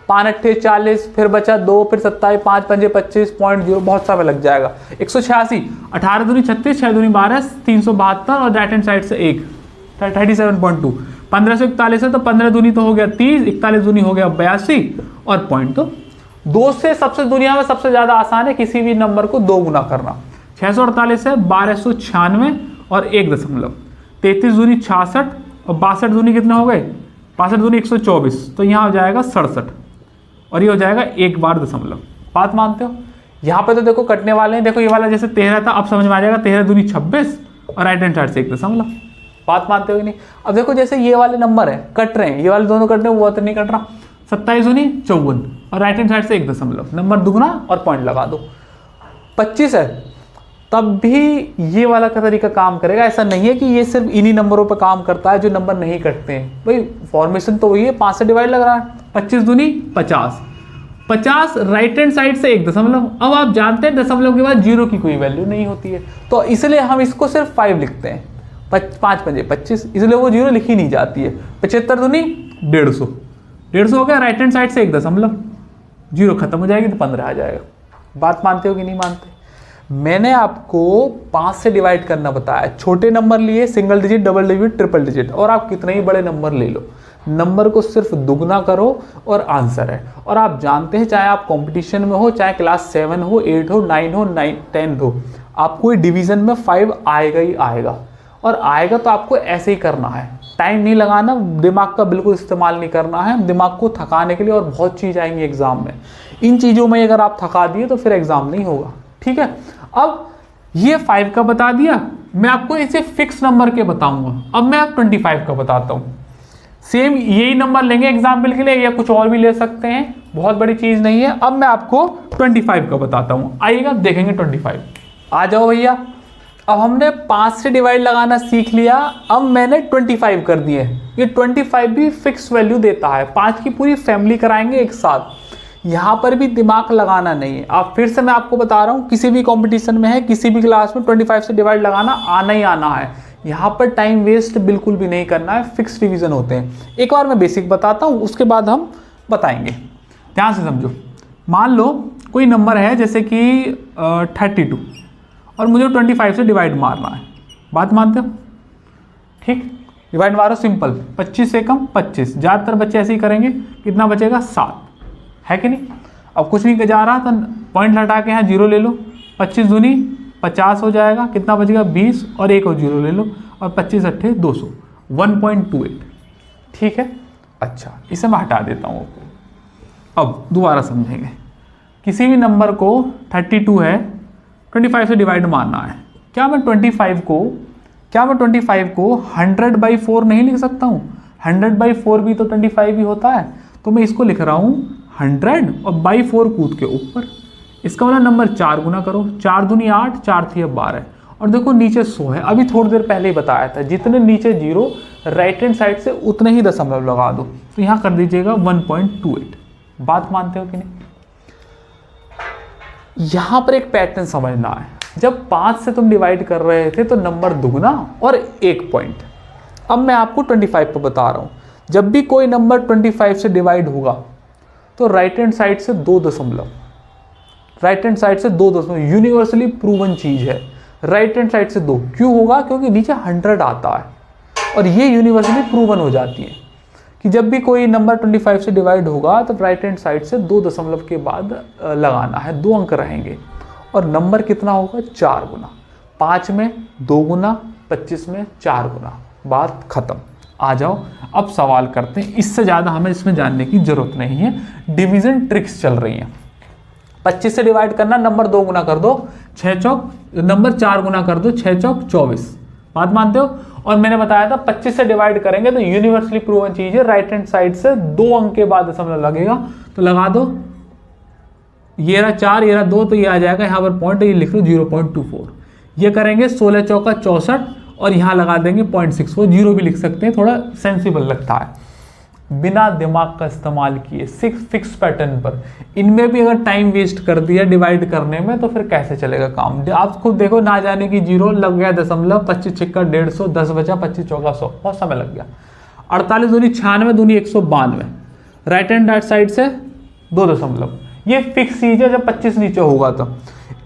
5 अट्ठे 40, फिर बचा 2, फिर 27, 5 पंजे 25.0, बहुत समय लग जाएगा। 186, 18 दूनी 36, 6 दूनी 12, 372 और राइट हैंड साइड से 1 37.2। 1541 है तो 15 दूनी तो हो गया 30, 41 दूनी हो गया 82 और पॉइंट तो 2 से सबसे दुनिया में सबसे ज़्यादा आसान है किसी भी नंबर को 2 गुना करना। 648 है 1296 और 1 दशमलव, 33 दूनी 66 और 62 दूनी कितने हो गए, 62 दूनी 124, तो यहाँ हो जाएगा 67 और ये हो जाएगा 1 बार दशमलव। बात मानते हो? यहाँ पे तो देखो कटने वाले हैं, देखो ये वाला जैसे 13 था, अब समझ में आ जाएगा 13 दूनी 26 और राइट हैंड साइड से 1 दशमलव। बात मानते हो कि नहीं? अब देखो जैसे ये वाले नंबर है कट रहे हैं, ये वाले दोनों कट रहे हैं, वो तो नहीं कट रहा। 27 दूनी 54 और राइट हैंड साइड से 1 दशमलव, नंबर दुगना और पॉइंट लगा दो। 25 है तब भी ये वाला का तरीका काम करेगा। ऐसा नहीं है कि ये सिर्फ इन्हीं नंबरों पर काम करता है जो नंबर नहीं कटते हैं, भाई फॉर्मेशन तो वही है, 5 से डिवाइड लग रहा है। 25 दूनी 50, 50 राइट हैंड साइड से 1 दशमलव। अब आप जानते हैं दशमलव के बाद जीरो की कोई वैल्यू नहीं होती है, तो इसलिए हम इसको सिर्फ 5 लिखते हैं। 5 पंजे 25, इसलिए वो जीरो लिखी नहीं जाती है। 75 दूनी 150, 150 हो गया, राइट हैंड साइड से 1 दशमलव, जीरो खत्म हो जाएगी तो 15 आ जाएगा। बात मानते हो कि नहीं मानते? मैंने आपको 5 से डिवाइड करना बताया, छोटे नंबर लिए single digit, double digit, triple digit, और आप कितने ही बड़े नंबर ले लो, नंबर को सिर्फ दुगना करो और आंसर है। और आप जानते हैं चाहे आप कंपटीशन में हो, चाहे क्लास 7 हो, 8 हो, 9 हो, 10 हो, आपको डिवीजन में 5 आएगा ही आएगा, और आएगा तो आपको ऐसे ही करना है। टाइम नहीं लगाना, दिमाग का बिल्कुल इस्तेमाल नहीं करना है, दिमाग को थकाने के लिए, और बहुत चीज़ आएंगी एग्जाम में। इन चीज़ों में अगर आप थका दिए तो फिर एग्जाम नहीं होगा, ठीक है। अब ये 5 का बता दिया, मैं आपको इसे फिक्स नंबर के बताऊंगा। अब मैं आप 25 का बताता हूँ। सेम यही नंबर लेंगे एग्जाम्पल के लिए, या कुछ और भी ले सकते हैं, बहुत बड़ी चीज़ नहीं है। अब मैं आपको 25 का बताता हूँ, आइएगा देखेंगे 25। आ जाओ भैया। अब हमने 5 से डिवाइड लगाना सीख लिया, अब मैंने 25 कर दिए। ये 25 भी फिक्स वैल्यू देता है, 5 की पूरी फैमिली कराएंगे एक साथ, यहाँ पर भी दिमाग लगाना नहीं है। आप फिर से मैं आपको बता रहा हूँ, किसी भी कंपटीशन में है, किसी भी क्लास में 25 से डिवाइड लगाना आना ही आना है। यहाँ पर टाइम वेस्ट बिल्कुल भी नहीं करना है, फिक्स डिवीजन होते हैं। एक बार मैं बेसिक बताता हूँ, उसके बाद हम बताएंगे, ध्यान से समझो। मान लो कोई नंबर है जैसे कि 32 और मुझे 25 से डिवाइड मारना है। बात मानते हो? ठीक, डिवाइड मारो सिंपल, 25 से कम 25, ज़्यादातर बच्चे ऐसे ही करेंगे। कितना बचेगा? 7, है कि नहीं? अब कुछ नहीं जा रहा तो पॉइंट हटा के यहाँ जीरो ले लो, 25 दूनी 50 हो जाएगा, कितना बचेगा? 20 और एक और जीरो ले लो, और 25 अट्ठे 200, 1.28, ठीक है। अच्छा, इसे मैं हटा देता हूँ। अब दोबारा समझेंगे, किसी भी नंबर को 32 है 25 से डिवाइड मारना है। क्या मैं 25 को 100/4 नहीं लिख सकता हूँ? 100/4 भी तो 25 ही होता है, तो मैं इसको लिख रहा हूँ 100 और बाई 4 कूद के ऊपर। इसका मतलब नंबर 4 गुना करो, 4 दूनी 8, 4 थी 12, और देखो नीचे 100 है। अभी थोड़ी देर पहले ही बताया था, जितने नीचे जीरो राइट हैंड साइड से उतने ही दशमलव लगा दो, तो यहाँ कर दीजिएगा 1.28। बात मानते हो कि नहीं? यहाँ पर एक पैटर्न समझना है, जब 5 से तुम डिवाइड कर रहे थे तो नंबर दुगना और 1 पॉइंट। अब मैं आपको 25 पर बता रहा हूँ, जब भी कोई नंबर 25 से डिवाइड होगा तो राइट हैंड साइड से 2 दशमलव, राइट हैंड साइड से 2 दशमलव, यूनिवर्सली प्रूवन चीज़ है। राइट हैंड साइड से 2 क्यों होगा? क्योंकि नीचे 100 आता है, और ये यूनिवर्सली प्रूवन हो जाती है कि जब भी कोई नंबर 25 से डिवाइड होगा तो राइट हैंड साइड से 2 दशमलव के बाद लगाना है, 2 अंक रहेंगे, और नंबर कितना होगा? 4 गुना। 5 में 2 गुना, 25 में 4 गुना, बात खत्म। आ जाओ अब सवाल करते हैं, इससे ज़्यादा हमें इसमें जानने की जरूरत नहीं है, डिवीज़न ट्रिक्स चल रही हैं। 25 से डिवाइड करना, नंबर 2 गुना कर दो, 6 चौक, नंबर 4 गुना कर दो, 6 चौक 24। बात मानते हो? और मैंने बताया था 25 से डिवाइड करेंगे तो यूनिवर्सली प्रूवन चीज़ है, राइट हैंड साइड से 2 अंक के बाद दशमलव लगेगा, तो लगा दो, ये रहा 4, ये रहा 2, तो ये आ जाएगा यहाँ पर पॉइंट, ये लिख लो 0.24। ये करेंगे 16 चौका 64, और यहाँ लगा देंगे 0.64, जीरो भी लिख सकते हैं, थोड़ा सेंसिबल लगता है। बिना दिमाग का इस्तेमाल किए फिक्स पैटर्न पर, इनमें भी अगर टाइम वेस्ट कर दिया डिवाइड करने में तो फिर कैसे चलेगा काम? आप खुद देखो, ना जाने की जीरो लग गया दशमलव, 25 छिक्का 150, 10 बचा, 25 चौका 100, बहुत समय लग गया। 48 दूनी 96, दूनी 192, राइट हैंड साइड से 2 दशमलव, ये फिक्स चीज है जब 25 नीचे होगा तो।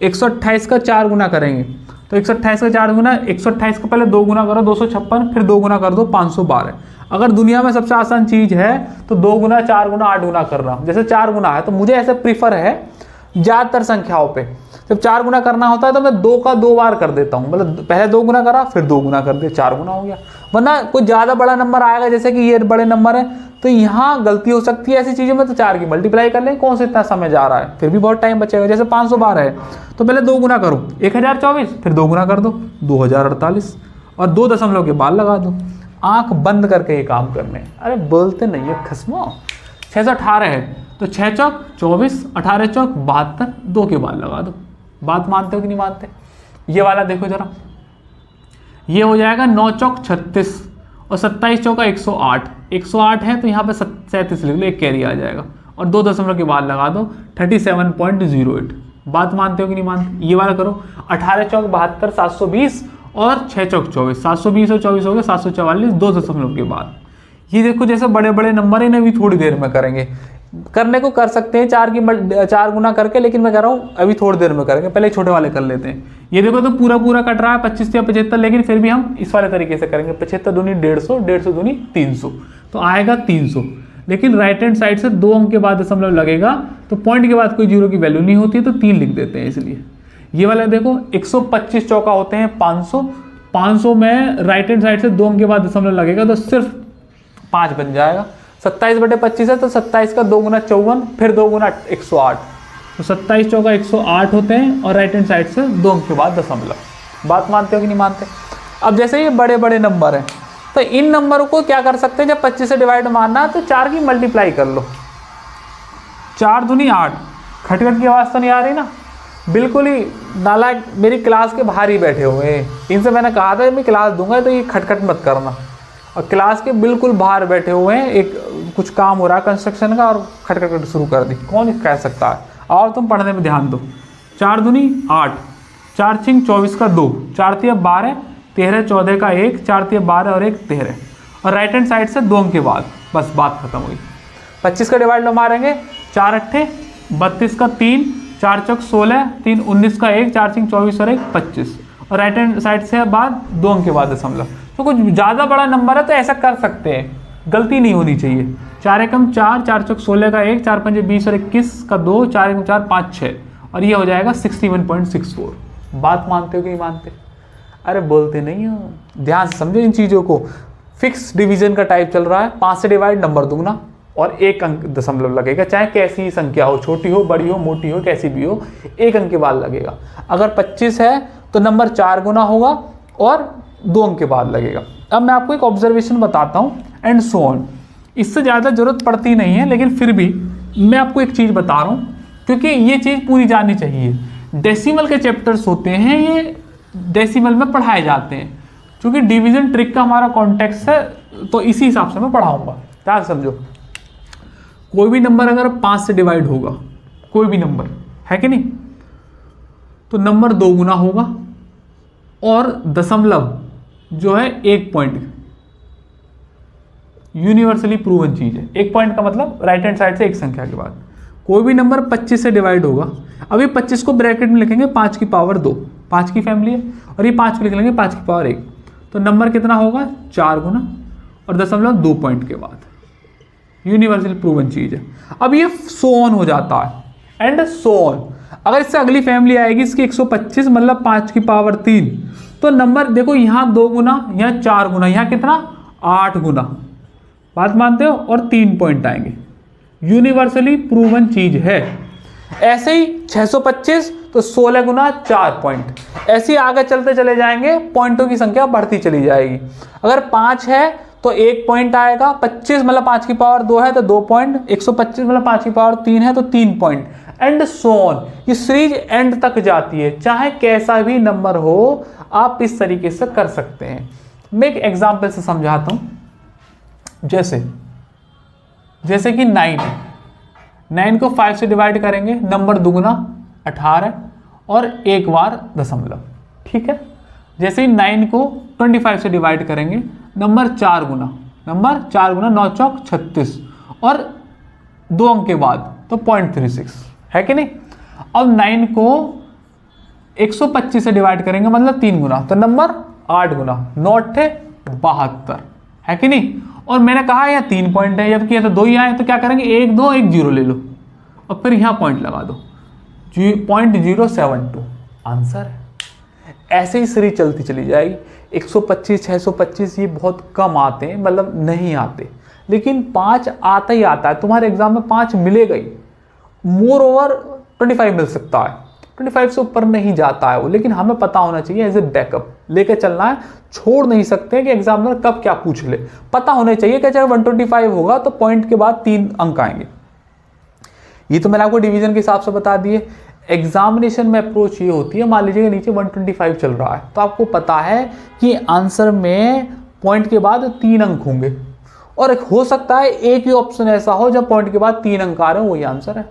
128 का 4 गुना करेंगे तो 128 का 4 गुना, 128 का पहले 2 गुना करो 256, फिर 2 गुना कर दो 512। अगर दुनिया में सबसे आसान चीज है तो 2 गुना 4 गुना 8 गुना कर रहा हूँ, जैसे 4 गुना है तो मुझे ऐसे प्रीफर है ज़्यादातर संख्याओं पे जब 4 गुना करना होता है तो मैं 2 का 2 बार कर देता हूँ, मतलब पहले 2 गुना करा फिर 2 गुना कर दिया, 4 गुना हो गया। वरना कोई ज़्यादा बड़ा नंबर आएगा, जैसे कि ये बड़े नंबर है तो यहाँ गलती हो सकती है ऐसी चीज़ों में, तो 4 की मल्टीप्लाई कर लें, कौन से इतना समय जा रहा है, फिर भी बहुत टाइम बचेगा। जैसे 512 है तो पहले 2 गुना करो 1024, फिर 2 गुना कर दो 2048 और 2 दशमलव के बाद लगा दो। आंख बंद करके ये काम करने, अरे बोलते नहीं है खस्मो। 618 है तो 6 चौक 24, 18 चौक 72, 2 के बाद लगा दो। बात मानते हो कि नहीं मानते? ये वाला देखो जरा, ये हो जाएगा 9 चौक 36 और 27 चौका 108, 108 है तो यहाँ पे 37 लिख लो, एक कैरी आ जाएगा और 2 दशमलव के बाद लगा दो 37.08। बात मानते हो कि नहीं मानते? ये वाला करो, 18 चौक 72, 720 और 6 चौक 24, 720 और 24 हो गए 744, 2 दशमलव के बाद। ये देखो जैसे बड़े बड़े नंबर इन्हें भी थोड़ी देर में करेंगे, करने को कर सकते हैं 4 गुना करके, लेकिन मैं कह रहा हूँ अभी थोड़ी देर में करेंगे, पहले छोटे वाले कर लेते हैं। ये देखो तो पूरा पूरा कट रहा है 25 या 75, लेकिन फिर भी हम इस वाले तरीके से करेंगे, 75 दूनी 150, 150 दूनी 300, तो आएगा 300। लेकिन राइट हैंड साइड से 2 अंक के बाद दशमलव लगेगा तो पॉइंट के बाद कोई जीरो की वैल्यू नहीं होती, तो 3 लिख देते हैं इसलिए। ये वाला देखो 125 चौका होते हैं 500, 500 में राइट हैंड साइड से 2 अंक के बाद दशमलव लगेगा तो सिर्फ 5 बन जाएगा। 27/25 है तो 27 का 2 गुना 54, फिर 2 गुना 108, तो 27 चौका 108 होते हैं और राइट हैंड साइड से 2 अंक के बाद दशमलव। बात मानते हो कि नहीं मानते? अब जैसे ये बड़े बड़े नंबर हैं तो इन नंबरों को क्या कर सकते हैं, जब 25 से डिवाइड मारना है तो 4 की मल्टीप्लाई कर लो, 4 दूनी 8। खटखट की आवाज़ तो नहीं आ रही ना? बिल्कुल ही नालायक मेरी क्लास के बाहर ही बैठे हुए हैं, इनसे मैंने कहा था मैं क्लास दूंगा तो ये खटखट मत करना, और क्लास के बिल्कुल बाहर बैठे हुए हैं, एक कुछ काम हो रहा है कंस्ट्रक्शन का और खटखट शुरू कर दी। कौन कह सकता है? और तुम पढ़ने में ध्यान दो। 4 दूनी 8, 4 छिंग 24 का 2, 4 तिया 12, 13 14 का 1, 4 तिया 12 और 1 13, और राइट हैंड साइड से 2 अंक के बाद बस बात खत्म हुई। 25 का डिवाइड लो मारेंगे, 4 अट्ठे 32 का 3, 4 चौक 16, 3 19 का 1, 4 छिंग 24 और 1 25, और राइट हैंड साइड से बाद 2 अंक के बाद दशमलव। तो कुछ ज़्यादा बड़ा नंबर है तो ऐसा कर सकते हैं, गलती नहीं होनी चाहिए। 4 एकम 4, 4 चौक 16 का 1, 4 पंजे 20 और 21 का 2, 4 एकम 4 5 6, और ये हो जाएगा 61.64। बात मानते हो कि नहीं मानते? अरे बोलते नहीं हो, ध्यान से समझो इन चीज़ों को। फिक्स डिवीजन का टाइप चल रहा है, 5 से डिवाइड नंबर दूंगा और 1 अंक दशमलव लगेगा, चाहे कैसी ही संख्या हो, छोटी हो बड़ी हो मोटी हो कैसी भी हो, 1 अंक के बाद लगेगा। अगर 25 है तो नंबर 4 गुना होगा और 2 अंक के बाद लगेगा। अब मैं आपको एक ऑब्जर्वेशन बताता हूँ एंड सो ऑन, इससे ज़्यादा जरूरत पड़ती नहीं है, लेकिन फिर भी मैं आपको एक चीज़ बता रहा हूँ क्योंकि ये चीज़ पूरी जाननी चाहिए। डेसिमल के चैप्टर्स होते हैं, ये डेसिमल में पढ़ाए जाते हैं, क्योंकि डिवीजन ट्रिक का हमारा कॉन्टेक्स्ट है तो इसी हिसाब से मैं पढ़ाऊँगा। क्या समझो, कोई भी नंबर अगर 5 से डिवाइड होगा, कोई भी नंबर है कि नहीं, तो नंबर 2 गुना होगा और दशमलव जो है 1 पॉइंट, यूनिवर्सली प्रूवन चीज है। 1 पॉइंट का मतलब राइट हैंड साइड से एक संख्या के बाद। कोई भी नंबर 25 से डिवाइड होगा, अभी 25 को ब्रैकेट में लिखेंगे 5 की पावर 2, 5 की फैमिली है, और ये 5 को लिख लेंगे 5 की पावर 1, तो नंबर कितना होगा 4 गुना और दशमलव 2 पॉइंट के बाद, यूनिवर्सली प्रूवन चीज है। अब ये सो ऑन हो जाता है एंड सो ऑन। अगर इससे अगली फैमिली आएगी इसकी 125 मतलब 5 की पावर 3, तो नंबर देखो यहाँ 2 गुना, यहाँ 4 गुना, यहाँ कितना 8 गुना। बात मानते हो? और 3 पॉइंट आएंगे, यूनिवर्सली प्रूवन चीज है। ऐसे ही 625 तो 16 गुना 4 पॉइंट, ऐसे ही आगे चलते चले जाएंगे, पॉइंटों की संख्या बढ़ती चली जाएगी। अगर 5 है तो 1 पॉइंट आएगा, 25 मतलब 5 की पावर 2 है तो 2 पॉइंट, 125 मतलब 5 की पावर 3 है तो 3 पॉइंट, एंड सो ऑन। ये सीरीज एंड तक जाती है, चाहे कैसा भी नंबर हो आप इस तरीके से कर सकते हैं। मैं एक एग्जांपल से समझाता हूं, जैसे कि 9 को 5 से डिवाइड करेंगे, नंबर दुगुना 18 और 1 बार दशमलव, ठीक है। जैसे ही 9 को 25 से डिवाइड करेंगे, नंबर 4 गुना 9 चौक 36 और 2 अंक के बाद तो 0.36 है कि नहीं। अब 9 को 125 से डिवाइड करेंगे मतलब 3 गुना, तो नंबर 8 गुना, 9 × 72 है कि नहीं। और मैंने कहा यहाँ 3 पॉइंट है, जबकि यहाँ तो 2 ही आए, तो क्या करेंगे 1 2 1 0 ले लो और फिर यहाँ पॉइंट लगा दो, 0.072 आंसर है। ऐसे ही सीरीज चलती चली जाएगी। 125 625 ये बहुत कम आते हैं, मतलब नहीं आते, लेकिन 5 आता ही आता है। तुम्हारे एग्जाम में 5 मिलेगा ही, मोर ओवर 25 मिल सकता है, 25 से ऊपर नहीं जाता है वो, लेकिन हमें पता होना चाहिए, एज ए बैकअप लेके चलना है। छोड़ नहीं सकते कि एग्जामिनर कब क्या पूछ ले, पता होना चाहिए कि अगर 125 होगा तो पॉइंट के बाद 3 अंक आएंगे। ये तो मैंने आपको डिवीजन के हिसाब से बता दिए। एग्जामिनेशन में अप्रोच ये होती है, मान लीजिए नीचे 125 चल रहा है, तो आपको पता है कि आंसर में पॉइंट के बाद 3 अंक होंगे, और हो सकता है एक ही ऑप्शन ऐसा हो जब पॉइंट के बाद 3 अंक आ रहे हो, वही आंसर है।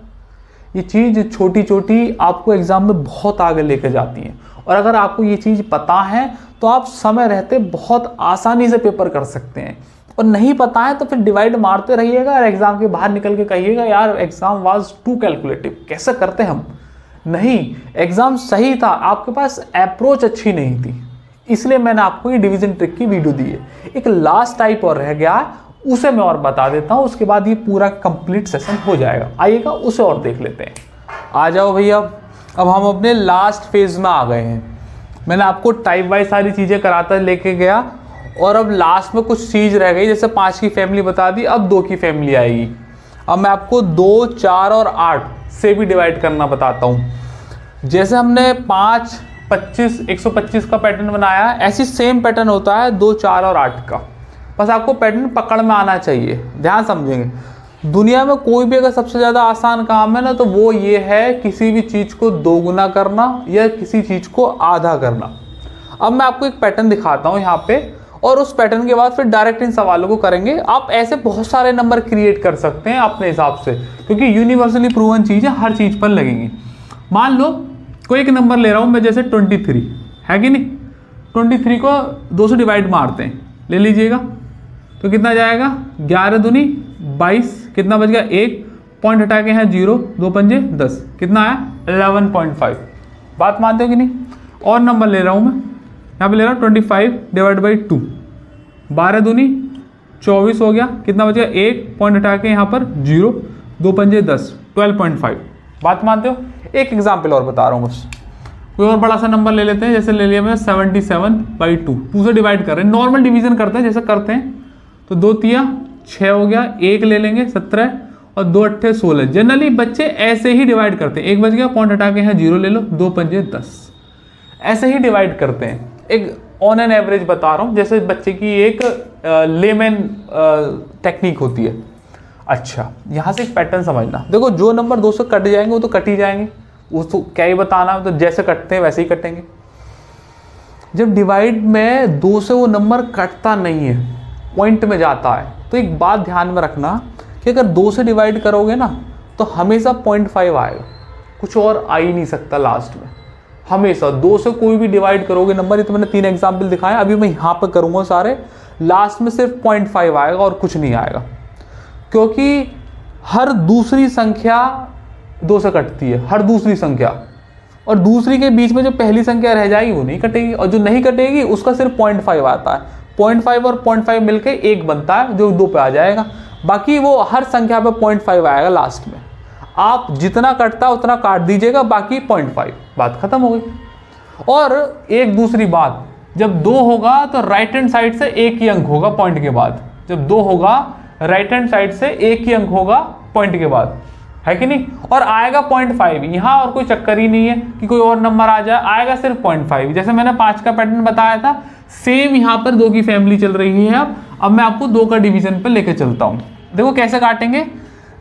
ये चीज़ छोटी छोटी आपको एग्जाम में बहुत आगे लेके जाती है, और अगर आपको ये चीज़ पता है तो आप समय रहते बहुत आसानी से पेपर कर सकते हैं। और नहीं पता है तो फिर डिवाइड मारते रहिएगा और एग्जाम के बाहर निकल के कहिएगा यार एग्जाम वाज टू कैलकुलेटिव, कैसे करते हम। नहीं, एग्जाम सही था, आपके पास अप्रोच अच्छी नहीं थी, इसलिए मैंने आपको ये डिवीजन ट्रिक की वीडियो दी है। एक लास्ट टाइप और रह गया, उसे मैं और बता देता हूँ, उसके बाद ये पूरा कंप्लीट सेशन हो जाएगा। आइएगा उसे और देख लेते हैं। आ जाओ भैया, अब हम अपने लास्ट फेज में आ गए हैं। मैंने आपको टाइप वाइज सारी चीज़ें कराता लेके गया, और अब लास्ट में कुछ चीज़ रह गई, जैसे 5 की फैमिली बता दी, अब 2 की फैमिली आएगी। अब मैं आपको 2, 4 और 8 से भी डिवाइड करना बताता हूँ। जैसे हमने 5, 25, 125 का पैटर्न बनाया, ऐसी सेम पैटर्न होता है 2, 4 और 8 का। बस आपको पैटर्न पकड़ में आना चाहिए, ध्यान समझेंगे। दुनिया में कोई भी अगर सबसे ज़्यादा आसान काम है ना, तो वो ये है किसी भी चीज़ को 2 गुना करना या किसी चीज़ को आधा करना। अब मैं आपको एक पैटर्न दिखाता हूँ यहाँ पे, और उस पैटर्न के बाद फिर डायरेक्ट इन सवालों को करेंगे। आप ऐसे बहुत सारे नंबर क्रिएट कर सकते हैं अपने हिसाब से, क्योंकि यूनिवर्सली प्रूवन चीज़ है, हर चीज़ पर लगेंगी। मान लो कोई एक नंबर ले रहा हूँ मैं, जैसे 23 है कि नहीं। 23 को 2 से डिवाइड मारते हैं, ले लीजिएगा, तो कितना जाएगा 11 दूनी 22, कितना बच गया 1 पॉइंट हटा के हैं 0, 2 पंजे 10, कितना आया 11.5। बात मानते हो कि नहीं। और नंबर ले रहा हूँ मैं, यहाँ पे ले रहा हूँ 25 डिवाइड बाई 2, 12 दूनी 24 हो गया, कितना बच गया 1 पॉइंट हटा के यहाँ पर 0, 2 पंजे 10, 12.5। बात मानते हो। एक एग्जाम्पल और बता रहा हूँ बस, कोई और बड़ा सा नंबर ले लेते हैं, जैसे ले लिया मैं 77/2, 2 से डिवाइड कर रहे हैं, नॉर्मल डिवीजन करते हैं जैसे करते हैं। तो 2 तिया 6 हो गया, 1 ले लेंगे 17 और 2 अट्ठे 16। जनरली बच्चे ऐसे ही डिवाइड करते हैं, 1 बच गया पॉइंट हटा के यहाँ 0 ले लो, 2 पंजे 10, ऐसे ही डिवाइड करते हैं। एक ऑन एन एवरेज बता रहा हूँ, जैसे बच्चे की एक लेमैन टेक्निक होती है। अच्छा, यहाँ से एक पैटर्न समझना, देखो जो नंबर 2 से कट जाएंगे वो तो कट ही जाएंगे, वो तो क्या ही बताना, तो जैसे कटते हैं वैसे ही कटेंगे। जब डिवाइड में 2 से वो नंबर कटता नहीं है, पॉइंट में जाता है, तो एक बात ध्यान में रखना कि अगर 2 से डिवाइड करोगे ना तो हमेशा 0.5 आएगा, कुछ और आ ही नहीं सकता लास्ट में। हमेशा 2 से कोई भी डिवाइड करोगे नंबर, ये तो मैंने 3 एग्जाम्पल दिखाए, अभी मैं यहाँ पर करूँगा सारे, लास्ट में सिर्फ 0.5 आएगा और कुछ नहीं आएगा, क्योंकि हर दूसरी संख्या 2 से कटती है, हर दूसरी संख्या, और दूसरी के बीच में जो पहली संख्या रह जाएगी वो नहीं कटेगी, और जो नहीं कटेगी उसका सिर्फ 0.5 आता है। 0.5 और 0.5 मिलके 1 बनता है, जो 2 पे आ जाएगा, बाकी वो हर संख्या पे 0.5 आएगा लास्ट में। आप जितना कटता उतना काट दीजिएगा, बाकी 0.5, बात खत्म हो गई। और एक दूसरी बात, जब 2 होगा तो राइट हैंड साइड से 1 ही अंक होगा पॉइंट के बाद। जब 2 होगा राइट हैंड साइड से 1 ही अंक होगा पॉइंट के बाद, है कि नहीं, और आएगा 0.5। यहाँ और कोई चक्कर ही नहीं है कि कोई और नंबर आ जाए, आएगा सिर्फ 0.5। जैसे मैंने 5 का पैटर्न बताया था, सेम यहाँ पर 2 की फैमिली चल रही है। अब मैं आपको 2 का डिवीजन पर लेके चलता हूँ। देखो कैसे काटेंगे,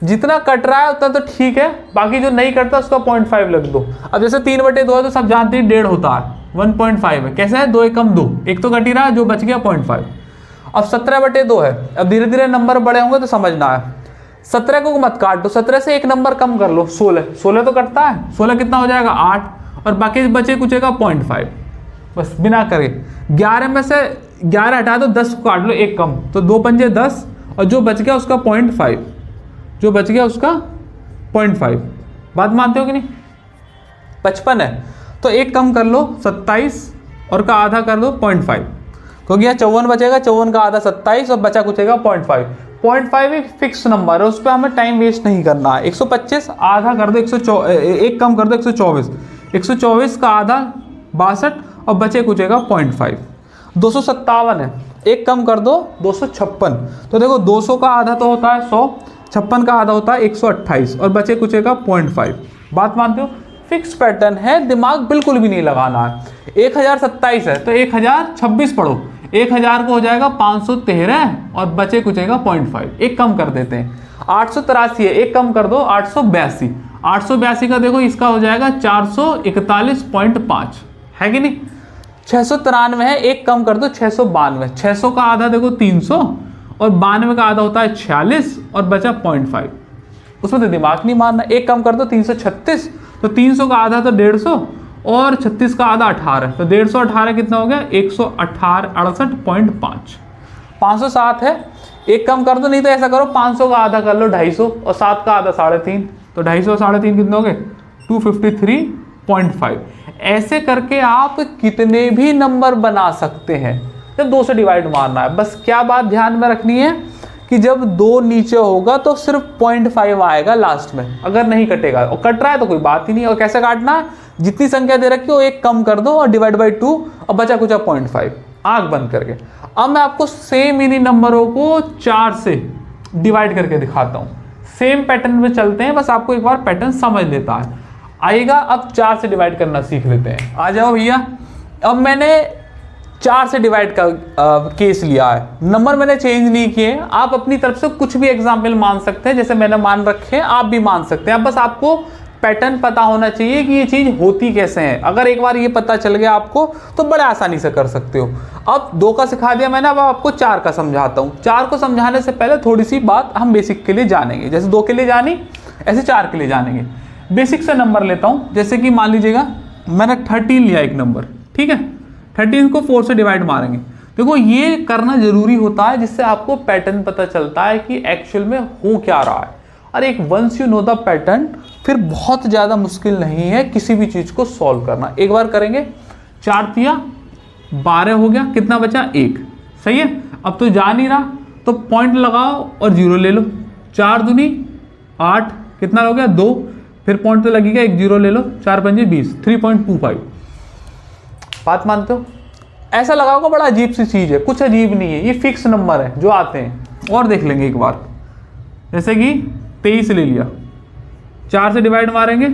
जितना कट रहा है उतना तो ठीक है, बाकी जो नहीं कटता उसका 0.5 लग दो। अब जैसे 3/2 है तो सब जानते हैं 1.5 होता है, 1.5 है। कैसे है, 2 एकम 2, एक तो कट ही रहा है, जो बच गया 0.5। अब 17/2 है, अब धीरे धीरे नंबर बड़े होंगे तो समझना है। 17 को मत काट दो, 17 से एक नंबर कम कर लो, 16 तो कटता है, 16 कितना हो जाएगा 8, और बाकी बचे कुछ 0.5, बस बिना करे। 11 में से 11 हटा दो, 10 को काट लो, एक कम, तो 2 पंजे 10, और जो बच गया उसका 0.5, जो बच गया उसका 0.5। बात मानते हो कि नहीं? 55 है तो एक कम कर लो 27 और का आधा कर दो 0.5, क्योंकि यहाँ 54 बचेगा, 54 का आधा 27 और बचा कुचेगा 0.5। 0.5 एक फिक्स नंबर है, उस पर हमें टाइम वेस्ट नहीं करना है। 125 आधा कर दो एक कम कर दो 124, 124 का आधा 62 और बचे कुचेगा 0.5। 257 है, एक कम कर दो 256, तो देखो 200 का आधा तो होता है 100, 56 का आधा होता है 128 और बचे कुचेगा 0.5। बात मानते हो? फिक्स पैटर्न है, दिमाग बिल्कुल भी नहीं लगाना है। 1027 है तो 1026 पढ़ो, 1000 को हो जाएगा 513 और बचे कुचेगा 0.5, एक कम कर देते हैं। 883 है, एक कम कर दो 882, 882 का देखो इसका हो जाएगा 441.5, है कि नहीं? 693 है, एक कम कर दो 692, 600 का आधा देखो 300 और 92 का आधा होता है 46 और बचा 0.5, उसमें तो दिमाग नहीं मारना। एक कम कर दो 336, तो 300 का आधा तो 150 और 36 का आधा 18, तो 118 कितना हो गया 168.5। 507 है, एक कम कर दो, नहीं तो ऐसा करो 500 का आधा कर लो 250 और 7 का आधा 3.5, तो 250 और 3.5 कितने हो गए 253.5। ऐसे करके आप कितने भी नंबर बना सकते हैं। जब 2 से डिवाइड मारना है, बस क्या बात ध्यान में रखनी है कि जब 2 नीचे होगा तो सिर्फ 0.5 आएगा लास्ट में, अगर नहीं कटेगा और कट रहा है तो कोई बात ही नहीं। और कैसे काटना है? जितनी संख्या दे रखी हो एक कम कर दो और डिवाइड बाई 2 और बचा कुचा 0.5, आंख बंद करके। अब मैं आपको सेम इन्हीं नंबरों को 4 से डिवाइड करके दिखाता हूँ। सेम पैटर्न पे चलते हैं, बस आपको एक बार पैटर्न समझ लेता है आएगा। अब 4 से डिवाइड करना सीख लेते हैं। आ जाओ भैया, अब मैंने 4 से डिवाइड का केस लिया है, नंबर मैंने चेंज नहीं किए। आप अपनी तरफ से कुछ भी एग्जाम्पल मान सकते हैं, जैसे मैंने मान रखे हैं आप भी मान सकते हैं। अब बस आपको पैटर्न पता होना चाहिए कि ये चीज़ होती कैसे है। अगर एक बार ये पता चल गया आपको तो बड़े आसानी से कर सकते हो। अब 2 का सिखा दिया मैंने, अब आपको 4 का समझाता हूँ। 4 को समझाने से पहले थोड़ी सी बात हम बेसिक के लिए जानेंगे, जैसे 2 के लिए जानी ऐसे 4 के लिए जानेंगे। बेसिक से नंबर लेता हूँ, जैसे कि मान लीजिएगा मैंने 13 लिया एक नंबर, ठीक है। 13 को 4 से डिवाइड मारेंगे। देखो ये करना जरूरी होता है, जिससे आपको पैटर्न पता चलता है कि एक्चुअल में हो क्या रहा है। और एक once you know the pattern, फिर बहुत ज़्यादा मुश्किल नहीं है किसी भी चीज़ को सॉल्व करना। एक बार करेंगे, 4 तिया 12 हो गया, कितना बचा 1, सही है। अब तो जा नहीं रहा तो पॉइंट लगाओ और 0 ले लो। 4 दूनी 8, कितना हो गया 2, फिर पॉइंट तो लगेगा 1 0 ले लो, 4 पंजे 20, 3.25। बात मानते हो? ऐसा लगाओगे बड़ा अजीब सी चीज़ है, कुछ अजीब नहीं है, ये फिक्स नंबर है जो आते हैं। और देख लेंगे एक बार, जैसे कि 23 ले लिया, 4 से डिवाइड मारेंगे,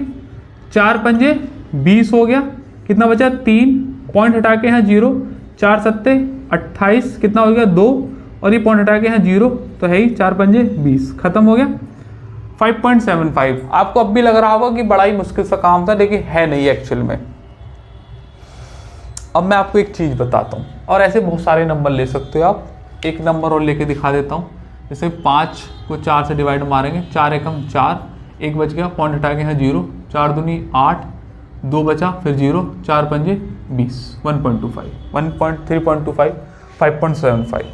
4 पंजे 20 हो गया, कितना बचा 3, पॉइंट हटा के यहाँ 0, 4 सत्ते 28, कितना हो गया 2 और ये पॉइंट हटा के यहाँ 0, तो है ही 4 पंजे 20, खत्म हो गया 5.75। आपको अब भी लग रहा होगा कि बड़ा ही मुश्किल सा काम था, लेकिन है नहीं एक्चुअल में। अब मैं आपको एक चीज़ बताता हूँ, और ऐसे बहुत सारे नंबर ले सकते हो आप। एक नंबर और लेके दिखा देता हूँ, जैसे 5 को 4 से डिवाइड मारेंगे, 4 एकम 4, 1 बच गया, पॉइंट हटा के यहाँ 0, 4 दूनी 8, 2 बचा फिर 0, 4 पंजे 20, 1.25, 3.25, 5.75।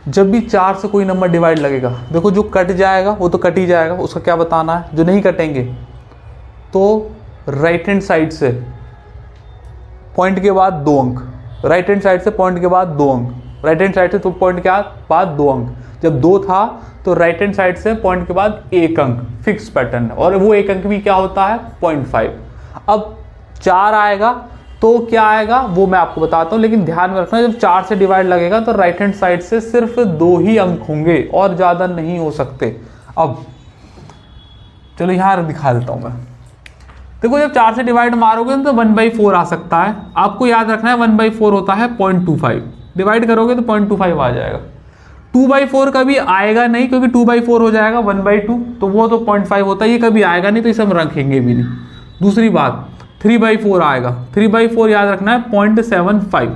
जब भी 4 से कोई नंबर डिवाइड लगेगा, देखो जो कट जाएगा वो तो कट ही जाएगा, उसका क्या बताना है। जो नहीं कटेंगे तो राइट हैंड साइड से पॉइंट के बाद 2 अंक, राइट हैंड साइड से पॉइंट के बाद 2 अंक, राइट हैंड साइड से तो पॉइंट के बाद 2 अंक। जब 2 था तो राइट हैंड साइड से पॉइंट के बाद 1 अंक, फिक्स पैटर्न, और वो 1 अंक भी क्या होता है 0.5। अब 4 आएगा तो क्या आएगा वो मैं आपको बताता हूँ, लेकिन ध्यान में रखना जब 4 से डिवाइड लगेगा तो राइट हैंड साइड से सिर्फ 2 ही अंक होंगे और ज़्यादा नहीं हो सकते। अब चलो यहाँ दिखा देता हूँ मैं। देखो जब 4 से डिवाइड मारोगे तो 1/4 आ सकता है। आपको याद रखना है 1/4 होता है 0.25, डिवाइड करोगे तो 0.25 आ जाएगा। 2/4 कभी आएगा नहीं, क्योंकि 2/4 हो जाएगा 1/2, तो वो तो 0.5 होता है, ये कभी आएगा नहीं, तो इसे हम रखेंगे भी नहीं। दूसरी बात 3/4 आएगा, 3/4 याद रखना है 0.75,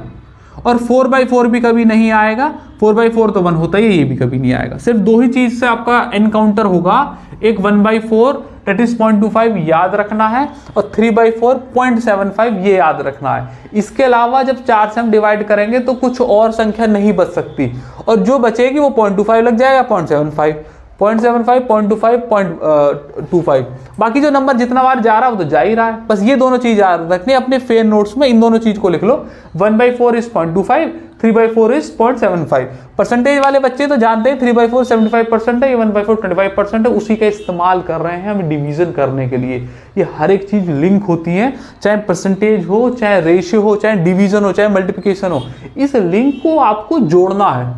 और 4/4 भी कभी नहीं आएगा, 4/4 तो 1 होता ही है, ये भी कभी नहीं आएगा। सिर्फ 2 ही चीज से आपका एनकाउंटर होगा, एक 1/4 दैट इज 0.25 याद रखना है, और 3/4 0.75 ये याद रखना है। इसके अलावा जब 4 से हम डिवाइड करेंगे तो कुछ और संख्या नहीं बच सकती, और जो बचेगी वो 0.25 लग जाएगा, 0.75, 0.75, 0.25, 0.25। बाकी जो नंबर जितना बार जा रहा है वो तो जा ही रहा है। बस ये दोनों चीज याद रखनी है अपने फेयर नोट्स में, इन दोनों चीज को लिख लो। 1/4 इज 0.25, 3/4 इज 0.75। परसेंटेज वाले बच्चे तो जानते हैं 3/4 75% है, ये 1/4 25% है, उसी का इस्तेमाल कर रहे हैं हम डिवीजन करने के लिए। ये हर एक चीज लिंक होती है, चाहे परसेंटेज हो, चाहे रेशियो हो, चाहे डिवीजन हो, चाहे मल्टीप्लिकेशन हो, इस लिंक को आपको जोड़ना है।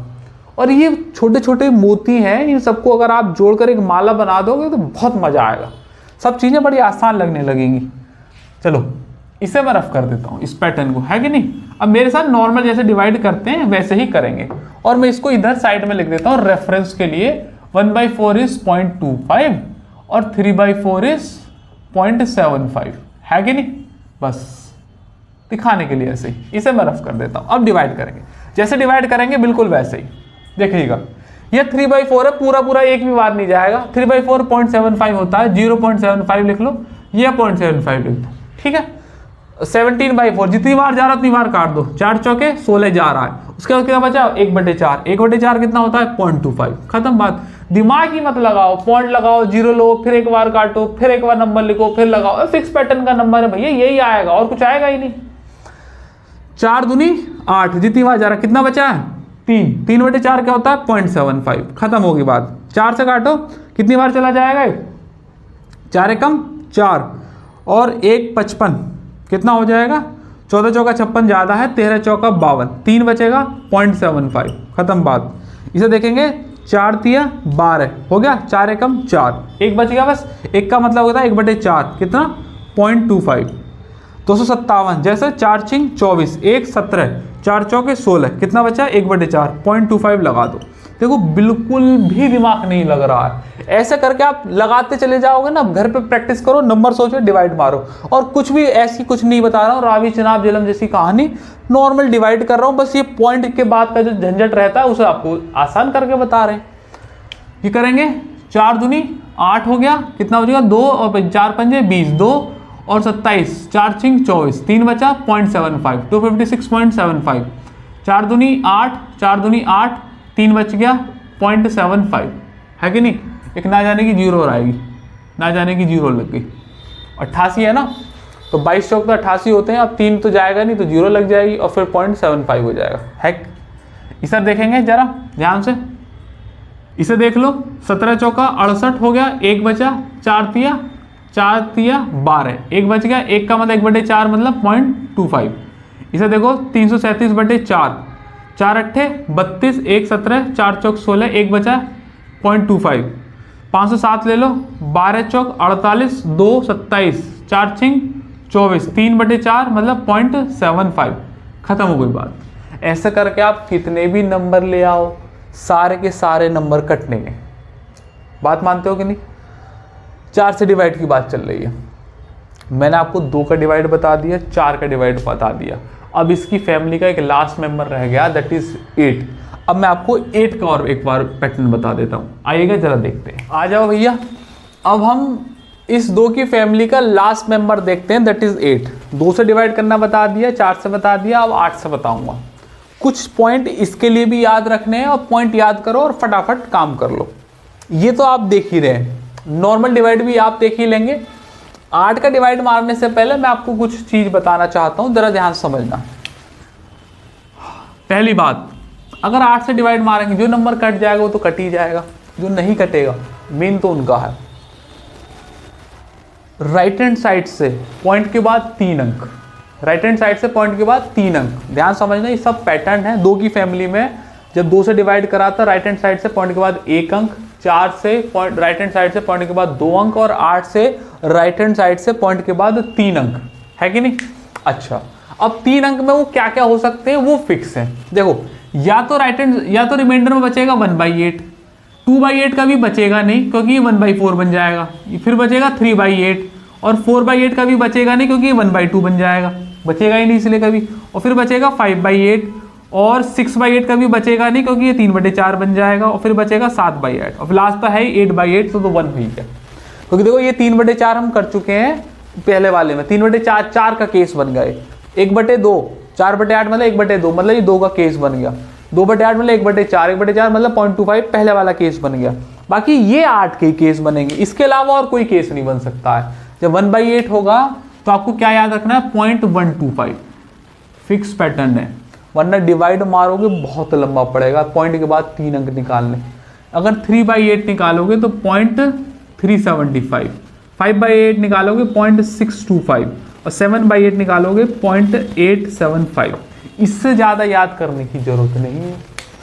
और ये छोटे छोटे मोती हैं, इन सबको अगर आप जोड़कर एक माला बना दोगे तो बहुत मजा आएगा, सब चीजें बड़ी आसान लगने लगेंगी। चलो इसे मैं रफ कर देता हूँ इस पैटर्न को, है कि नहीं। अब मेरे साथ नॉर्मल जैसे डिवाइड करते हैं वैसे ही करेंगे, और मैं इसको इधर साइड में लिख देता हूँ रेफरेंस के लिए। 1/4 इज 0.25 और 3/4 इज 0.75, है कि नहीं। बस दिखाने के लिए ऐसे ही इसे मैं रफ कर देता हूँ। अब डिवाइड करेंगे, जैसे डिवाइड करेंगे बिल्कुल वैसे ही देखिएगा। ये 3/4 है, पूरा पूरा एक भी बार नहीं जाएगा। 3/4 0.75 होता है, 0.75 लिख लो, ये 0.75 लिख दो, ठीक है। 17/4 जितनी बार जा रहा उतनी बार काट दो, 4 चौके 16 जा रहा है। उसके बाद क्या बचा 1/4, 1/4 कितना होता है 0.25, खत्म बात। दिमाग ही मत लगाओ, पॉइंट लगाओ, जीरो लो, फिर एक बार काटो, फिर एक बार नंबर लिखो, फिर लगाओ। फिक्स पैटर्न का नंबर है भैया, यही आएगा और कुछ आएगा ही नहीं। 4 दूनी 8, जितनी बार जा रहा है कितना बचा है 3, 3/4 क्या होता है 0.75, खत्म होगी बात। 4 से काटो कितनी बार चला जाएगा, 4 एकम 4 और 1 55, कितना हो जाएगा 14 चौका 56 ज्यादा है, 13 चौका 52, 3 बचेगा 0.75, खत्म बात। इसे देखेंगे 4 तिया 12 हो गया, 4 एकम 4, 1 बच गया बस। 1 का मतलब होता है 1/4 कितना 0.25, 257 जैसे 4 छिंग 24, 1 17, 4 चौके 16, कितना बचा 1/4, 0.25 लगा दो। देखो बिल्कुल भी दिमाग नहीं लग रहा है, ऐसे करके आप लगाते चले जाओगे ना। घर पे प्रैक्टिस करो, नंबर सोचो, डिवाइड मारो। और कुछ भी ऐसी कुछ नहीं बता रहा हूँ रावी चनाब जलम जैसी कहानी, नॉर्मल डिवाइड कर रहा हूँ। बस ये पॉइंट के बाद का जो झंझट रहता है उसे आपको आसान करके बता रहे हैं। ये करेंगे 4 दूनी 8 हो गया, कितना बचेगा 2 और 4 पंजे 20, 2 और 27, 4 छिंग 24, 3 बचा 0.75, 256.75, 4 दूनी 8, 4 दूनी 8, 3 बच गया 0.75, है कि नहीं। एक ना जाने की जीरो आएगी, ना जाने की जीरो लग गई। 88 है ना, तो 22 चौक तो 88 होते हैं। अब 3 तो जाएगा नहीं तो जीरो लग जाएगी और फिर 0.75 हो जाएगा, है। इसे देखेंगे जरा ध्यान से, इसे देख लो। 17 चौका 68 हो गया, 1 बचा, 4 तिया 12, 1 बच गया, 1 का मतलब 1/4 मतलब 0.25। इसे देखो 337/4, 4 अट्ठे 32, 1 17, 4 चौक 16, 1 बचा 0.25, 507 ले लो, 12 चौक 48, 2 27, 4 छिंग 24, 3/4 मतलब 0.75, खत्म हो गई बात। ऐसे करके आप कितने भी नंबर ले आओ, सारे के सारे नंबर कटने। बात मानते हो कि नहीं। 4 से डिवाइड की बात चल रही है, मैंने आपको 2 का डिवाइड बता दिया, 4 का डिवाइड बता दिया। अब इसकी फैमिली का एक लास्ट मेंबर रह गया, दैट इज 8। अब मैं आपको 8 का और एक बार पैटर्न बता देता हूँ, आइएगा जरा देखते हैं। आ जाओ भैया, अब हम इस 2 की फैमिली का लास्ट मेंबर देखते हैं, दैट इज 8। 2 से डिवाइड करना बता दिया, 4 से बता दिया, अब 8 से बताऊंगा। कुछ पॉइंट इसके लिए भी याद रखने हैं, और पॉइंट याद करो और फटाफट काम कर लो। ये तो आप देख ही रहे हैं, नॉर्मल डिवाइड भी आप देख ही लेंगे। 8 का डिवाइड मारने से पहले मैं आपको कुछ चीज बताना चाहता हूं, जरा ध्यान समझना। पहली बात, अगर 8 से डिवाइड मारेंगे जो नंबर कट जाएगा वो तो कट ही जाएगा, जो नहीं कटेगा मेन तो उनका है। राइट हैंड साइड से पॉइंट के बाद 3 अंक, राइट हैंड साइड से पॉइंट के बाद 3 अंक, ध्यान समझना। ये सब पैटर्न है 2 की फैमिली में। जब 2 से डिवाइड करा था राइट हैंड साइड से पॉइंट के बाद 1 अंक, 4 से पॉइंट राइट हैंड साइड से पॉइंट के बाद 2 अंक, और 8 से राइट हैंड साइड से पॉइंट के बाद 3 अंक, है कि नहीं। अच्छा, अब 3 अंक में वो क्या क्या हो सकते हैं वो फिक्स है। देखो, या तो राइट हैंड या तो रिमाइंडर में बचेगा 1/8, 2/8 का भी बचेगा नहीं क्योंकि ये 1/4 बन जाएगा, फिर बचेगा 3/8, और 4/8 का भी बचेगा नहीं क्योंकि ये 1/2 बन जाएगा, बचेगा ही नहीं इसलिए कभी। और फिर बचेगा 5/8, और 6/8 का भी बचेगा नहीं क्योंकि ये 3/4 बन जाएगा, और फिर बचेगा 7/8, और फिर लास्ट तो है 8/8, तो 1 हुई है। क्योंकि देखो ये 3/4 हम कर चुके हैं पहले वाले में, 3/4 4 का केस बन गए, 1/2, 4/8 मतलब 1/2, मतलब ये 2 का केस बन गया, 2/8 मतलब 1/4, 1/4 मतलब 0.25 पहले वाला केस बन गया, बाकी ये 8 के केस बनेंगे, इसके अलावा और कोई केस नहीं बन सकता है। जब 1/8 होगा तो आपको क्या याद रखना है, 0.125 फिक्स पैटर्न है, वरना डिवाइड मारोगे बहुत लंबा पड़ेगा, पॉइंट के बाद 3 अंक निकालने। अगर 3/8 निकालोगे तो 0.375, 5/8 निकालोगे 0.625 और 7/8 निकालोगे 0.875। इससे ज़्यादा याद करने की जरूरत नहीं है,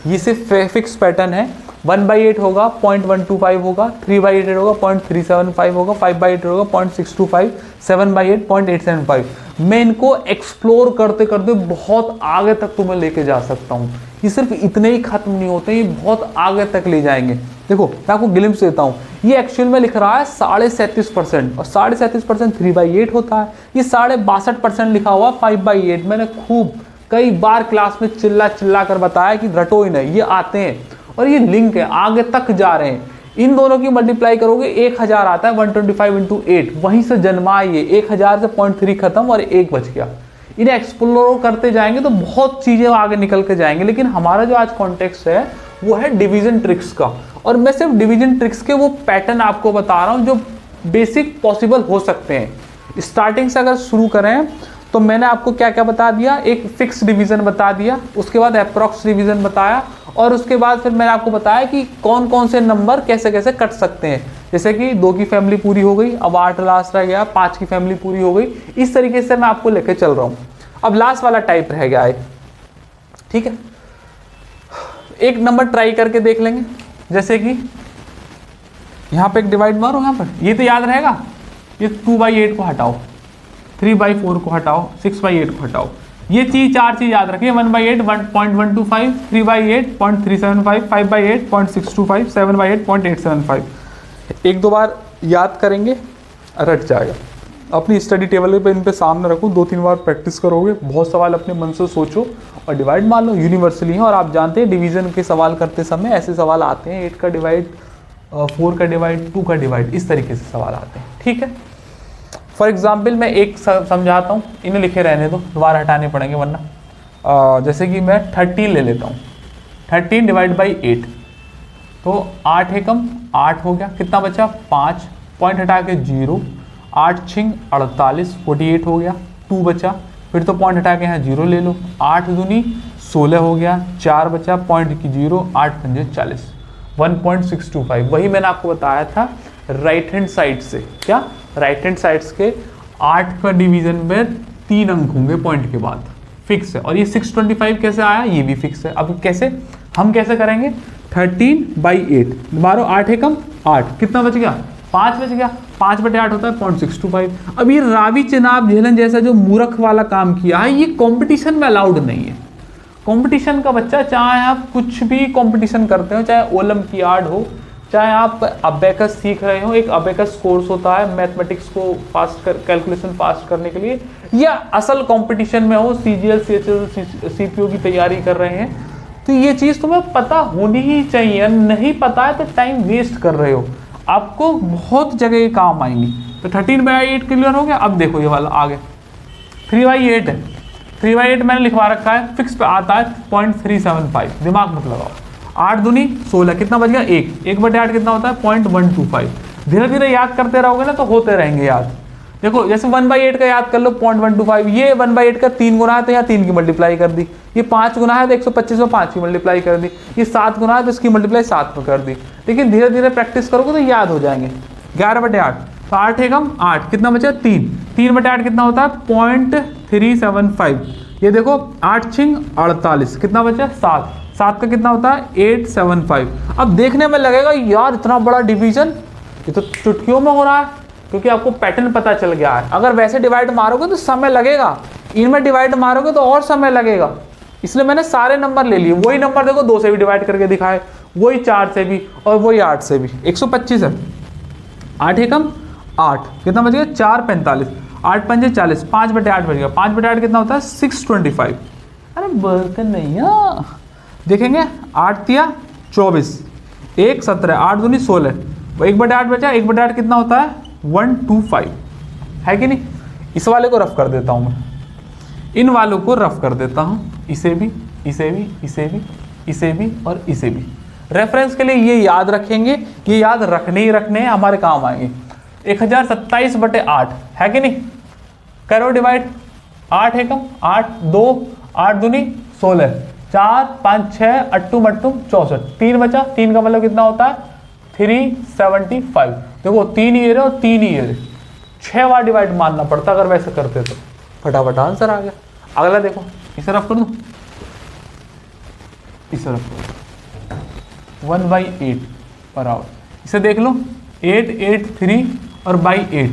ये सिर्फ फिक्स पैटर्न है। 1/8 होगा 0.125 होगा, 3/8 होगा 0.375 होगा, 5/8 होगा 0.625, 7/8 0.875। मैं इनको एक्सप्लोर करते करते बहुत आगे तक तुम्हें लेके जा सकता हूँ। ये सिर्फ इतने ही खत्म नहीं होते, ये बहुत आगे तक ले जाएंगे। देखो मैं आपको ग्लिम्स देता हूँ, ये एक्चुअल में लिख रहा है 37.5% और 37% 3/8 होता है। ये 62% लिखा हुआ 5/8। मैंने खूब कई बार क्लास में चिल्ला चिल्ला कर बताया कि रटो ही नहीं, ये आते हैं और ये लिंक है, आगे तक जा रहे हैं। इन दोनों की मल्टीप्लाई करोगे 1000 आता है, 125 × 8, वहीं से जन्मा ये 1000 से 0.3 खत्म और 1 बच गया। इन्हें एक्सप्लोर करते जाएंगे तो बहुत चीजें आगे निकल के जाएंगे, लेकिन हमारा जो आज कॉन्टेक्स्ट है वो है डिवीजन ट्रिक्स का। और मैं सिर्फ डिवीजन ट्रिक्स के वो पैटर्न आपको बता रहा हूँ जो बेसिक पॉसिबल हो सकते हैं। स्टार्टिंग से अगर शुरू करें तो मैंने आपको क्या क्या बता दिया, एक फिक्स डिवीजन बता दिया, उसके बाद अप्रॉक्स डिवीजन बताया, और उसके बाद फिर मैंने आपको बताया कि कौन कौन से नंबर कैसे कैसे कट सकते हैं। जैसे कि 2 की फैमिली पूरी हो गई, अब 8 लास्ट रह गया, 5 की फैमिली पूरी हो गई। इस तरीके से मैं आपको लेकर चल रहा हूँ। अब लास्ट वाला टाइप रह गया है, ठीक है। एक नंबर ट्राई करके देख लेंगे, जैसे कि यहाँ पे एक डिवाइड मारो, यहाँ पर ये तो याद रहेगा, ये 2/8 को हटाओ, 3/4 को हटाओ, 6/8 को हटाओ। ये चीज 4 चीज याद रखिए, 1/8 1.125, 3/8 0.375, 5/8 0.625, 7/8 0.875। 1-2 बार याद करेंगे, रट जाएगा। अपनी स्टडी टेबल पे इन पे सामने रखो, 2-3 बार प्रैक्टिस करोगे, बहुत सवाल अपने मन से सोचो और डिवाइड मान लो, यूनिवर्सली है। और आप जानते हैं डिवीजन के सवाल करते समय ऐसे सवाल आते हैं, 8 का डिवाइड, 4 का डिवाइड, 2 का डिवाइड, इस तरीके से सवाल आते हैं, ठीक है। फॉर एग्जाम्पल मैं एक समझाता हूँ, इन्हें लिखे रहने दो, दोबारा हटाने पड़ेंगे वरना। जैसे कि मैं 13 ले लेता हूँ, 13 / 8, तो 8 एकम 8 हो गया, कितना बचा 5, पॉइंट हटा के 0, 8 × 48 48 हो गया, 2 बचा, फिर तो पॉइंट हटा के यहाँ 0 ले लो, 8 दूनी 16 हो गया, 4 बचा, पॉइंट की 0, 8 × 5 40, 1.625। वही मैंने आपको बताया था राइट हैंड साइड से, क्या राइट हैंड साइड्स के 8 का डिवीजन में 3 अंक होंगे पॉइंट के बाद, फिक्स है। और ये 625 कैसे आया, ये भी फिक्स है। अब कैसे हम कैसे करेंगे, 13/8 मारो, 8 एकम 8, कितना बच गया 5 बच गया, 5/8 होता है 0.625। अब ये रावी चिनाब झेलन जैसा जो मूर्ख वाला काम किया है, ये कंपटीशन में अलाउड नहीं है। कंपटीशन का बच्चा, चाहे आप कुछ भी कंपटीशन करते हो, चाहे ओलंपियाड हो, चाहे आप अबेकस सीख रहे हो, एक अबेकस कोर्स होता है मैथमेटिक्स को फास्ट कर, कैलकुलेशन फास्ट करने के लिए, या असल कंपटीशन में हो, CGL CHL CPO की तैयारी कर रहे हैं, तो ये चीज़ तुम्हें पता होनी ही चाहिए। नहीं पता है तो टाइम वेस्ट कर रहे हो, आपको बहुत जगह ये काम आएंगी। तो 13/8 क्लियर हो गया। अब देखो ये वाला आगे 3/8 है, 3/8 मैंने लिखवा रखा है, फिक्स पे आता है 0.375, दिमाग मत लगाओ। 8 दूनी 16, कितना बच गया 1, 1/8 कितना होता है 0.125। धीरे धीरे याद करते रहोगे ना तो होते रहेंगे याद। देखो जैसे 1/8 का याद कर लो 0.125, ये 1/8 का 3 गुना है तो यहाँ 3 की मल्टीप्लाई कर दी, ये 5 गुना है तो 125 में 5 की मल्टीप्लाई कर दी, ये 7 गुना है तो इसकी मल्टीप्लाई 7 में कर दी। लेकिन धीरे धीरे प्रैक्टिस करोगे तो याद हो जाएंगे। 11/8, तो 8 एकम 8, कितना बचा 3, 3/8 कितना होता है 0.375। ये देखो 8 × 48, कितना बचा 7, 7 का कितना होता है 875। अब देखने में लगेगा यार इतना बड़ा डिवीजन, ये तो चुटकियों में हो रहा है, क्योंकि आपको पैटर्न पता चल गया है। अगर वैसे डिवाइड मारोगे तो समय लगेगा, इनमें डिवाइड मारोगे तो और समय लगेगा, इसलिए मैंने सारे नंबर ले लिए। वही नंबर देखो 2 से भी डिवाइड करके दिखाए, वही 4 से भी और वही 8 से भी। 125 है, 8 एकम 8, कितना बच गया 445, 8 पंजे 40, 5/8 बच गया, 5/8 कितना होता है 625। अरे बोलते नहीं है, देखेंगे 8 तिया 24, 1 17, 8 दूनी 16, 1/8 बचा, 1/8 कितना होता है 125, है कि नहीं। इस वाले को रफ कर देता हूं मैं, इन वालों को रफ कर देता हूं, इसे भी, इसे भी, इसे भी, इसे भी और इसे भी। रेफरेंस के लिए ये याद रखेंगे, ये याद रखने ही रखने हैं, हमारे काम आएंगे। 1027/8 है कि नहीं, करो डिवाइड। 8 एकम 8 2 8 दूनी 16, 4 5 6 अट्टू मट्टू 64, 3 बचा, 3 का मतलब कितना होता है 375। देखो 3 ईयर और 3 ईयर 6 बार डिवाइड मारना पड़ता अगर वैसे करते तो फटाफट आंसर आ गया। अगला देखो, इसे रफ कर दूं, इसे रफ कर 1/8 पर आवर। इसे देख लो 8 8 3 और बाई 8,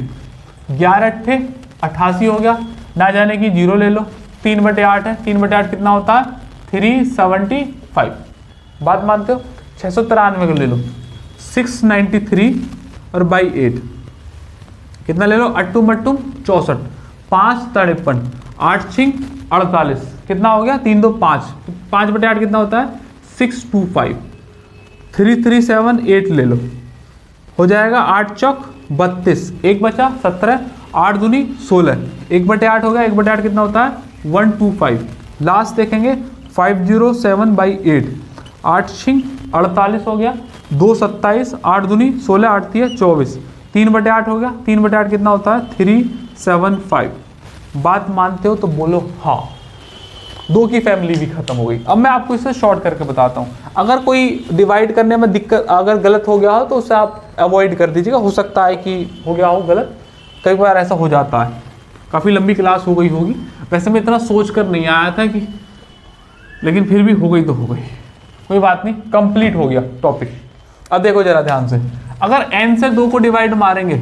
11 8 88 हो गया, ना जाने की 0 ले लो। 3/8 है, 3/8 कितना होता है 375। बात मानते हो? 693 को ले लो, 693 और बाई 8 कितना ले लो, अट्टू मट्टू 64, 5 53, 8 6 48, कितना हो गया 3 2 5, 5/8 कितना होता है 625, 3378 ले लो, हो जाएगा 8 चौक 32, 1 बचा 17, 8 दूनी 16, 1/8 हो गया, 1/8 कितना होता है 125। लास्ट देखेंगे 507/8, 8 6 48 हो गया, 2 27, 8 दूनी 16, 8 3 24, 3/8 हो गया, 3/8 कितना होता है 375। बात मानते हो तो बोलो हाँ। 2 की फैमिली भी खत्म हो गई। अब मैं आपको इसे शॉर्ट करके बताता हूँ। अगर कोई डिवाइड करने में दिक्कत, अगर गलत हो गया हो तो उसे आप अवॉइड कर दीजिएगा, हो सकता है कि हो गया हो गलत, कई बार ऐसा हो जाता है। काफ़ी लंबी क्लास हो गई होगी, वैसे मैं इतना सोच कर नहीं आया था कि, लेकिन फिर भी हो गई तो हो गई, कोई बात नहीं, कंप्लीट हो गया टॉपिक। अब देखो जरा ध्यान से, अगर n से 2 को डिवाइड मारेंगे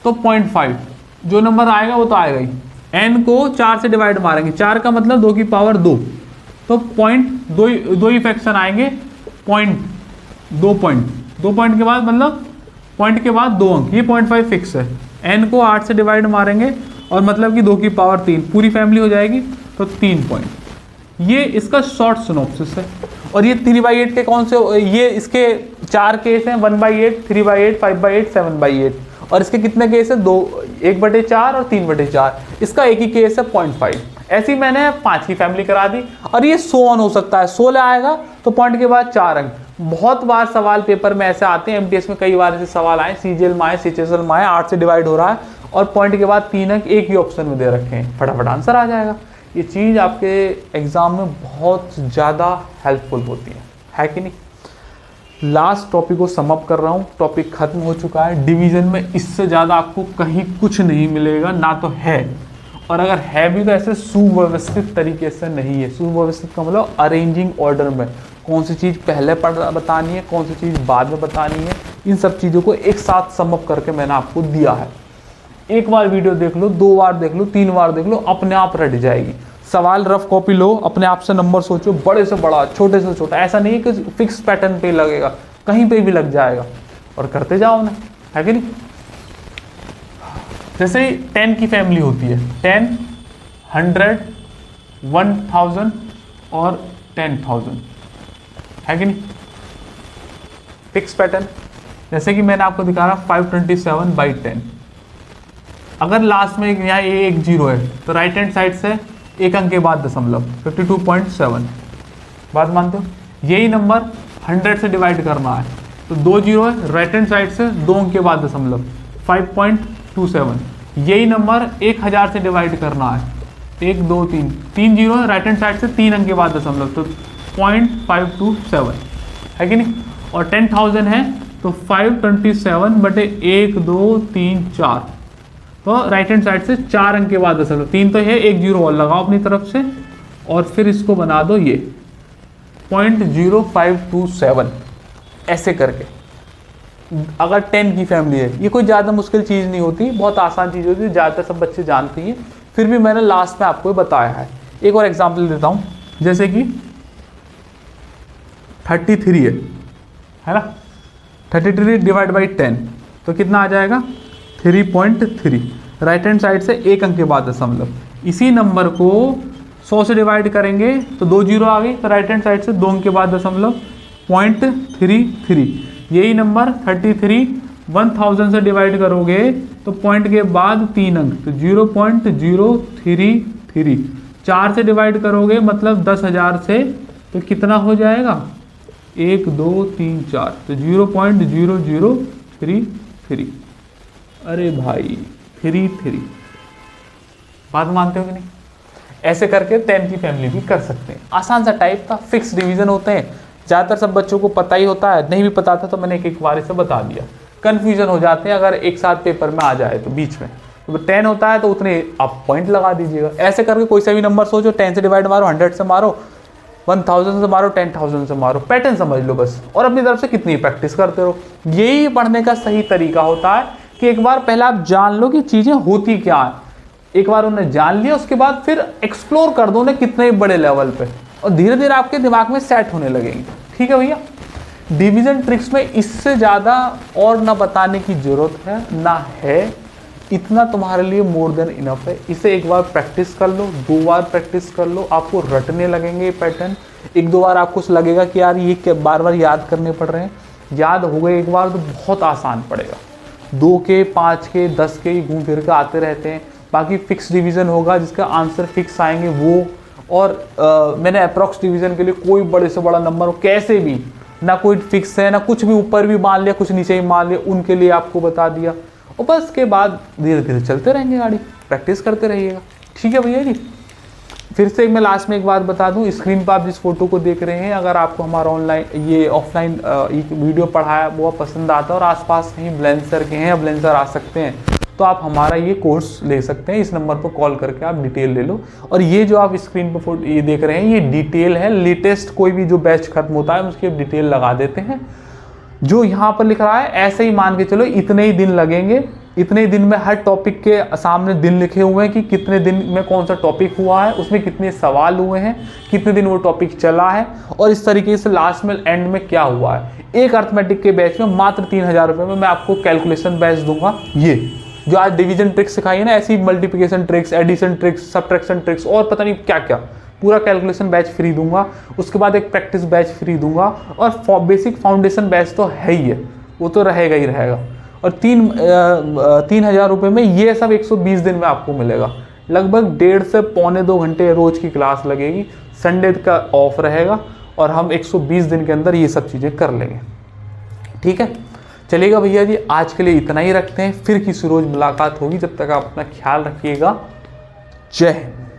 तो 0.5 जो नंबर आएगा वो तो आएगा ही। n को 4 से डिवाइड मारेंगे, 4 का मतलब 2 की पावर 2, तो दो ही फ्रैक्शन आएंगे, दो पॉइंट के बाद मतलब पॉइंट के बाद 2 अंक, ये 0.5 फिक्स है। n को 8 से डिवाइड मारेंगे और मतलब कि 2 की पावर 3, पूरी फैमिली हो जाएगी तो 3 पॉइंट। ये इसका शॉर्ट सिनॉप्सिस है। और ये 3/8 के कौन से, ये इसके 4 केस हैं, 1/8, 3/8, 5/8, 7/8, और इसके कितने केस है 2, 1/4 और 3/4। इसका एक ही केस है 0.5। ऐसी मैंने 5 की फैमिली करा दी। और ये 100 ऑन हो सकता है, 16 आएगा तो पॉइंट के बाद 4 अंक। बहुत बार सवाल पेपर में ऐसे आते हैं, एमटीएस में कई बार ऐसे सवाल आए, सीजीएल में आए, सीएचएसएल में आए, 8 से डिवाइड हो रहा है और पॉइंट के बाद 3 अंक एक ही ऑप्शन में दे रखे हैं, फटाफट आंसर आ जाएगा। ये चीज़ आपके एग्जाम में बहुत ज़्यादा हेल्पफुल होती है कि नहीं। लास्ट टॉपिक को समअप कर रहा हूँ, टॉपिक खत्म हो चुका है। डिवीजन में इससे ज़्यादा आपको कहीं कुछ नहीं मिलेगा, ना तो है, और अगर है भी तो ऐसे सुव्यवस्थित तरीके से नहीं है। सुव्यवस्थित का मतलब अरेंजिंग ऑर्डर में, कौन सी चीज़ पहले बतानी है, कौन सी चीज़ बाद में बतानी है, इन सब चीज़ों को एक साथ समअप करके मैंने आपको दिया है। एक बार वीडियो देख लो, 2 बार देख लो, 3 बार देख लो, अपने आप रट जाएगी। सवाल रफ कॉपी लो, अपने आप से नंबर सोचो, बड़े से बड़ा, छोटे से छोटा, ऐसा नहीं कि फिक्स पैटर्न पे लगेगा, कहीं पे भी लग जाएगा, और करते जाओ ना, है कि नहीं। जैसे 10 की फैमिली होती है, 10, 100, 1000 और 10,000, है कि नहीं, फिक्स पैटर्न। जैसे कि मैंने आपको दिखा रहा 527/10। अगर लास्ट में यहाँ एक 0 है तो राइट हैंड साइड से एक अंक के बाद दशमलव, 52.7। बात मानते हो? यही नंबर 100 से डिवाइड करना है तो 2 0 है, राइट हैंड साइड से 2 अंक के बाद दशमलव, 5.27। यही नंबर 1000 से डिवाइड करना है, 1 2 3, 3 0 है, राइट हैंड साइड से 3 अंक के बाद दशमलव, तो 0.527, है कि नहीं। और 10,000 है तो 527/1 2 3 4, तो राइट हैंड साइड से 4 अंक के बाद दशमलव, 3 तो है, 1 0 और लगाओ अपनी तरफ से, और फिर इसको बना दो ये 0.0527, ऐसे करके। अगर 10 की फैमिली है, ये कोई ज़्यादा मुश्किल चीज़ नहीं होती, बहुत आसान चीज़ होती है, ज़्यादातर सब बच्चे जानते हैं, फिर भी मैंने लास्ट में आपको बताया है। एक और एग्जाम्पल देता हूँ, जैसे कि 33 है ना, 33 डिवाइड बाई 10 तो कितना आ जाएगा 3.3, राइट हैंड साइड से 1 अंक के बाद दशमलव। इसी नंबर को 100 से डिवाइड करेंगे तो 2 0 आ गई, तो राइट हैंड साइड से 2 अंक के बाद दशमलव, 0.33। यही नंबर 33 1000 से डिवाइड करोगे तो पॉइंट के बाद 3 अंक, तो 0.033। 4 से डिवाइड करोगे मतलब 10,000 से, तो कितना हो जाएगा 1 2 3 4, तो 0.0033। अरे भाई 33, बात मानते हो कि नहीं? ऐसे करके 10 की फैमिली भी कर सकते हैं। आसान सा टाइप था, फिक्स डिवीजन होते हैं, ज़्यादातर सब बच्चों को पता ही होता है, नहीं भी पता था तो मैंने एक बार से बता दिया। कन्फ्यूजन हो जाते हैं अगर एक साथ पेपर में आ जाए तो बीच में, तो 10 होता है तो उतने आप पॉइंट लगा दीजिएगा। ऐसे करके कोई सा भी नंबर सोचो, 10 से डिवाइड मारो, 100 से मारो, 1000 से मारो, 10,000 से मारो, पैटर्न समझ लो बस, और अपनी तरफ से कितनी प्रैक्टिस करते रहो। यही पढ़ने का सही तरीका होता है कि एक बार पहले आप जान लो कि चीज़ें होती क्या है, एक बार उन्हें जान लिया उसके बाद फिर एक्सप्लोर कर दो उन्हें कितने बड़े लेवल पे, और धीरे धीरे आपके दिमाग में सेट होने लगेंगे। ठीक है भैया, डिवीजन ट्रिक्स में इससे ज़्यादा और ना बताने की ज़रूरत है ना है, इतना तुम्हारे लिए मोर देन इनफ है। इसे एक बार प्रैक्टिस कर लो, 2 बार प्रैक्टिस कर लो, आपको रटने लगेंगे ये पैटर्न। 1-2 बार आपको लगेगा कि यार ये बार बार याद करने पड़ रहे हैं, याद हो गए एक बार तो बहुत आसान पड़ेगा। 2 के 5 के 10 के घूम फिर के आते रहते हैं। बाकी फिक्स डिवीज़न होगा जिसका आंसर फिक्स आएंगे वो, और मैंने अप्रॉक्स डिवीज़न के लिए कोई बड़े से बड़ा नंबर हो कैसे भी, ना कोई फिक्स है ना कुछ भी ऊपर भी मान लिया कुछ नीचे ही मान लिया, उनके लिए आपको बता दिया। और बस के बाद धीरे धीरे चलते रहेंगे गाड़ी, प्रैक्टिस करते रहिएगा। ठीक है भैया जी। फिर से मैं लास्ट में एक बात बता दूं, स्क्रीन पर आप जिस फोटो को देख रहे हैं, अगर आपको हमारा ऑनलाइन ये ऑफलाइन वीडियो पढ़ाया वो पसंद आता है और आसपास कहीं ब्लेंसर के हैं या ब्लेंसर आ सकते हैं, तो आप हमारा ये कोर्स ले सकते हैं। इस नंबर पर कॉल करके आप डिटेल ले लो। और ये जो आप स्क्रीन पर फोटो ये देख रहे हैं ये डिटेल है, लेटेस्ट कोई भी जो बैच खत्म होता है उसकी डिटेल लगा देते हैं। जो यहाँ पर लिख रहा है ऐसे ही मान के चलो इतने ही दिन लगेंगे, इतने दिन में हर टॉपिक के सामने दिन लिखे हुए हैं कि कितने दिन में कौन सा टॉपिक हुआ है, उसमें कितने सवाल हुए हैं, कितने दिन वो टॉपिक चला है, और इस तरीके से लास्ट में एंड में क्या हुआ है। एक अर्थमेटिक के बैच में मात्र 3000 रुपये में मैं आपको कैलकुलेशन बैच दूंगा। ये जो आज डिवीजन ट्रिक्स सिखाई है ना, ऐसी multiplication tricks, addition tricks, subtraction tricks और पता नहीं क्या क्या, पूरा कैलकुलेशन बैच फ्री दूंगा। उसके बाद एक प्रैक्टिस बैच फ्री दूंगा, और बेसिक फाउंडेशन बैच तो है ही है, वो तो रहेगा ही रहेगा। और 3000 रुपये में ये सब 120 दिन में आपको मिलेगा। लगभग 1.5 से पौने 2 घंटे रोज की क्लास लगेगी, संडे का ऑफ रहेगा, और हम 120 दिन के अंदर ये सब चीज़ें कर लेंगे। ठीक है, चलेगा भैया जी, आज के लिए इतना ही रखते हैं, फिर किसी रोज मुलाकात होगी। जब तक आप अपना ख्याल रखिएगा। जय हिंद।